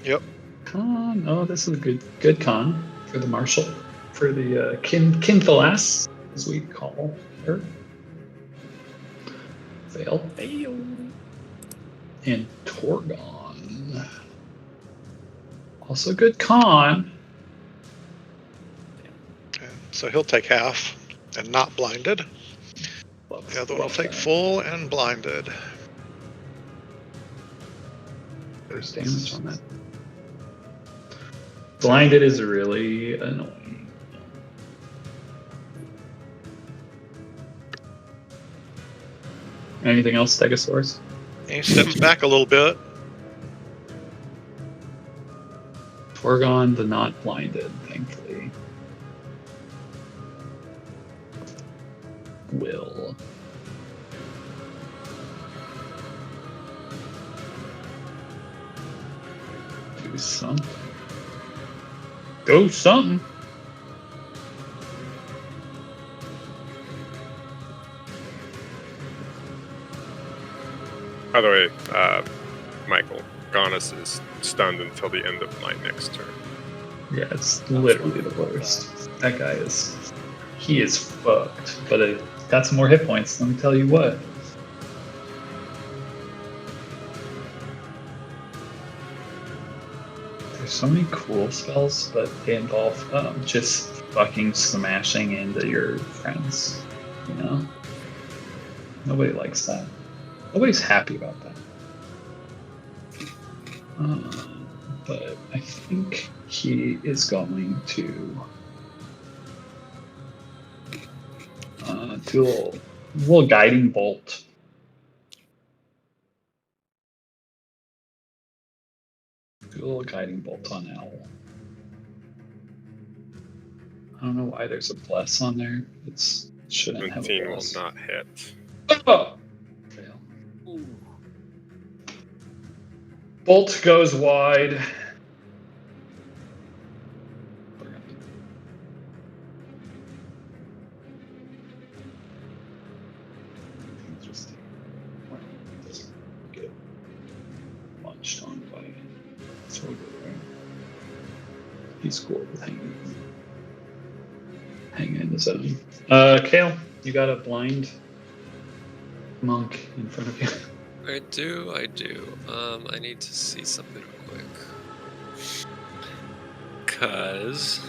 Yep. Con. Oh, this is a good con for the marshal, for the Kinthalas, as we call her. Fail. Fail. And Torgon. Also good con. And so he'll take half and not blinded. The other one will take full and blinded. There's damage on that. Blinded is really annoying. Anything else, Stegosaurus? He steps back a little bit. Torgon the not blinded, thankfully. Will. Do something. Go something. By the way, Michael, Gaunus is stunned until the end of my next turn. Yeah, it's literally the worst. That guy he is fucked. But it got some more hit points, let me tell you what. There's so many cool spells, but they involve just fucking smashing into your friends. You know? Nobody likes that. Nobody's happy about that. But I think he is going to do a little guiding bolt. Do a little guiding bolt on Owl. I don't know why there's a bless on there. It shouldn't have a 17 will bless. not hit. Oh! Fail. Bolt goes wide. Just doesn't get launched on by Soldier, right? He's cool with hanging in the zone. Kale, you got a blind monk in front of you. I do. I need to see something real quick. Cause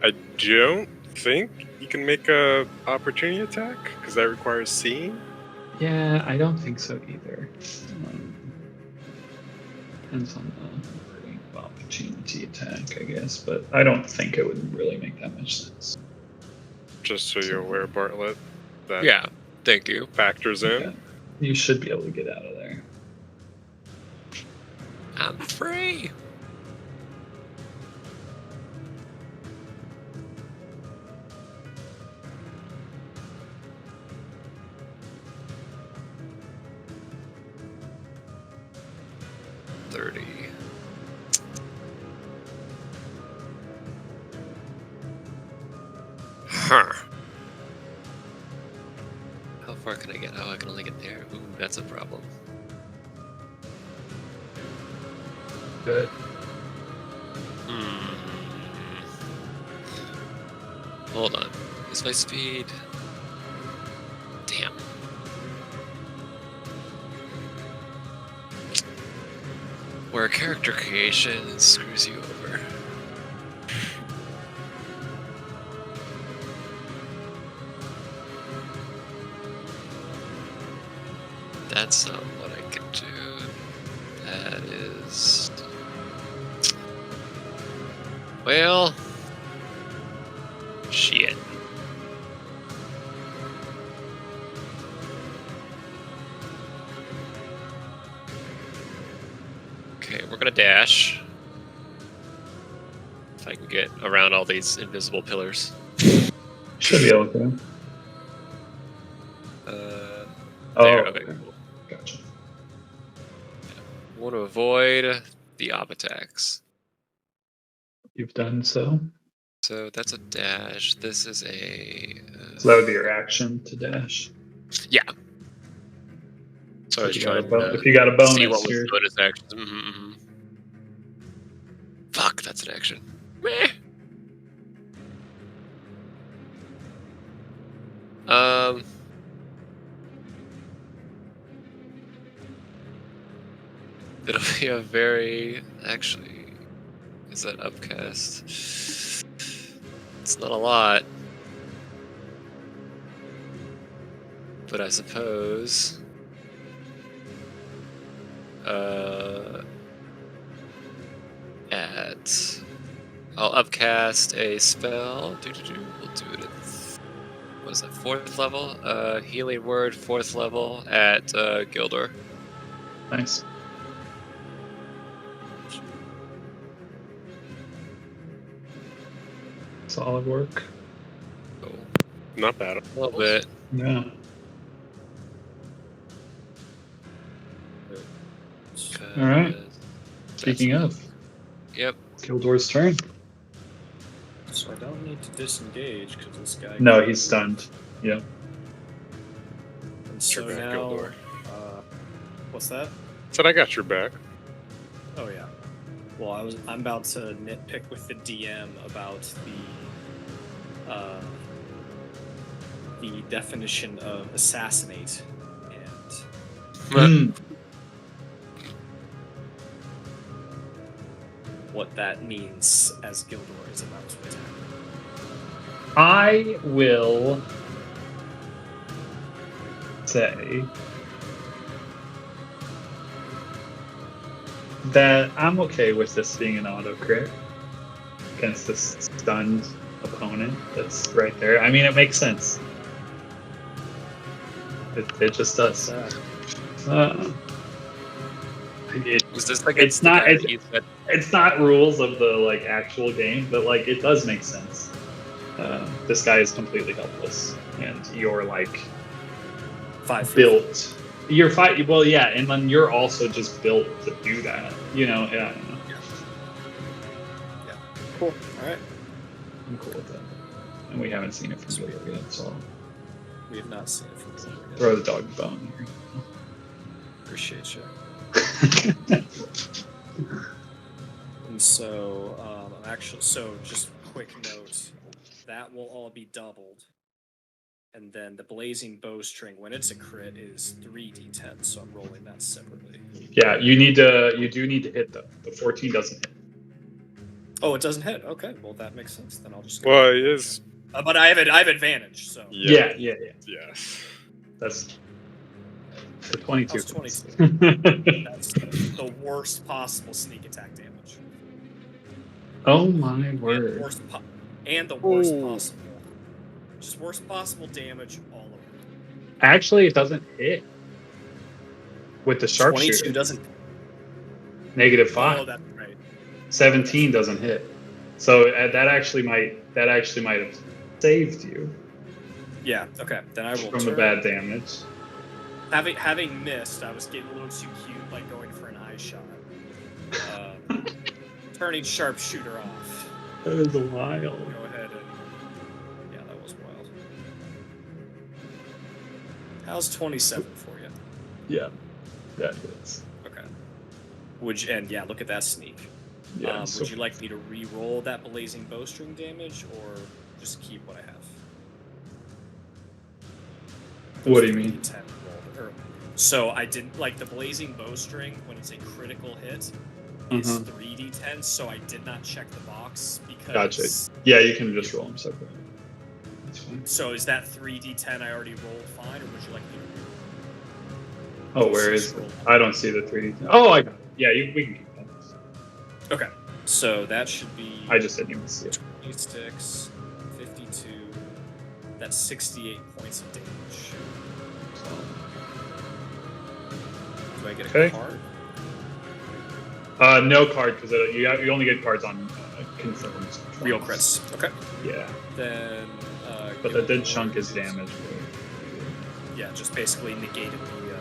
I don't think you can make a opportunity attack because that requires seeing. Yeah, I don't think so either. Depends on the wording of opportunity attack, I guess, but I don't think it would really make that much sense. Just so you're aware, Bartlett, that yeah, thank you. factors in. Yeah, you should be able to get out of there. I'm free. Huh. How far can I get? Oh, I can only get there. Ooh, that's a problem. Good. Hold on. Is my speed... Damn. Where character creation screws you over. That's not what I can do. That is... Well... Shit. Okay, we're gonna dash. If I can get around all these invisible pillars. Should be able to. There, okay, okay. cool. Gotcha. Want to avoid the op attacks. You've done so. So that's a dash. This is a... So that would be your action to dash. Yeah. So I was if, you got a trying to if you got a bonus, see what was you're- bonus actions. Mm-hmm. Fuck, that's an action. Meh. It'll be a very... Actually, is that upcast? It's not a lot. But I suppose... I'll upcast a spell. We'll do it at... What is that, 4th level? Healing word, 4th level at Gildor. Nice. Solid work. Oh, Not bad. a little bit. Yeah. All right. Speaking of, Yep. Gildor's turn. So I don't need to disengage because this guy. No, he's stunned. Yeah. And so Your back, now, Gildor. what's that? Said I got your back. Oh yeah. Well, I'm about to nitpick with the DM about the definition of assassinate, and what that means as Gildor is about to attack. I will say that I'm okay with this being an auto crit against this stunned opponent that's right there. I mean, it makes sense. It just does. Was this like It's not- the guy that you said- It's not rules of the like actual game, but like it does make sense. This guy is completely helpless, and you're like 5 feet. built. You're fight. Well, yeah, and then you're also just built to do that. You know, yeah, I don't know. Cool. All right. I'm cool with that. And we haven't seen it from Gilbert yet, so We have not seen it from Gildor yet. throw the dog bone here. Appreciate you. And so, actually, so just quick note, that will all be doubled. And then the blazing bowstring, when it's a crit, is 3d10, so I'm rolling that separately. Yeah, you do need to hit though. The 14 doesn't hit. Oh, it doesn't hit. Okay, well that makes sense. Then I'll just. Go Well, it is. but I have advantage, so. Yeah. Yes. That's the 22. That's 22. That's the worst possible sneak attack damage. Oh my And the word. worst and the worst Ooh. possible. Just worst possible damage all over. Actually, it doesn't hit. With the 22 sharpshooter. doesn't. Negative Oh, 5. that's right. 17 doesn't hit. So that actually might have saved you Yeah. Okay. Then I will from turn. the bad damage. Having missed, I was getting a little too cute, like going for an eye shot. Turning sharpshooter off. That is wild. Go ahead and yeah, that was wild. How's 27 for you? Yeah, that is. Okay. Would you, and yeah, look at that sneak. Yeah. so- Would you like me to re-roll that blazing bowstring damage, or just keep what I have? What do you mean? 3d10 rolled, so I didn't like the blazing bowstring when it's a critical hit. Is 3d10, so I did not check the box because. Gotcha. Yeah, you can just roll them separately. That's fine. So is that 3d10 I already rolled fine, or would you like me Oh, where is it? I don't see the 3D. Oh, I got it. Yeah, we can keep that. Okay, so that should be. I just didn't even see it. 26, 52. That's 68 points of damage. Do I get a Okay. card? No card because you only get cards on confirmed. Real crits. Okay. Yeah, Then. but that did chunk his damage. Yeah, just basically negated the heal.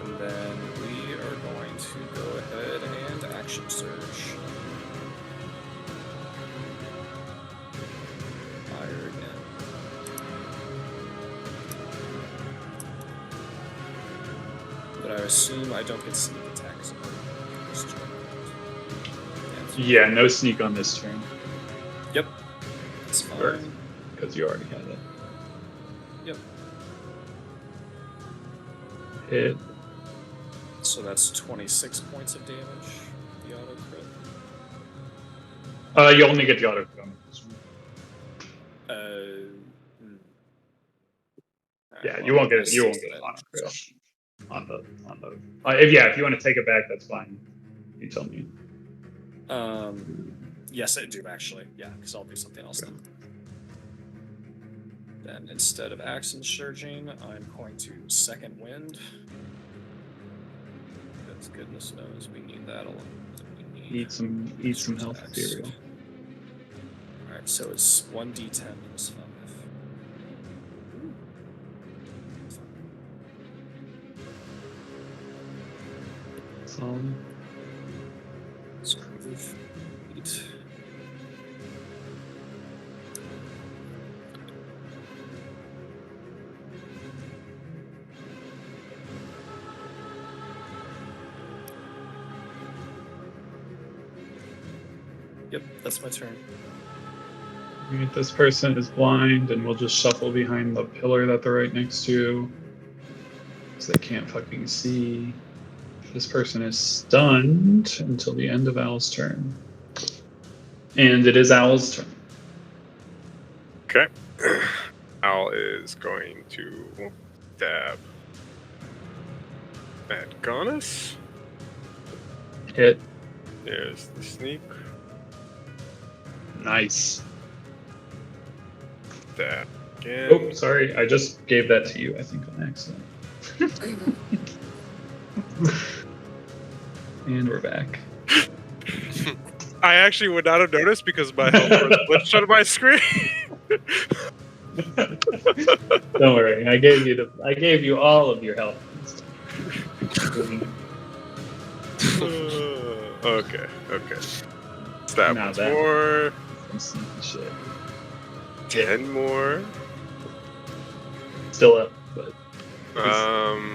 And then we are going to go ahead and action surge. Fire again. But I assume I don't get sneak attacks on this turn. Yeah, no sneak on this turn Yep. It's fine. because you already had it. Yep. Hit. So that's 26 points of damage. The auto crit. You only get the auto crit on this one. Yeah, you won't get it. You won't get it on a crit on the. If you want to take it back, that's fine. You tell me. Yes, I do actually. Yeah, because I'll do something else then. Then instead of action surging, I'm going to second wind. Because goodness knows we need that a lot. Eat some health cereal. All right, so it's 1d10 plus 5. Solid. So move 8. Yep, that's my turn. Right, this person is blind, and we'll just shuffle behind the pillar that they're right next to, so they can't fucking see. This person is stunned until the end of Owl's turn. And it is Owl's turn. Okay. Owl is going to stab at Gaunus. Hit. There's the sneak. Nice. Stab again. Oh, sorry. I just gave that to you, I think, on accident. And we're back. I actually would not have noticed because my health was glitched on my screen. Don't worry. I gave you all of your health. Okay. Stab Now once that- more. Some sneaky shit. 10 more. Still up, but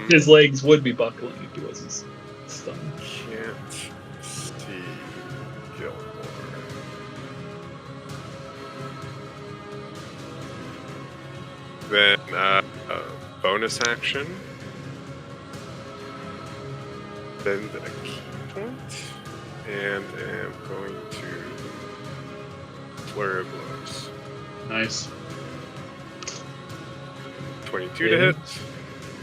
his Can't legs would be buckling if he wasn't stunned. see Gilmore. Then bonus action. Then a key point, and am going to flurry of blows. Nice. 22 to hit,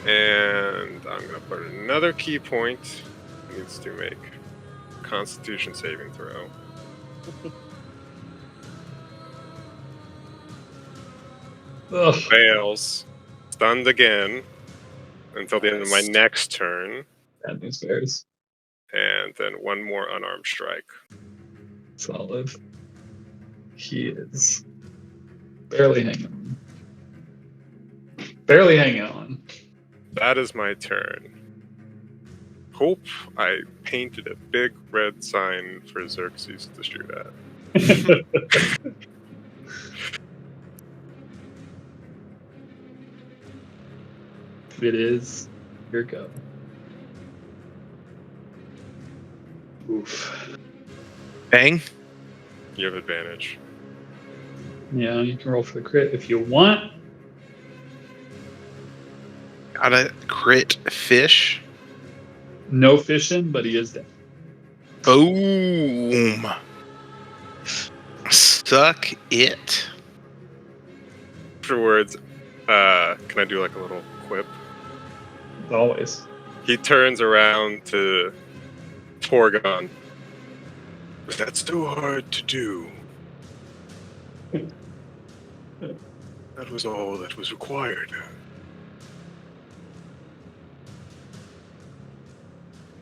and I'm going to put another key point. It needs to make Constitution saving throw. Ugh. Fails, stunned again until the end of my next turn, Bad news bears. and then one more unarmed strike. Solid. He is barely hanging on. Barely hanging on. That is my turn. Hope I painted a big red sign for Xerxes to shoot at. It is your go. Oof. Bang. You have advantage. Yeah, you can roll for the crit if you want. Got a crit fish. No fishing, but he is dead. Boom. Suck it. Afterwards, Can I do like a little quip? Always. He turns around to Torgon. That's too hard to do. That was all that was required.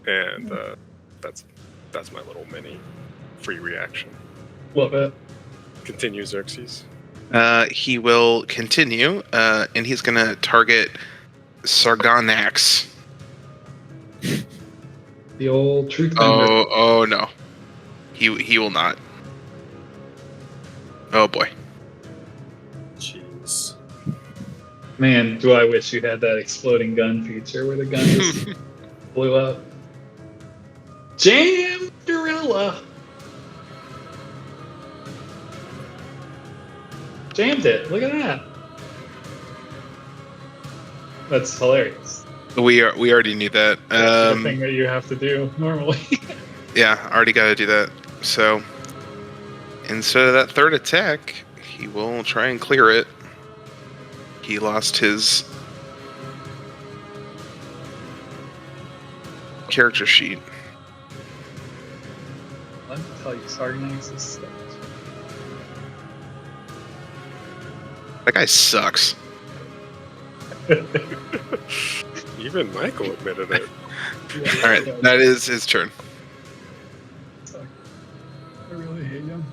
And that's my little mini free reaction. Love it. Continue, Xerxes. He will continue, and he's going to target Sargonax. The old truth bender. Oh no. He will not. Oh boy. Jeez. Man, do I wish you had that exploding gun feature where the gun just blew up. Jam Gorilla! Jammed it. Look at that. That's hilarious. We already knew that. That's the thing that you have to do normally. Yeah, already got to do that. So instead of that third attack, he will try and clear it. He lost his character sheet. Let me tell you, Sargonax is stuck. That guy sucks. Even Michael admitted it. All right, that is his turn. I really hate him.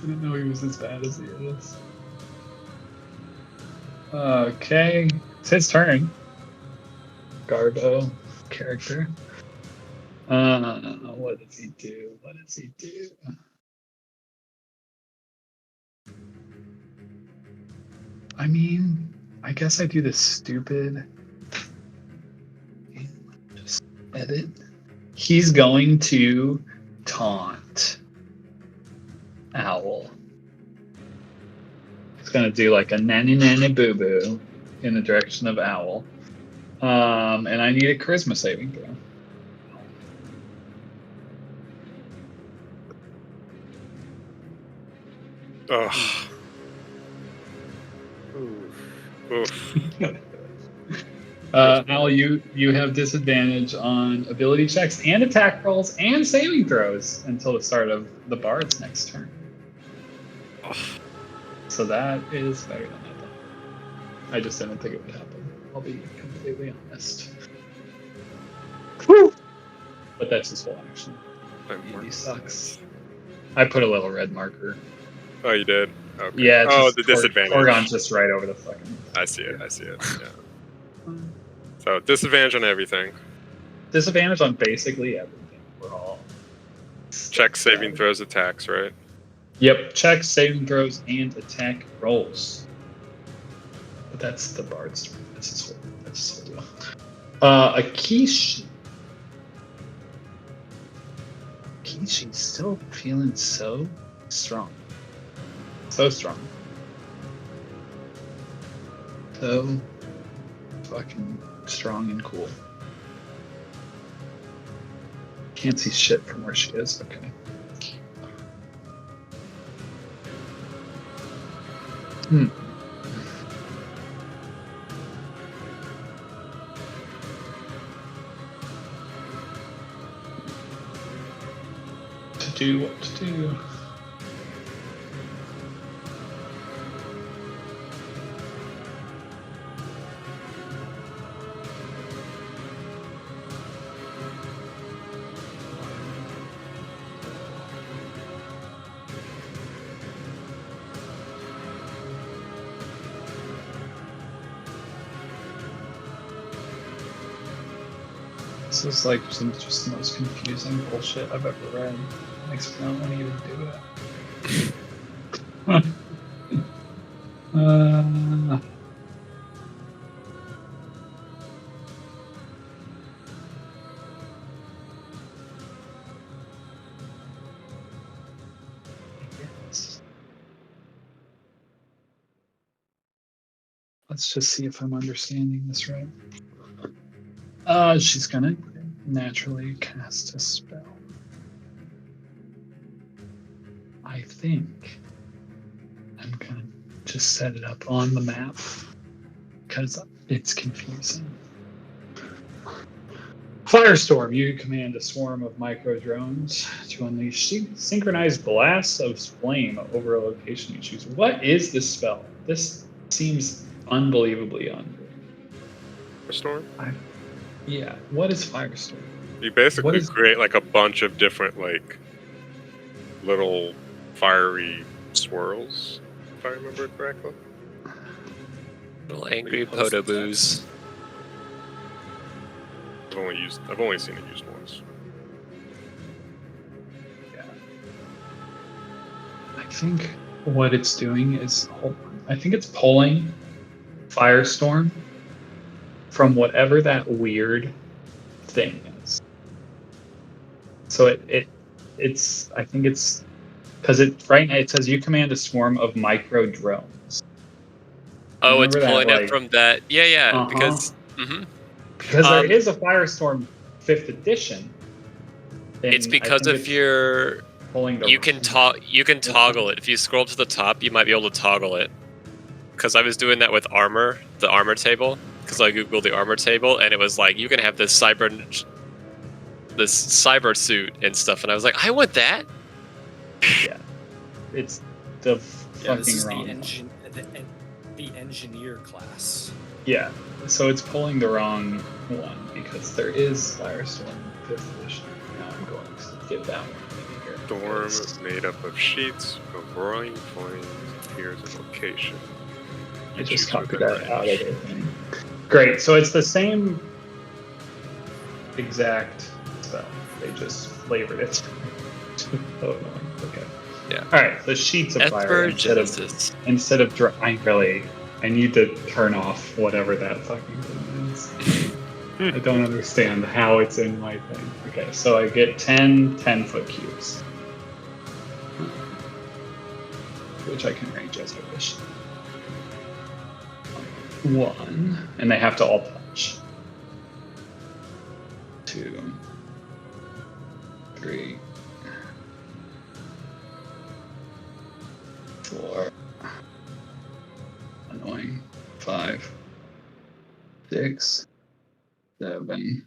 Didn't know he was as bad as he is. Okay, it's his turn. Garbo character. What does he do? What does he do? I mean, I guess I do this stupid. Just edit. He's going to taunt Owl. He's going to do like a nanny nanny boo boo in the direction of Owl. And I need a charisma saving throw. Ugh. Oof. Al, you have disadvantage on ability checks and attack rolls and saving throws until the start of the bard's next turn. So that is better than I thought. I just didn't think it would happen. I'll be completely honest. Whew. But that's his whole action. He sucks. I put a little red marker. Oh, you did? Okay. Yeah. Oh, the disadvantage. Torgon's just right over the fucking. I see it. Yeah. So disadvantage on everything. Disadvantage on basically everything. We're all. Check saving throws, attacks, right? Yep. Check saving throws and attack rolls. But that's the bard's turn. That's his whole deal. Akishi. Akishi's still feeling so strong. So strong. So fucking strong and cool. Can't see shit from where she is. Okay. What to do. This is like just the most confusing bullshit I've ever read. Makes me not want to even do it. Yes. Let's just see if I'm understanding this right. She's gonna naturally cast a spell. I think I'm gonna just set it up on the map because it's confusing. Firestorm, you command a swarm of micro drones to unleash synchronized blasts of flame over a location you choose. What is this spell? This seems unbelievably Storm? Yeah, what is Firestorm? You basically is- create like a bunch of different like little fiery swirls, if I remember correctly. Little angry podoboos. I've only seen it used once. I think what it's doing is, I think it's pulling Firestorm from whatever that weird thing is. So it's I think it's because right now it says you command a swarm of micro drones. Oh, it's Remember pulling that, it from that. Yeah, Uh-huh. because. Because there is a Firestorm 5th edition. It's because if you're pulling the you can toggle it. If you scroll to the top, you might be able to toggle it. Because I was doing that with armor, the armor table. Because I googled the armor table, and it was like you can have this cyber suit and stuff, and I was like, I want that. Yeah, it's the Yeah, this fucking is wrong. the engineer class. Yeah, so it's pulling the wrong one because there is Firestorm 5th edition. Now I'm going to get that one here. Storm is made up of sheets of roaring flames, appears in location. I just copied that out of the thing. Great, so it's the same exact spell. They just flavored it. Oh, annoying. Okay. Yeah. All right, the sheets of fire instead of I need to turn off whatever that fucking thing is. I don't understand how it's in my thing. Okay, so I get 10 10-foot cubes, which I can range as I wish. 1, and they have to all touch. 2, 3, 4. Annoying. 5, 6, 7,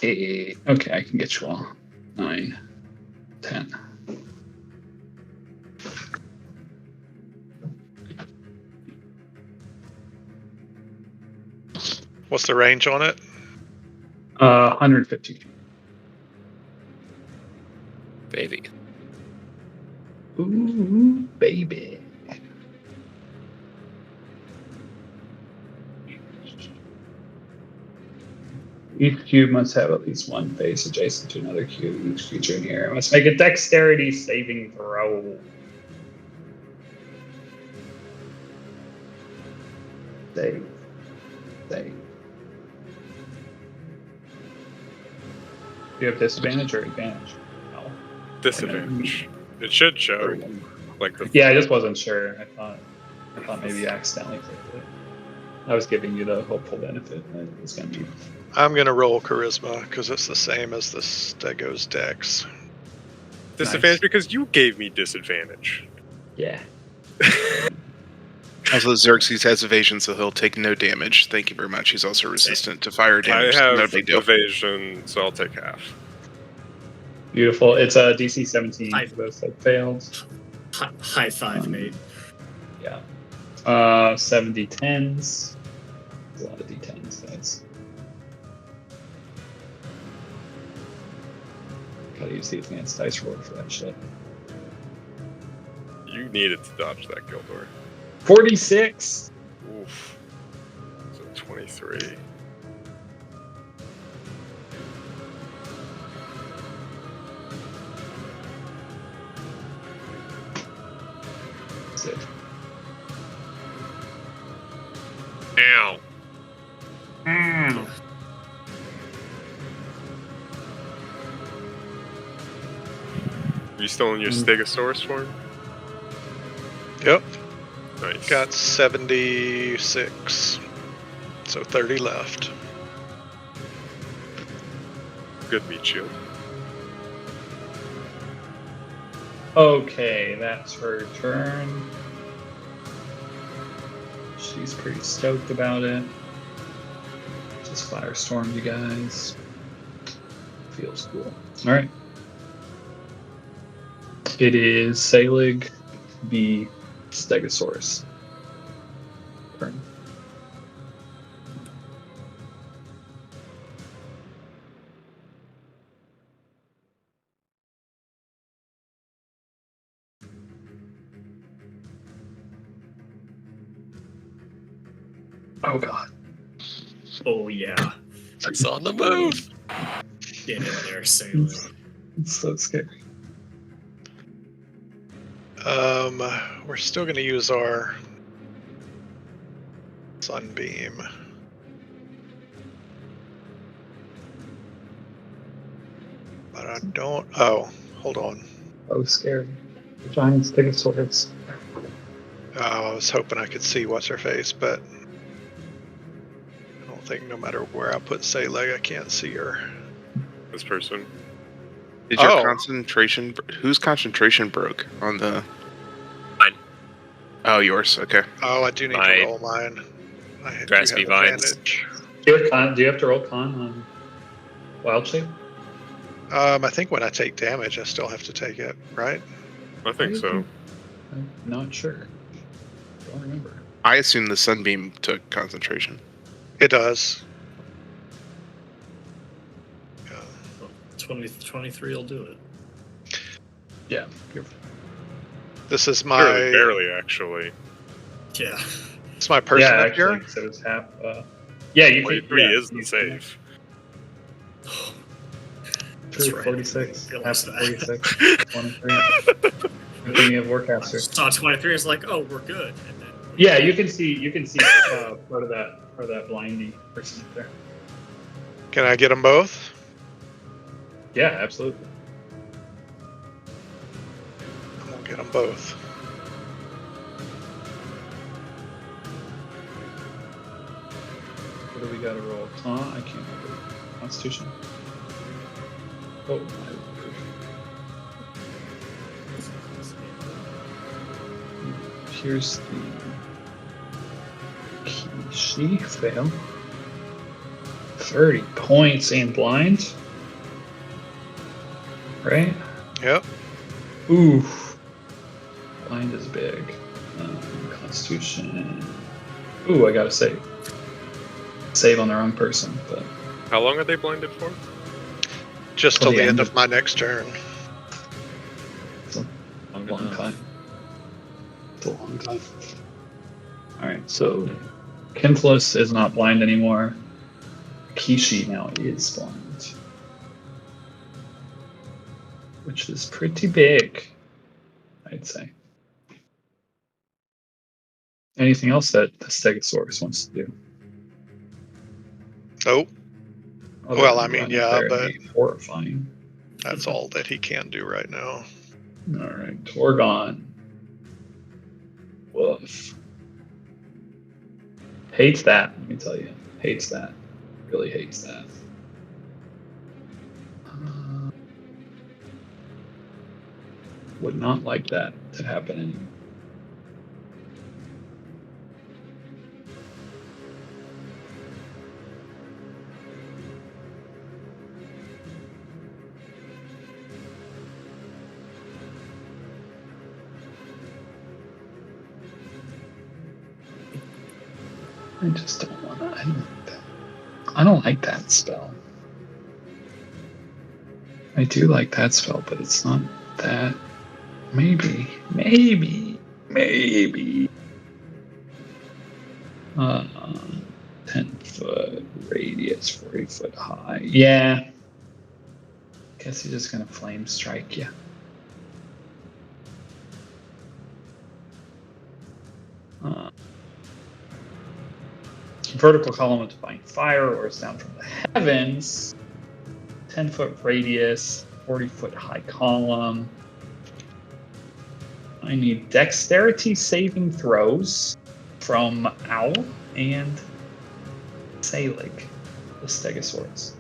8. Okay, I can get you all. 9, 10. What's the range on it? 150 feet. Baby. Ooh, baby. Each cube must have at least one face adjacent to another cube. Each creature in here must make a dexterity saving throw. Save. Do you have disadvantage or advantage? No. Disadvantage. It should show like the. Yeah, I just wasn't sure. I thought maybe you accidentally clicked it. I was giving you the hopeful benefit that it was going to be. I'm gonna roll charisma because it's the same as the Stego's dex. Disadvantage because you gave me disadvantage. Yeah. Also, Xerxes has evasion, so he'll take no damage. Thank you very much. He's also resistant to fire damage. I have no big deal. evasion, so I'll take half. Beautiful. It's a DC 17 for those that failed. High five, Nate. Yeah. 70 10s. A lot of D10s, guys. Gotta use the advanced dice roller for that shit. You needed to dodge that, Gildor. 46! Oof. So 23. Sick. Ow. Are you still in your Stegosaurus form? Yep. Nice. Got 76. So 30 left. Good meat shield. Okay, that's her turn. She's pretty stoked about it. Just firestormed you guys. Feels cool. All right. It is Salig v. Stegosaurus. Turn. Oh god. Oh yeah. It's on the move. Get in there, Sailor. It's so scary. We're still going to use our sunbeam. But I don't. Oh, hold on. So scary. The giant Stegosaurus. Oh, I was hoping I could see what's her face, but I don't think no matter where I put Saleg, I can't see her. This person. Did your Oh. concentration? Whose concentration broke on the? Mine. Oh, yours. Okay. Oh, I do need My to roll mine. I do graspy have vines. advantage. Do you have to roll con on wild shape? I think when I take damage, I still have to take it, right? I think so. I'm not sure. Don't remember. I assume the sunbeam took concentration. It does. Yeah. 23 will do it. Yeah. This is Barely, actually. Yeah. It's my person yeah, up actually, here. so it's half. Yeah, you could. 23 Yeah, is the you save. That's True, right. 46. Realize Half that. 46. 23. Good thing you have Warcaster. Saw 23 is like, oh, we're good. And then Yeah, you can see part of that blindy person up there. Can I get them both? Yeah, absolutely. I'm gonna get them both. What do we got to roll? I can't remember. Constitution. Oh my word. Here's the Kishi fail. 30 points and blind. Right? Yep. Ooh. Blind is big. Constitution. Ooh, I gotta save. Save on the wrong person, but How long are they blinded for? Just till the end of my next turn. it's a long time. It's a long time. Alright, so Kenthless is not blind anymore. Kishi now is blind. Which is pretty big, I'd say. Anything else that the Stegosaurus wants to do? Nope. Other Well, than I mean, run yeah, there and but- be horrifying. That's all that he can do right now. Alright, Torgon. Woof. Hates that, let me tell you. Hates that. Really hates that. Would not like that to happen anymore. I just don't want to. I don't like that. I don't like that spell. I do like that spell, but it's not that. Maybe. 10-foot radius, 40-foot high. Yeah. Guess he's just gonna flame strike you. Vertical column of divine fire, or it's down from the heavens. 10-foot radius, 40-foot high column. I need dexterity saving throws from Owl and Salig, the Stegosaurus.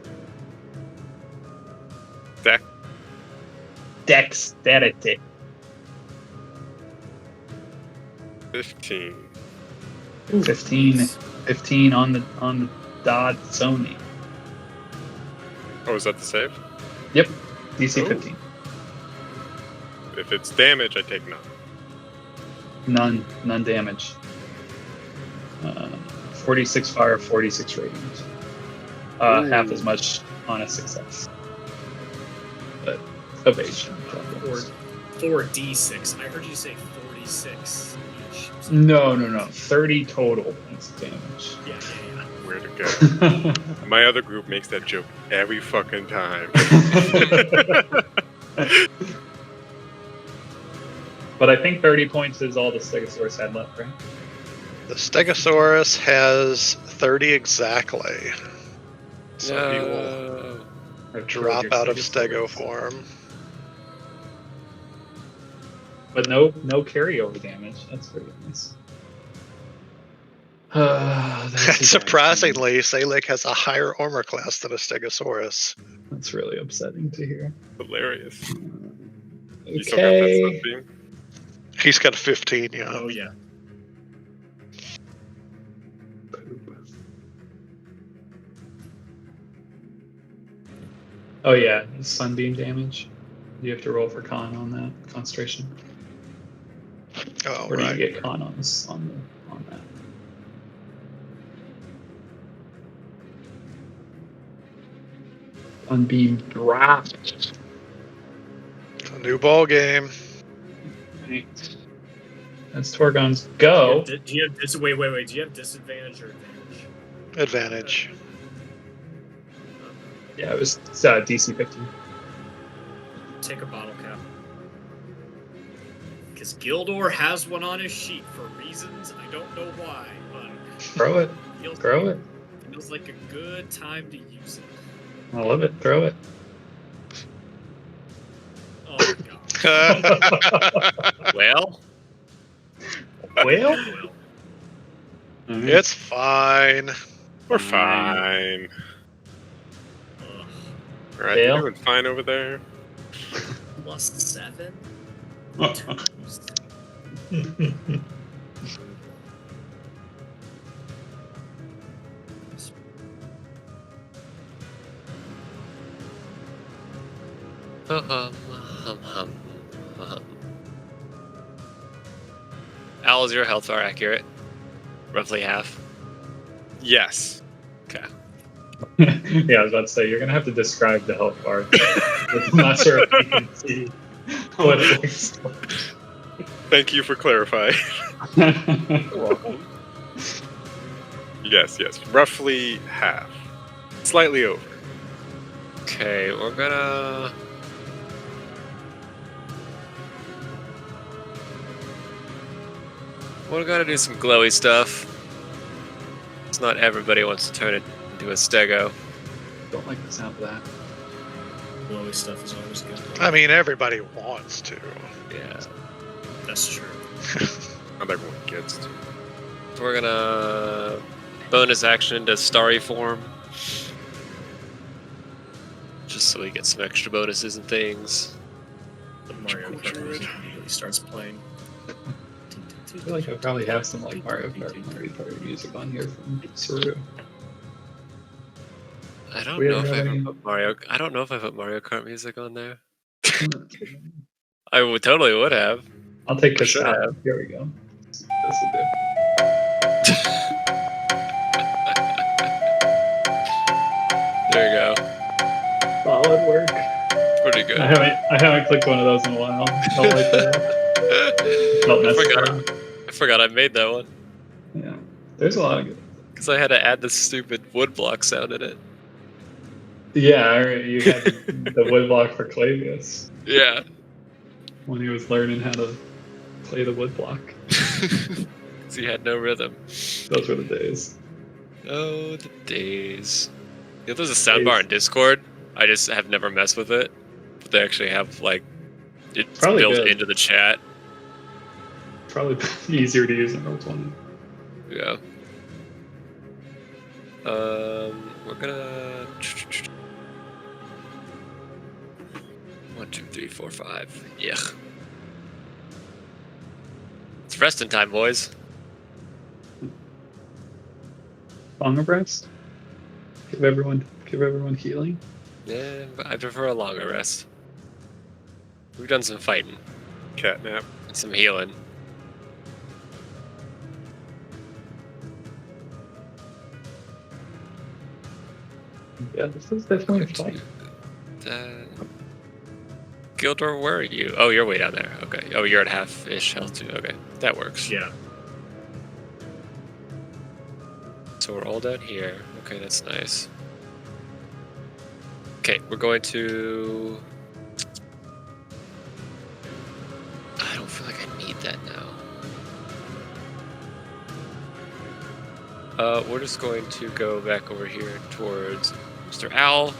Dexterity. 15. Ooh, 15, nice. 15 on the dot Sony. Oh, is that the save? Yep, DC Oh. 15. If it's damage, I take none. None damage. 46 fire, 46 radiant. Half as much on a success. But evasion. Or 4d6. I heard you say 46 each. No. 30 total points of damage. Yeah. Where to go? My other group makes that joke every fucking time. But I think 30 points is all the Stegosaurus had left, right? The Stegosaurus has 30 exactly. So he will drop out of Stego form. But no carryover damage. That's pretty nice. Surprisingly, Salik has a higher armor class than a Stegosaurus. That's really upsetting to hear. Hilarious. You still got that sunbeam? He's got a 15, yeah. Oh, yeah. Oh yeah, sunbeam damage. You have to roll for con on that concentration. Oh, Or do right. you get con on that? Sunbeam drop. It's a new ball game. Right. That's Torgon's go. Do you have wait. Do you have disadvantage or advantage? Advantage. Yeah, it was DC 15. Take a bottle cap. Because Gildor has one on his sheet for reasons I don't know why, but Throw it. Throw it. Feels like a good time to use it. I love it. Throw it. Oh my god. Well, Well, It's fine. We're fine. Ugh. Alright, Fail. you're doing fine over there. +7? Al, is your health bar accurate? Roughly half. Yes. Okay. Yeah, I was about to say, you're going to have to describe the health bar. I'm not sure if you can see what it looks like. Thank you for clarifying. You're welcome. Yes. Roughly half. Slightly over. Okay, we're gonna... We're gonna do some glowy stuff. It's not everybody wants to turn it into a stego. Don't like the sound of that. Glowy stuff is always good. I mean, everybody wants to. Yeah. That's true. Not everyone gets to. So we're gonna bonus action to starry form. Just so we get some extra bonuses and things. The Mario Kart music immediately starts playing. I feel like I probably have some like Mario Kart music on here from Saru. I don't We know have if I any- ever put Mario. I don't know if I put Mario Kart music on there. I would totally would have. I'll take Should Casada. Here we go. This will do. There you go. Solid work. Pretty good. I haven't clicked one of those in a while. Don't like that. Felt necessary. I forgot I made that one Yeah. There's a lot of good. because I had to add the stupid woodblock sound in it. Yeah, you had the woodblock for Clavius Yeah. when he was learning how to play the woodblock. Because he had no rhythm. Those were the days. Oh, the days. You know, there's a soundbar in Discord. I just have never messed with it. But they actually have, like, it's Probably built good. into the chat. Probably easier to use in Roll20. Yeah. We're gonna... 1, 2, 3, 4, 5. Yeah. It's resting time, boys. Long rest. Give everyone healing. Yeah, but I prefer a longer rest. We've done some fighting Catnap. and some healing. Yeah, this is definitely a fight. Gildor, where are you? Oh, you're way down there. Okay. Oh, you're at half-ish health too. Okay, that works. Yeah. So we're all down here. Okay, that's nice. Okay, we're going to... I don't feel like I need that now. We're just going to go back over here towards Mr. Owl.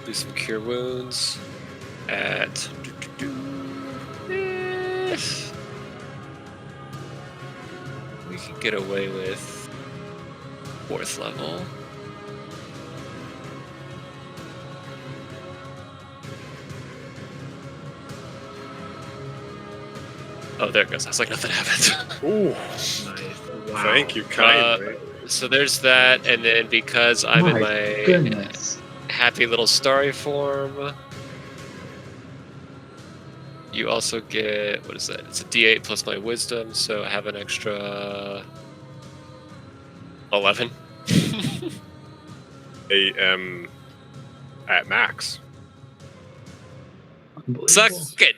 Do some cure wounds at... We can get away with 4th level. Oh, there it goes. I was like, nothing happened. Ooh, Nice. Wow. thank you kindly. So there's that, and then because I'm in my goodness. happy little starry form, you also get, what is that? It's a D8 plus my wisdom, so I have an extra 11. AM at max. Unbelievable. Suck it.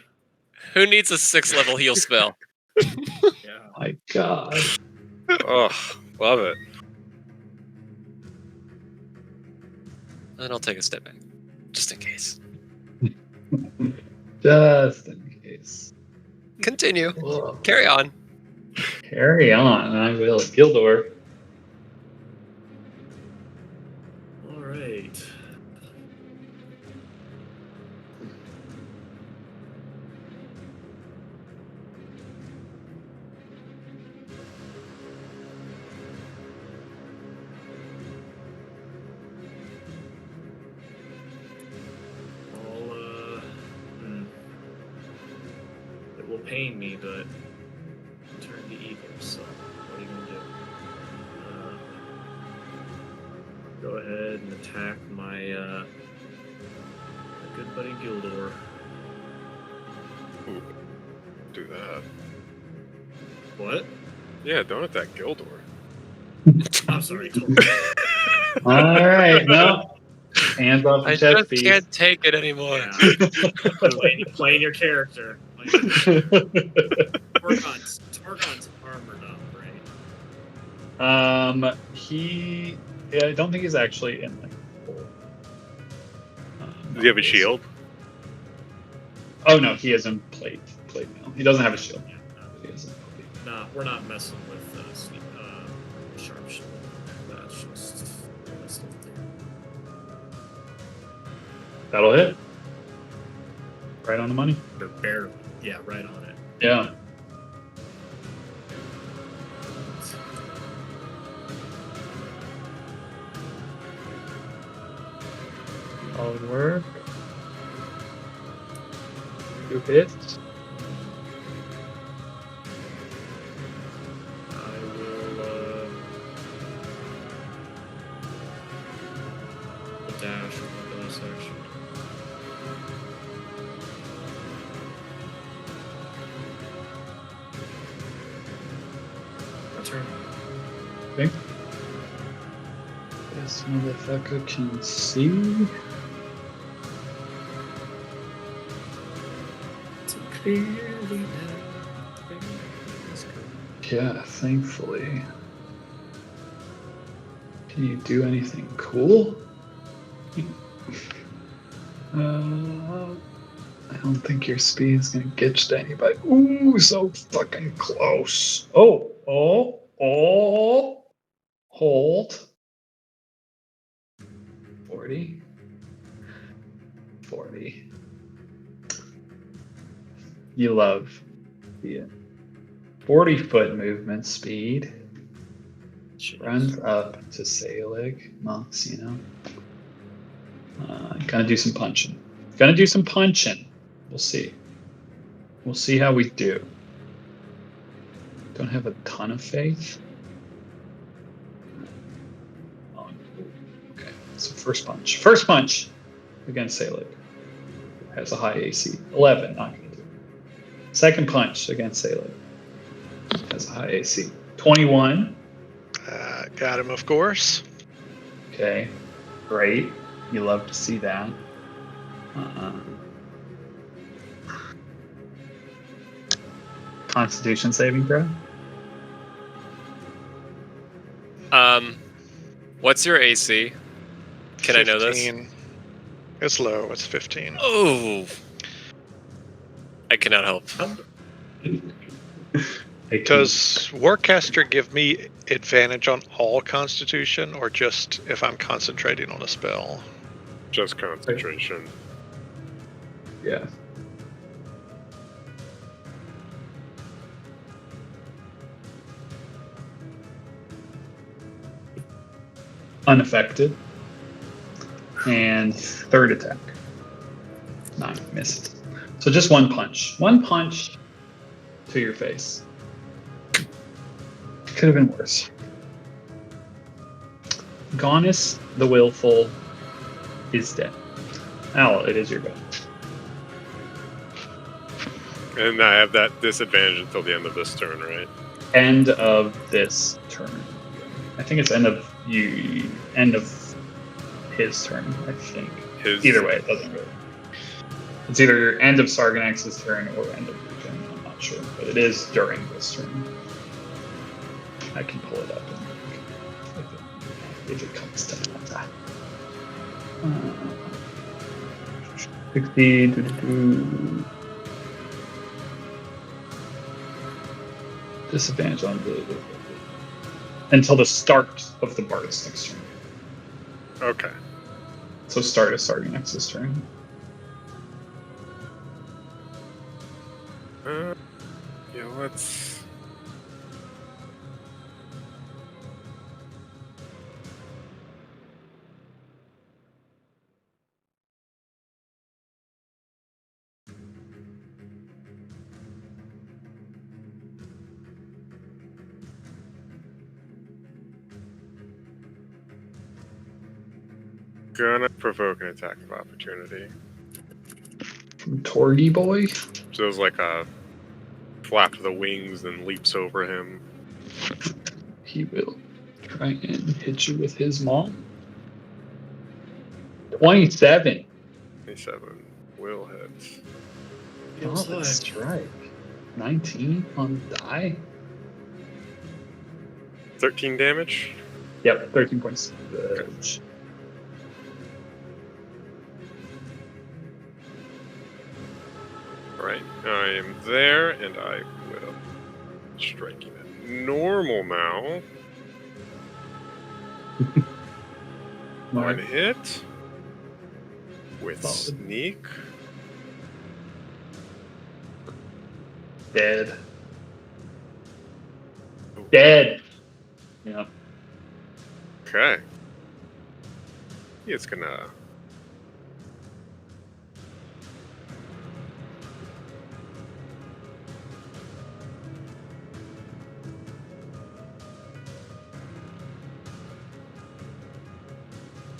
Who needs a 6th level heal spell? Yeah. My God. Oh, love it. And I'll take a step back, just in case. Just in case. Continue. Whoa. Carry on. Carry on. I will. Gildor. All right. It will pain me, but turn to evil. So, what are you gonna do? Go ahead and attack my good buddy Gildor. Ooh, do that. What? Yeah, don't attack Gildor. I'm sorry, Toby. All right. No. Hands off the I chest just piece. can't take it anymore. Yeah. Playing your character. Targon's armored up, right? I don't think he's actually in like full. Does he have a shield? Oh no, he is in plate mail. He doesn't have a shield. He is in plate. Nah, we're not messing with sharpshooter. That's just that's not there. That'll hit. Right on the money. Or barely. Yeah, right on it. Yeah. Solid work. 2 hits. I will dash with my bonus action. My turn. Okay. This motherfucker can see. Yeah, thankfully. Can you do anything cool? I don't think your speed is gonna get to anybody. Ooh, so fucking close. Oh. Hold. 40. 40. You love the 40-foot movement speed. Runs up to Salig. Monks, you know. Gonna do some punching. We'll see. We'll see how we do. Don't have a ton of faith. So first punch. First punch against Selig. Has a high AC. 11, not going to do it. Second punch against Selig. Has a high AC. 21. Got him, of course. Okay. Great. You love to see that. Constitution saving throw. What's your AC? Can I know this? 15. It's low. It's 15. Oh, I cannot help. Does Warcaster give me advantage on all Constitution, or just if I'm concentrating on a spell? Just concentration. Yeah. Unaffected. And third attack. 9 misses. So just one punch. One punch to your face. Could have been worse. Gaunus the Willful is dead. Al, it is your go. And I have that disadvantage until the end of this turn, right? End of this turn. I think it's end of his turn, I think. Either way, it doesn't really. It's either end of Sarganax's turn or end of your turn. I'm not sure, but it is during this turn. I can pull it up if it comes to that. 60. Disadvantage on the until the start of the Bard's next turn. Okay. So start of Sarganax's turn. Yeah, let's. Gonna provoke an attack of opportunity. From Torgy Boy. So it was like a flap of the wings and leaps over him. He will try and hit you with his maul. 27. 27 will hit. Oh, that's strike. 19 on the die. 13 damage. Yep, 13 points damage. Alright, I am there, and I will striking it normal now. One hit with Solid. sneak. Dead. Dead. Yep. Okay. It's gonna.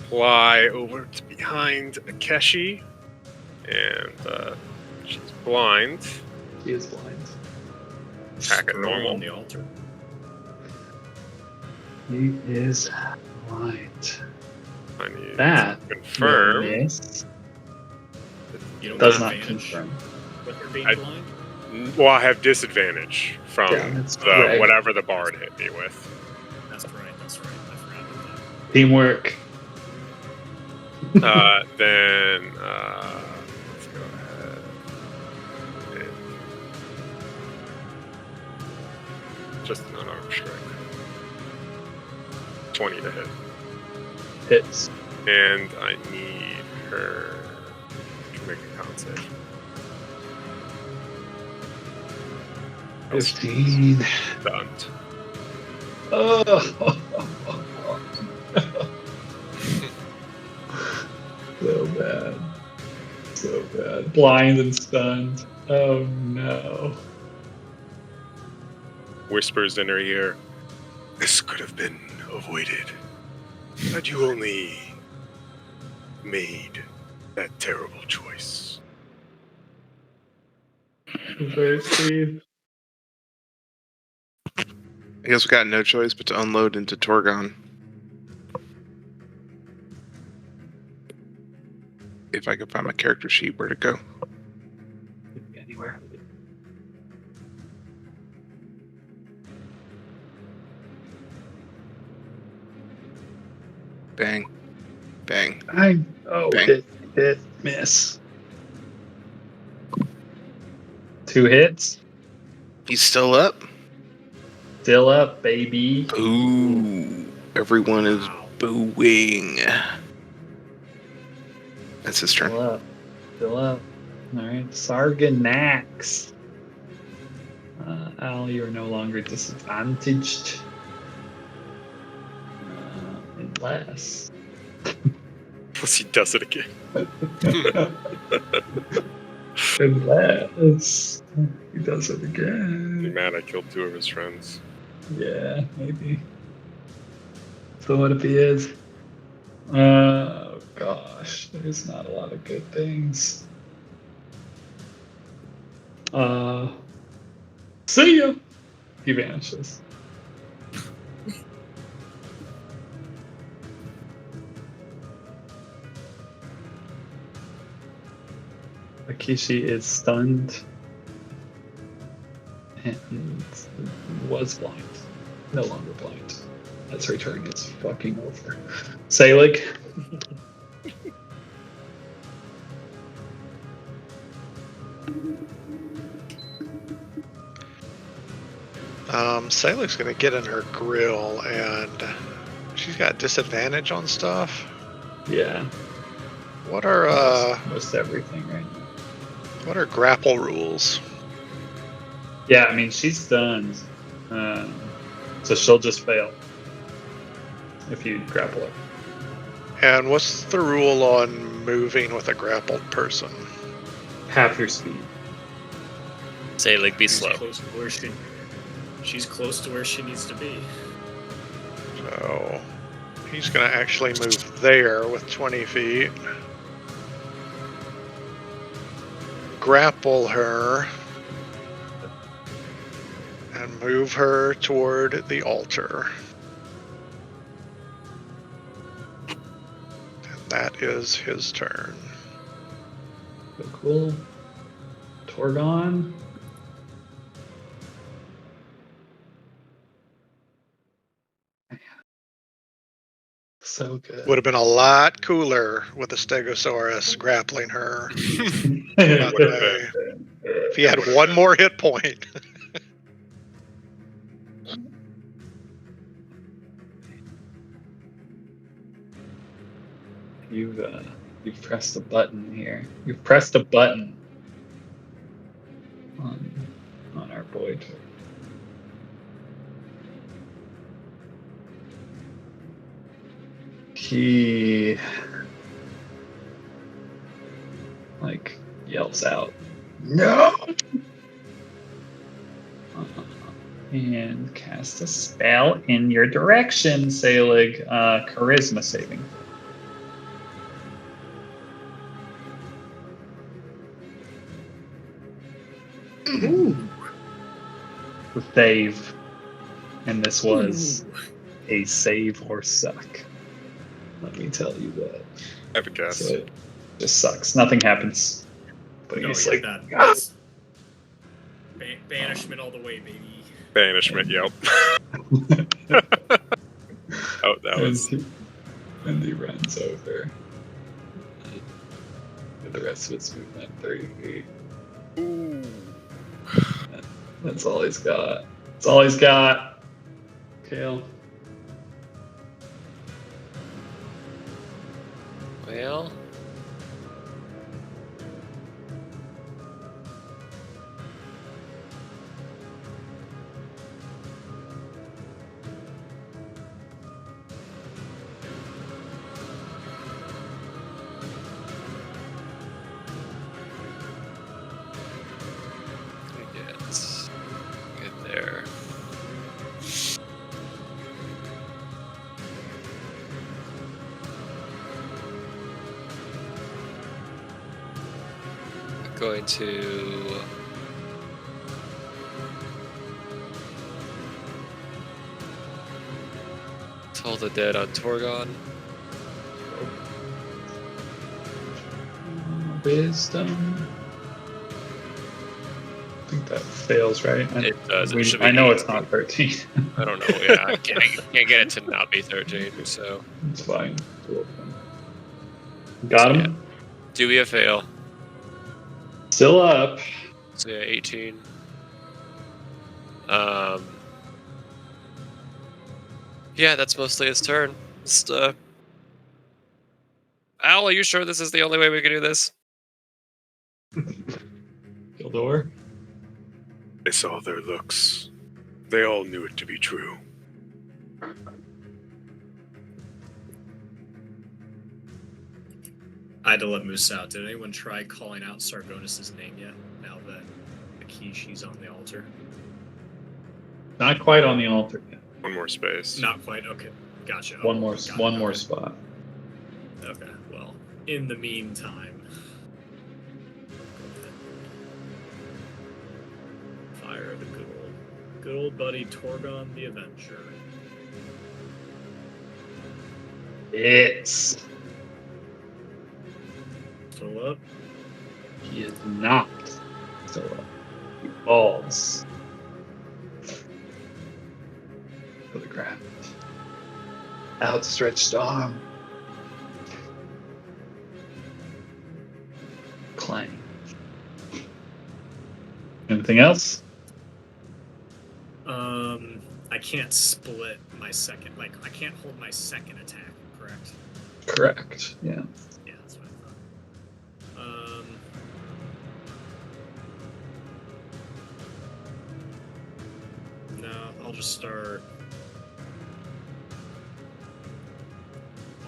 Fly over to behind Akeshi, and she's blind. He is blind. Attack at Scroll normal. on the altar. He is blind. I need That to confirm. miss. You don't Does get not advantage confirm. with her being I- blind? Well, I have disadvantage from Yeah, that's the correct. whatever the bard hit me with. That's right. I forgot about that. Teamwork. Then let's go ahead. And just an unarmed strike. 20 to hit. Hits. And I need her to make a con save. 15. Stunned. Oh. So bad. So bad. Blind and stunned. Oh no. Whispers in her ear. This could have been avoided. Had you only made that terrible choice. Very sweet. I guess we got no choice but to unload into Torgon. If I could find my character sheet, where to go? Anywhere. Bang. Bang. Oh, Bang. hit, miss. 2 hits. He's still up? Still up, baby. Ooh. Everyone is booing. That's his turn. Still up. Still up. Alright, Sarganax. Al, you are no longer disadvantaged. Unless. Unless he does it again. Unless he does it Be again. mad I killed 2 of his friends. Yeah, maybe. So what if he is? Oh gosh, there's not a lot of good things. See ya. He vanishes. Akishi is stunned and was blind. No longer blind. That's her turn. It's fucking over. Selig. Salik's gonna get in her grill, and she's got disadvantage on stuff. Yeah. What are most everything right now. what are grapple rules? Yeah, I mean she's stunned. So she'll just fail if you grapple her. And what's the rule on moving with a grappled person? Half your speed. Say, like, be She's slow. close to where she's close to where she needs to be. So he's gonna actually move there with 20 feet. Grapple her. And move her toward the altar. And that is his turn. So cool. Torgon. So good. Would have been a lot cooler with the Stegosaurus grappling her. By the way. If he had one more hit point. You've pressed a button here. You've pressed a button on our boy. He like yells out, "No!" And cast a spell in your direction, Selig. Charisma saving. Ooh. The save. And this was a save or suck. Let me tell you that. I have a guess. So it just sucks. Nothing happens. But No, he's yeah, like, that's banishment all the way, baby. Banishment, yep. Oh, that was... And he runs over. And the rest of it's movement 30 feet. Ooh. That's all he's got. That's all he's got. Kale. Well, get there. going to Toll the Dead on Torgon. Wisdom. I think that fails, right? It does. It should be I know 18. it's not 13. I don't know. Yeah, I can't get it to not be 13. So It's fine. Got him. Yeah. Do we a fail? Still up. So yeah, 18. Yeah, that's mostly his turn. Just, Al, are you sure this is the only way we can do this? Gildor. I saw their looks. They all knew it to be true. I had to let Moose out. Did anyone try calling out Sargonis' name yet? Now that Akishi's on the altar? Not quite on the altar yet. One more space. Not quite. Okay, gotcha. One more Okay. spot. Okay, well, in the meantime, fire the good old buddy Torgon the Avenger. It's Still up. he is not still up. He falls to the ground. Outstretched arm. Clang. Anything else? I can't split my second. Like, I can't hold my second attack. Correct. Correct. Yeah. Yeah, that's what I thought. No, I'll just start.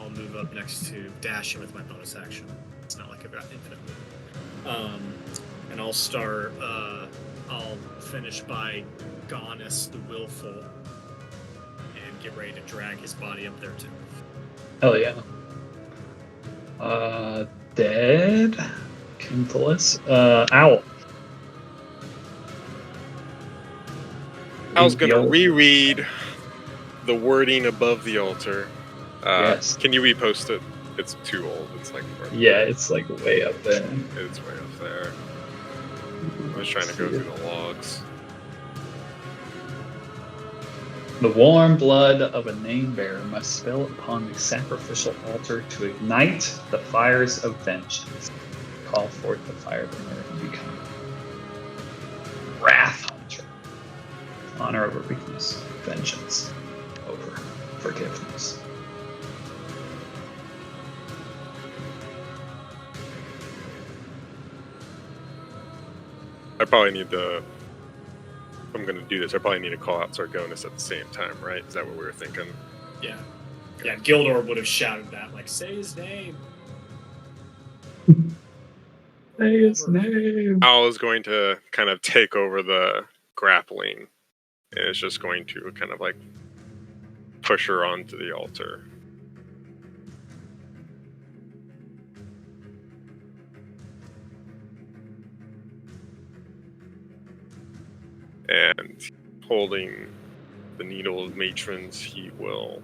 I'll move up next to dashing with my bonus action. It's not like I've got infinite movement. And I'll start. I'll finish by Gonis the Willful, and get ready to drag his body up there too. Hell yeah. Dead. Kintless. Owl. I was going to Yo. reread the wording above the altar. Yes. Can you repost it? It's too old. It's like Yeah, it's like way up there. It's way up there. I was trying to go through the logs. The warm blood of a name bearer must spill upon the sacrificial altar to ignite the fires of vengeance. Call forth the firebringer and become Wrath Hunter. Honor over weakness, vengeance over forgiveness. I probably need to. If I'm going to do this, I probably need to call out Sargonis at the same time, right? Is that what we were thinking? Yeah. Yeah, Gildor would have shouted that, like, say his name. Say his name. Al is going to kind of take over the grappling, and it's just going to kind of like push her onto the altar. And holding the needle of matrons, he will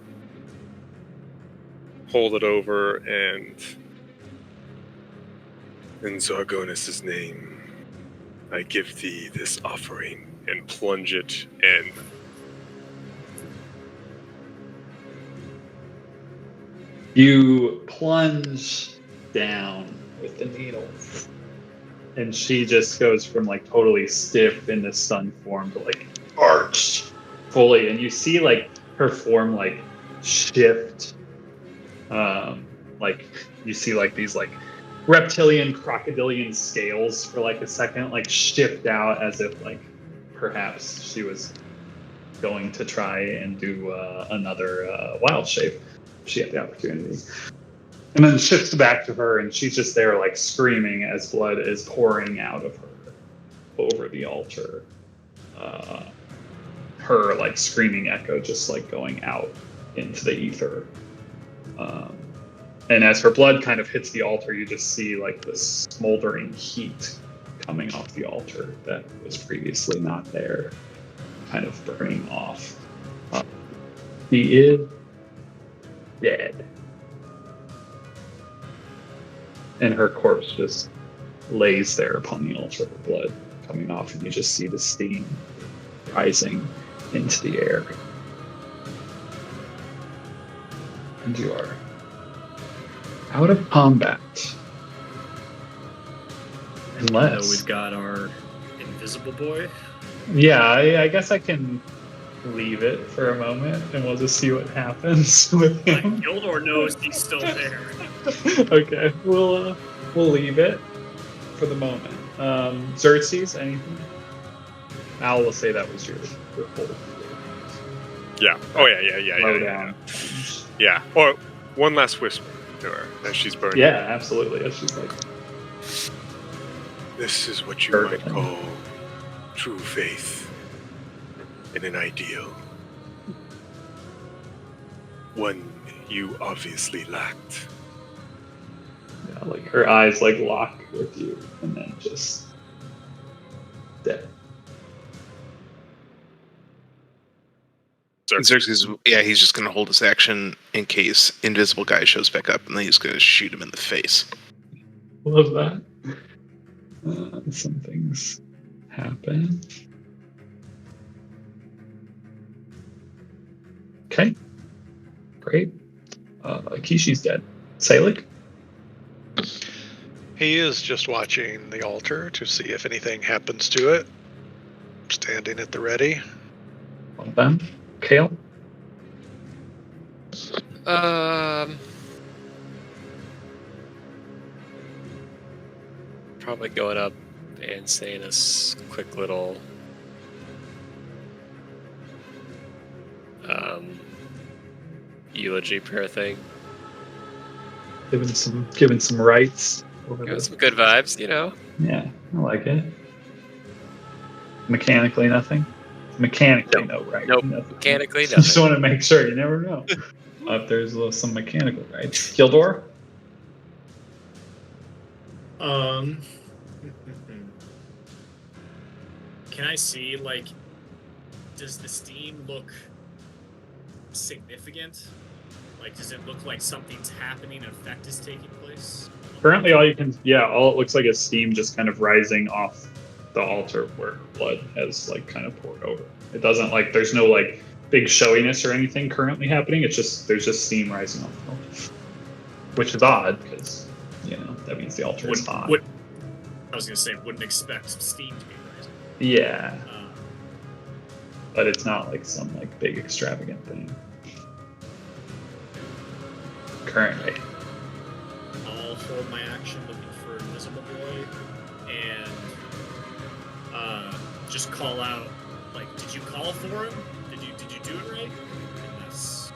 hold it over and in Sargonis' name, I give thee this offering, and plunge it in. You plunge down with the needle. And she just goes from like totally stiff in the sun form to like arched fully. And you see like her form like shift. Like you see like these like reptilian crocodilian scales for like a second like shift out as if like perhaps she was going to try and do another wild shape if she had the opportunity. And then shifts back to her, and she's just there, like, screaming as blood is pouring out of her over the altar. Her, like, screaming echo just, like, going out into the ether. And as her blood kind of hits the altar, you just see, like, this smoldering heat coming off the altar that was previously not there, kind of burning off. He is dead. And her corpse just lays there upon the altar, the blood coming off, and you just see the steam rising into the air. And you are out of combat. Unless... Even though we've got our invisible boy. Yeah, I guess I can leave it for a moment, and we'll just see what happens with him. Gildor knows he's still there. Okay, we'll leave it for the moment. Xerxes, anything? Al will say that was your whole. Yeah. Oh yeah. Lowdown. Yeah. Or one last whisper to her as she's burning. Yeah, absolutely. As she's like, this is what you Perfect. might call true faith in an ideal. One you obviously lacked. yeah, like her eyes like lock with you, and then just dead. Xerxes, yeah, he's just going to hold his action in case Invisible Guy shows back up, and then he's going to shoot him in the face. Love that. Some things happen. Okay. Great. Kishi's dead. Salik? He is just watching the altar to see if anything happens to it. Standing at the ready. One of them. Kale? Probably going up and saying a quick little eulogy prayer thing. Giving some rights. Give some good vibes, you know. Yeah, I like it. Mechanically, nothing. Mechanically, no, right? Nope. Nothing. Mechanically, Just nothing. want to make sure. You never know. If there's some mechanical rights. Gildor? Can I see, like, does the steam look significant? Like, does it look like something's happening, an effect is taking place? Currently, all it looks like is steam just kind of rising off the altar where blood has like kind of poured over. It doesn't like there's no like big showiness or anything currently happening. It's just there's just steam rising off the altar, which is odd because that means the altar is hot. I was gonna say wouldn't expect steam to be rising. Yeah, but it's not like some like big extravagant thing currently. I'll hold my action looking for Invisible Boy and just call out, like, did you call for him? Did you do it right? And that's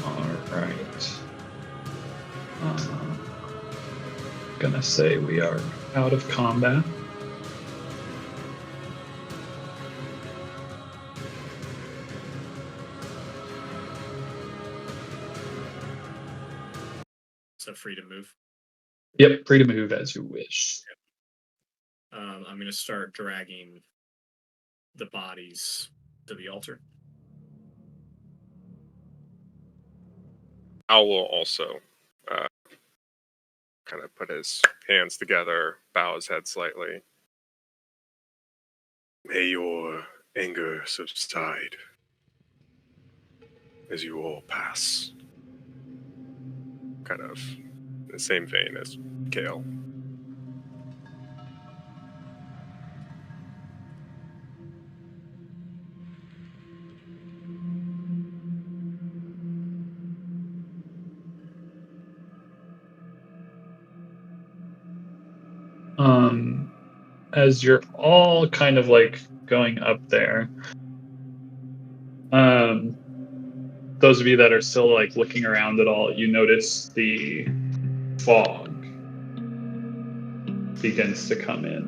all right. Gonna say we are out of combat. so free to move. Yep, free to move as you wish. I'm gonna start dragging the bodies to the altar. Al will also kind of put his hands together, bow his head slightly. May your anger subside as you all pass. Kind of in the same vein as Kale. As you're all kind of like going up there, those of you that are still like looking around at all, you notice the fog begins to come in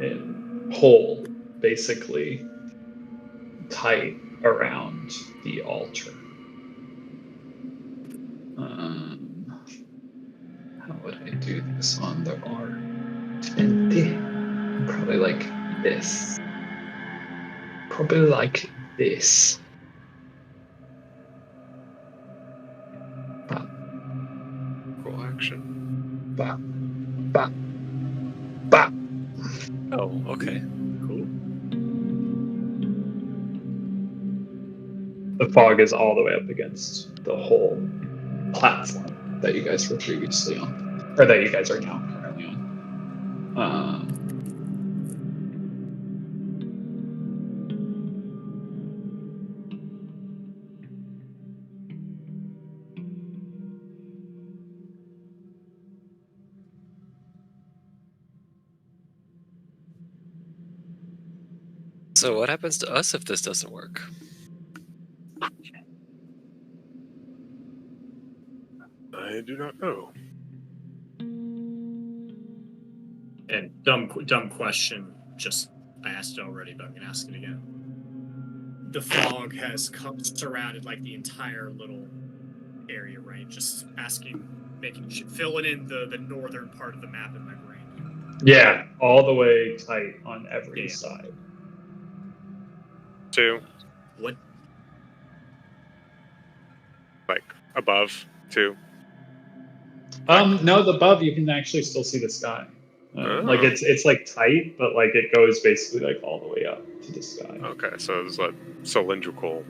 and pull basically tight around the altar. this one, there are 20. Probably like this. Probably like this. Bop, Cool action. bop, bop, bop. Oh, okay. Cool. The fog is all the way up against the whole platform that you guys were previously on, or that you guys are now currently on. So what happens to us if this doesn't work? I do not know. And dumb question. Just I asked it already, but I'm gonna ask it again. The fog has surrounded like the entire little area, right? Just asking, filling in the northern part of the map in my brain. Yeah, all the way tight on every Yeah. side. 2, What? like above 2. No, the above you can actually still see the sky. Like Oh. it's like tight, but like it goes basically like all the way up to the sky. Okay, so it was like cylindrical,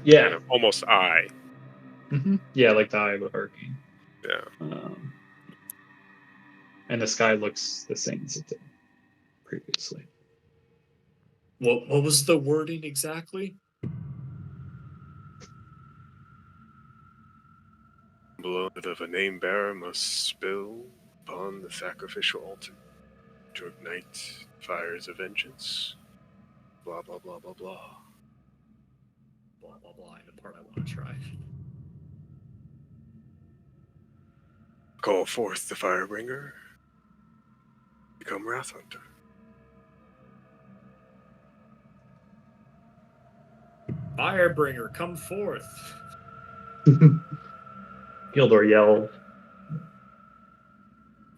Yeah, kind of almost eye. yeah, like the eye of a hurricane. Yeah. And the sky looks the same as it did previously. What was the wording exactly? Blood of a name bearer must spill upon the sacrificial altar to ignite fires of vengeance. Blah blah blah blah blah. Blah blah blah. And the part I want to try. Call forth the firebringer. Become Wrath Hunter. Firebringer, come forth. Gildor yelled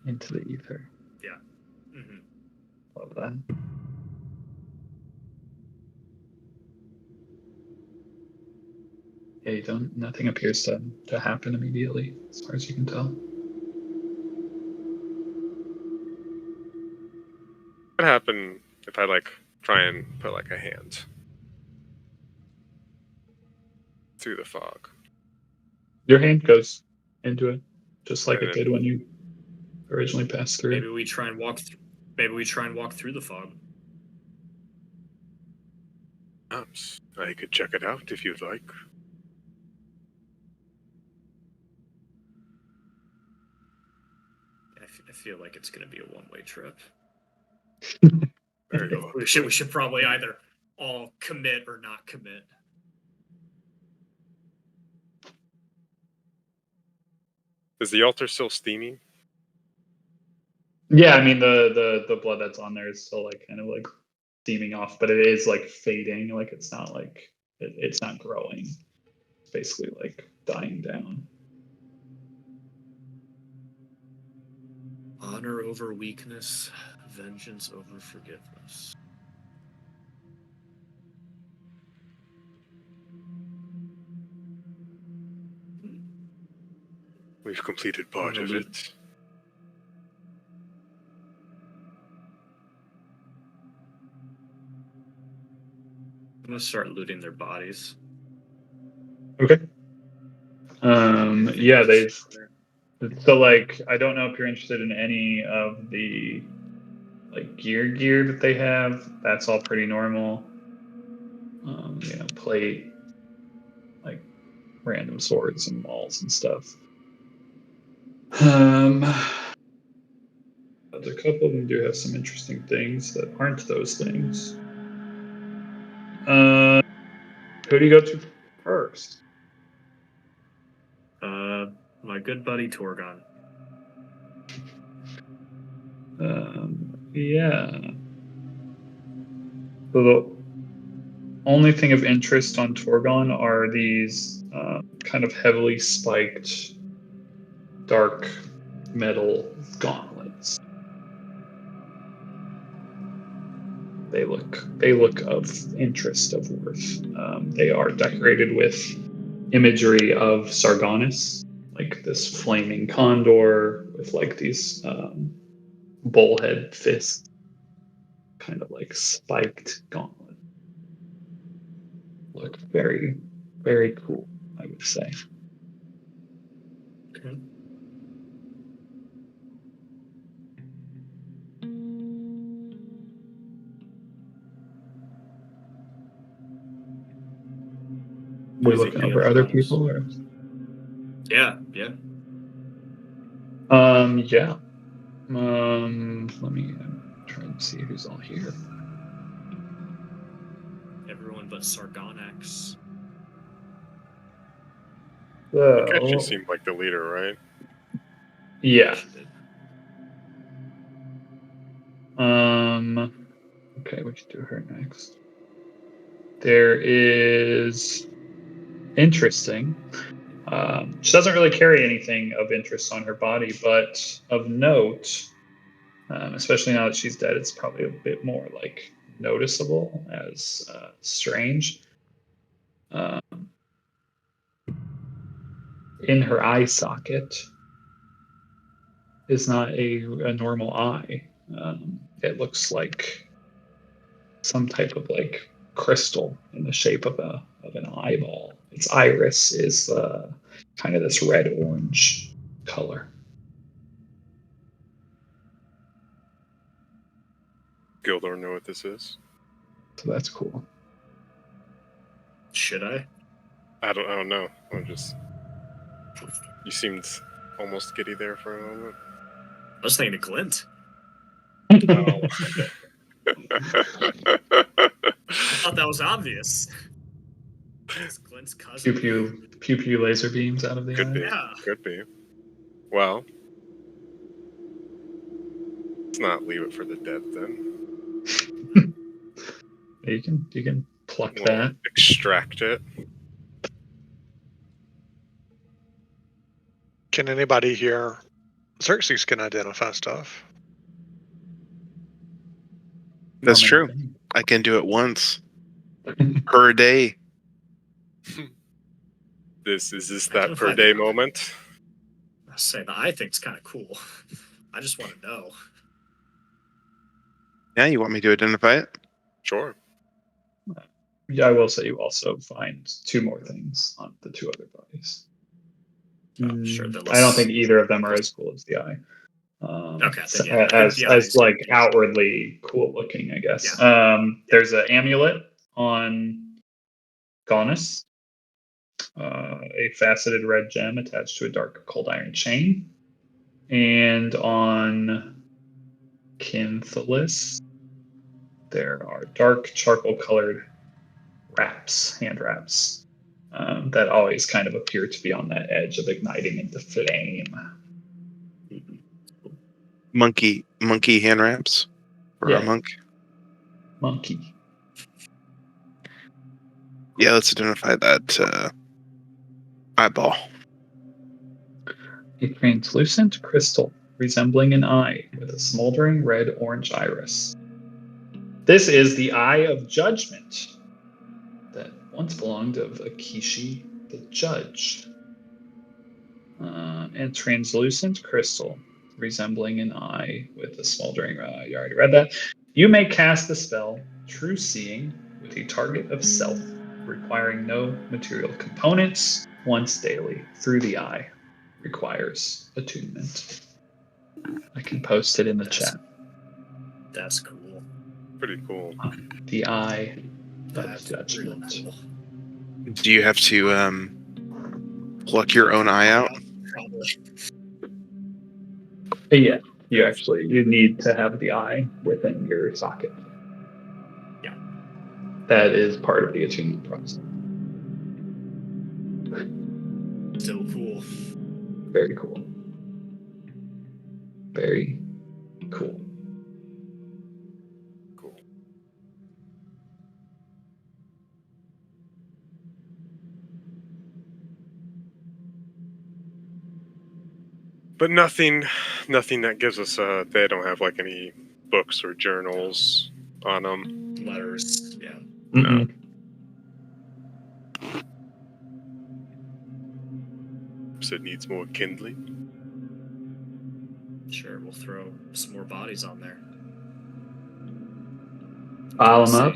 into the ether. Yeah. Mm-hmm. Love that. Yeah, you don't. Nothing appears to happen immediately, as far as you can tell. What happen if I like try and put like a hand through the fog? Your hand goes into it, just like And it then- did when you originally passed through. Maybe we try and walk through. Maybe we try and walk through the fog. Perhaps I could check it out if you'd like. I feel like it's going to be a one-way trip. There you go. We should probably either all commit or not commit. Is the altar still steaming? Yeah, I mean the blood that's on there is still like kind of like steaming off, but it is like fading. Like it's not like it's not growing. It's basically like dying down. Honor over weakness, vengeance over forgiveness. We've completed part of it. I'm gonna start looting their bodies. Okay. Yeah, they've. So like, I don't know if you're interested in any of the like gear that they have. That's all pretty normal. Plate, like random swords and walls and stuff. But a couple of them do have some interesting things that aren't those things. Who do you go to first? My good buddy Torgon. Yeah. So the only thing of interest on Torgon are these kind of heavily spiked, dark metal gauntlets. They look of interest, of worth. They are decorated with imagery of Sargonis, like this flaming condor with like these bullhead fists, kind of like spiked gauntlet. Look very, very cool, I would say. Okay. We're Do you think looking the over other other guys- people, or Yeah. yeah. Let me try and see who's all here. Everyone but Sargonax. Akechi So, seemed like the leader, right? yeah. She did. Okay, we should do her next. There is interesting. She doesn't really carry anything of interest on her body, but of note, especially now that she's dead, it's probably a bit more like noticeable as strange. Um, in her eye socket is not a normal eye. It looks like some type of like crystal in the shape of an eyeball. Its iris is kind of this red orange color. Gildor know what this is? So that's cool. Should I? I don't know. I'm just. You seemed almost giddy there for a moment. I was thinking of Glint. Oh. I thought that was obvious. It's Glint's Pew cousin. pew laser beams out of the Could eye. be. Yeah. Could be. Well, let's not leave it for the dead then. You can pluck We'll that. extract it. Can anybody here? Xerxes can identify stuff. That's How true. many I can do it once things? per day. Is this that Identify per day the- moment? I say the eye thing's kind of cool. I just want to know. Yeah, you want me to identify it? Sure. Yeah, I will say you also find two more things on the two other bodies. Oh, sure. They're I don't less- think either of them are as cool as the eye. Okay, then yeah, I think as the eye is like good. outwardly cool looking, I guess. Yeah. There's an amulet on Gaunus, a faceted red gem attached to a dark cold iron chain, and on Kinthalis, there are dark charcoal colored wraps, hand wraps, that always kind of appear to be on that edge of igniting into flame. Monkey hand wraps for Yeah. a monk. Monkey. Yeah, let's identify that eyeball. A translucent crystal resembling an eye with a smoldering red-orange iris. This is the Eye of Judgment that once belonged of Akishi the Judge. And translucent crystal resembling an eye with a smoldering. You already read that. You may cast the spell True Seeing with a target of self, requiring no material components, once daily through the eye. Requires attunement. I can post it in the chat. That's cool. Pretty cool. The Eye of That's real Judgment. cool. Do you have to pluck your own eye out? Probably. Yeah, you need to have the eye within your socket. Yeah. That is part of the attunement process. Still cool. Very cool. Very cool. Cool. But nothing that gives us. They don't have like any books or journals on them. Letters, yeah. Mm-mm. So it needs more kindling. Sure, we'll throw some more bodies on there. Pile them up.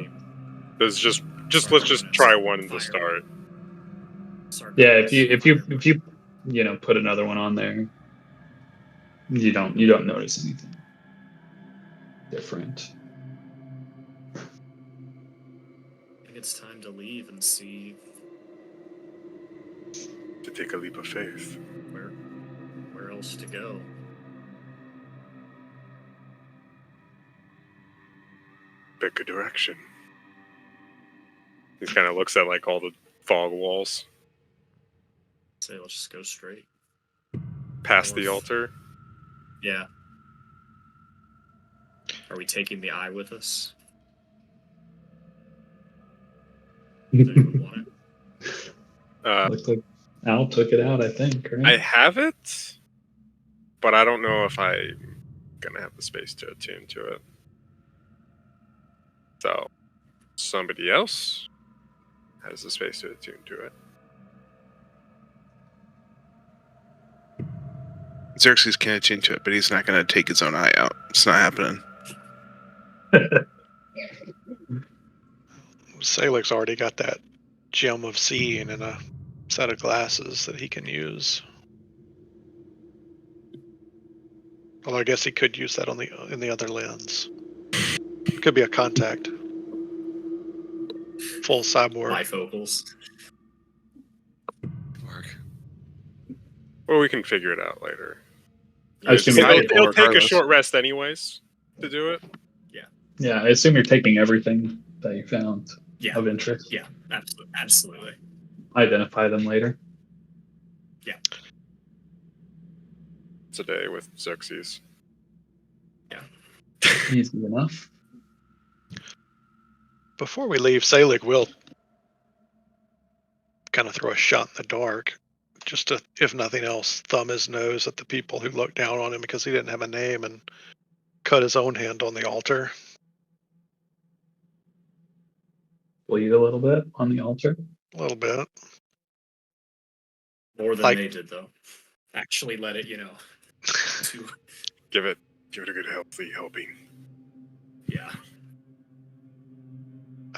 Let's just try one in the start. Yeah, if you put another one on there, you don't notice anything different. I think it's time to leave and see To take a leap of faith. where else to go. Pick a direction. He kind of looks at like all the fog walls. Say, let's just go straight. Past the North. altar. Yeah. Are we taking the eye with us? Does anyone want it? Looks like Al took it out, I think, right? I have it, but I don't know if I'm gonna have the space to attune to it. So, somebody else has the space to attune to it. Xerxes can attune to it, but he's not going to take his own eye out. It's not happening. Salix already got that gem of seeing and a set of glasses that he can use. Although I guess he could use that in the other lens. It could be a contact. Full cyborg. Bifocals. Well, we can figure it out later. I assume you're It'll taking, take a short rest anyways to do it. yeah, I assume you're taking everything that you found Yeah. of interest. Yeah, absolutely. Identify them later. Yeah. It's a day with Xerxes. Yeah. Easy enough. Before we leave, Salik will kind of throw a shot in the dark, just to, if nothing else, thumb his nose at the people who looked down on him because he didn't have a name and cut his own hand on the altar. Bleed a little bit on the altar. A little bit. More than Like- they did, though. Actually let it, to, Give it a good healthy helping. yeah.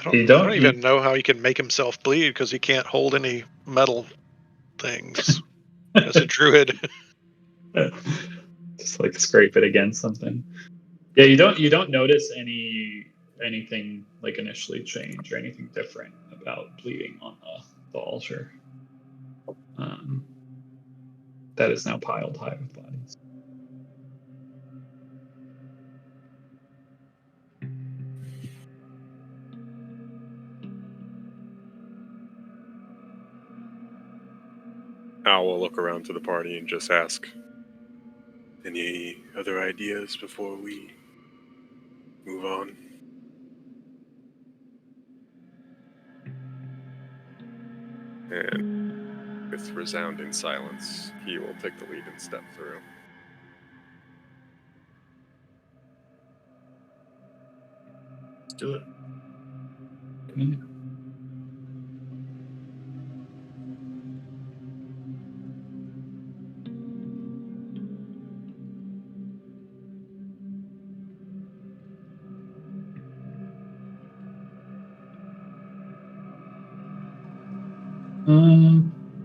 I don't even know how he can make himself bleed because he can't hold any metal things as a druid. Just like scrape it against something. Yeah, you don't notice anything like initially change or anything different about bleeding on the altar. That is now piled high with bodies. Al will look around to the party and just ask, any other ideas before we move on? And with resounding silence, he will take the lead and step through. Let's do it.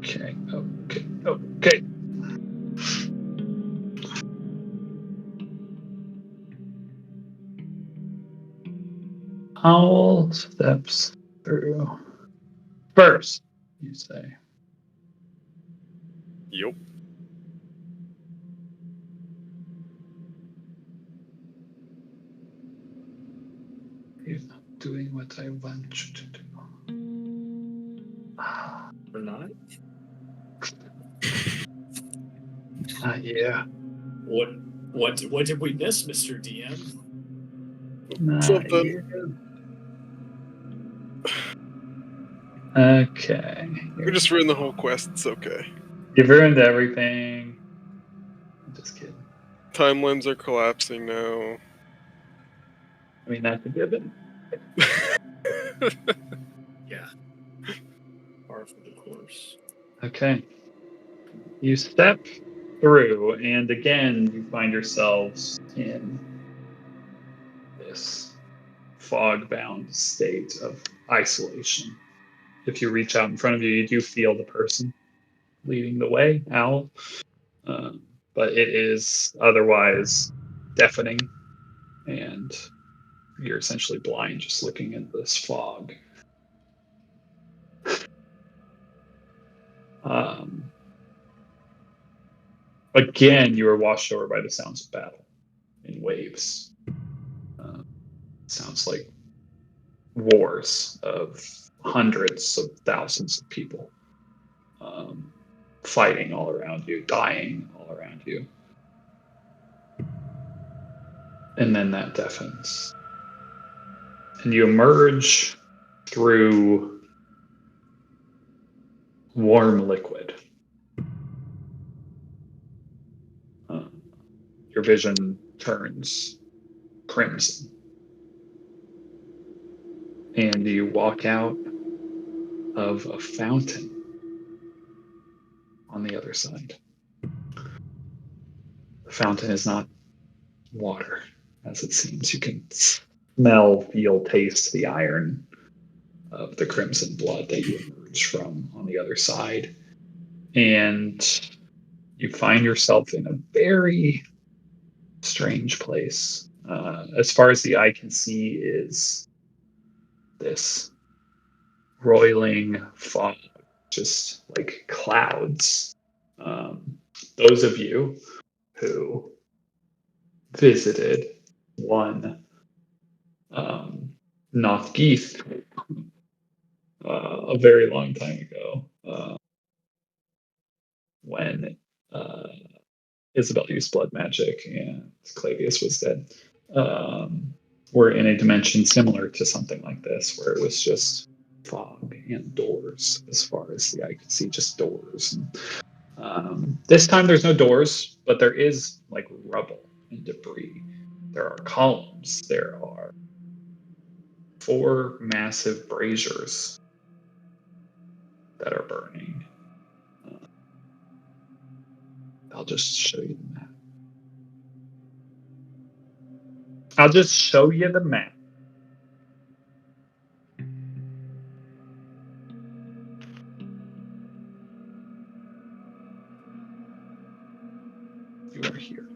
Okay. Okay. Owl steps through first, you say. Yup. You're not doing what I want you to do. Or not? Yeah. What did we miss, Mr. DM? Something. Okay. We just ruined the whole quest. It's okay. You've ruined everything. Just kidding. Timelines are collapsing now. I mean, that's a given. Yeah. Par for the course. Okay. You step through, and again, you find yourselves in this fog-bound state of isolation. If you reach out in front of you, you do feel the person leading the way, Al. But it is otherwise deafening, and you're essentially blind just looking at this fog. Again, you are washed over by the sounds of battle in waves. Sounds like wars of hundreds of thousands of people fighting all around you, dying all around you. And then that deafens. And you emerge through warm liquid. Your vision turns crimson. And you walk out of a fountain on the other side. The fountain is not water, as it seems. You can smell, feel, taste the iron of the crimson blood that you emerge from on the other side. And you find yourself in a very strange place. As far as the eye can see is this roiling fog, just like clouds. Those of you who visited one Nothgeeth a very long time ago, when Isabel used blood magic and Clavius was dead. We're in a dimension similar to something like this, where it was just fog and doors as far as the eye could see, just doors. And, this time there's no doors, but there is like rubble and debris. There are columns. There are 4 massive braziers that are burning. I'll just show you the map. I'll just show you the map. You are here.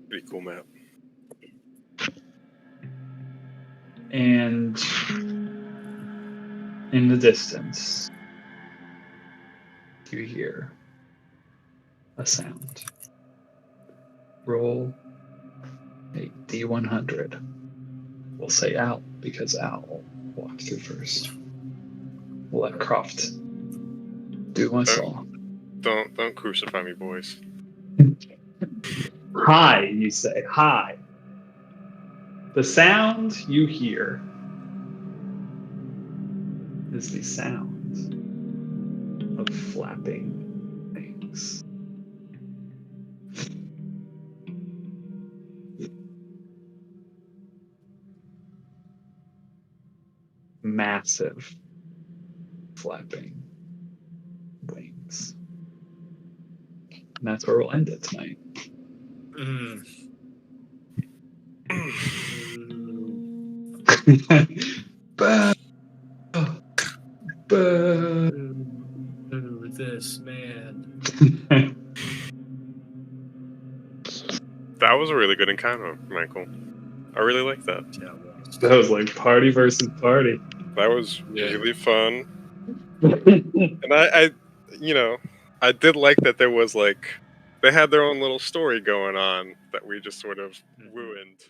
Pretty cool map. And in the distance, you hear a sound. Roll a D100. We'll say Al, because Al walked through first. We'll let Croft do us all. Don't crucify me, boys. Hi, you say. Hi. The sound you hear is the sound of flapping wings. Massive flapping wings. And that's where we'll end it tonight. Boo. Boo. Ooh, this man. That was a really good encounter, Michael. I really like that. Yeah, it was. That was like party versus party. That was Yeah. really fun. And I did like that there was like, they had their own little story going on that we just sort of ruined.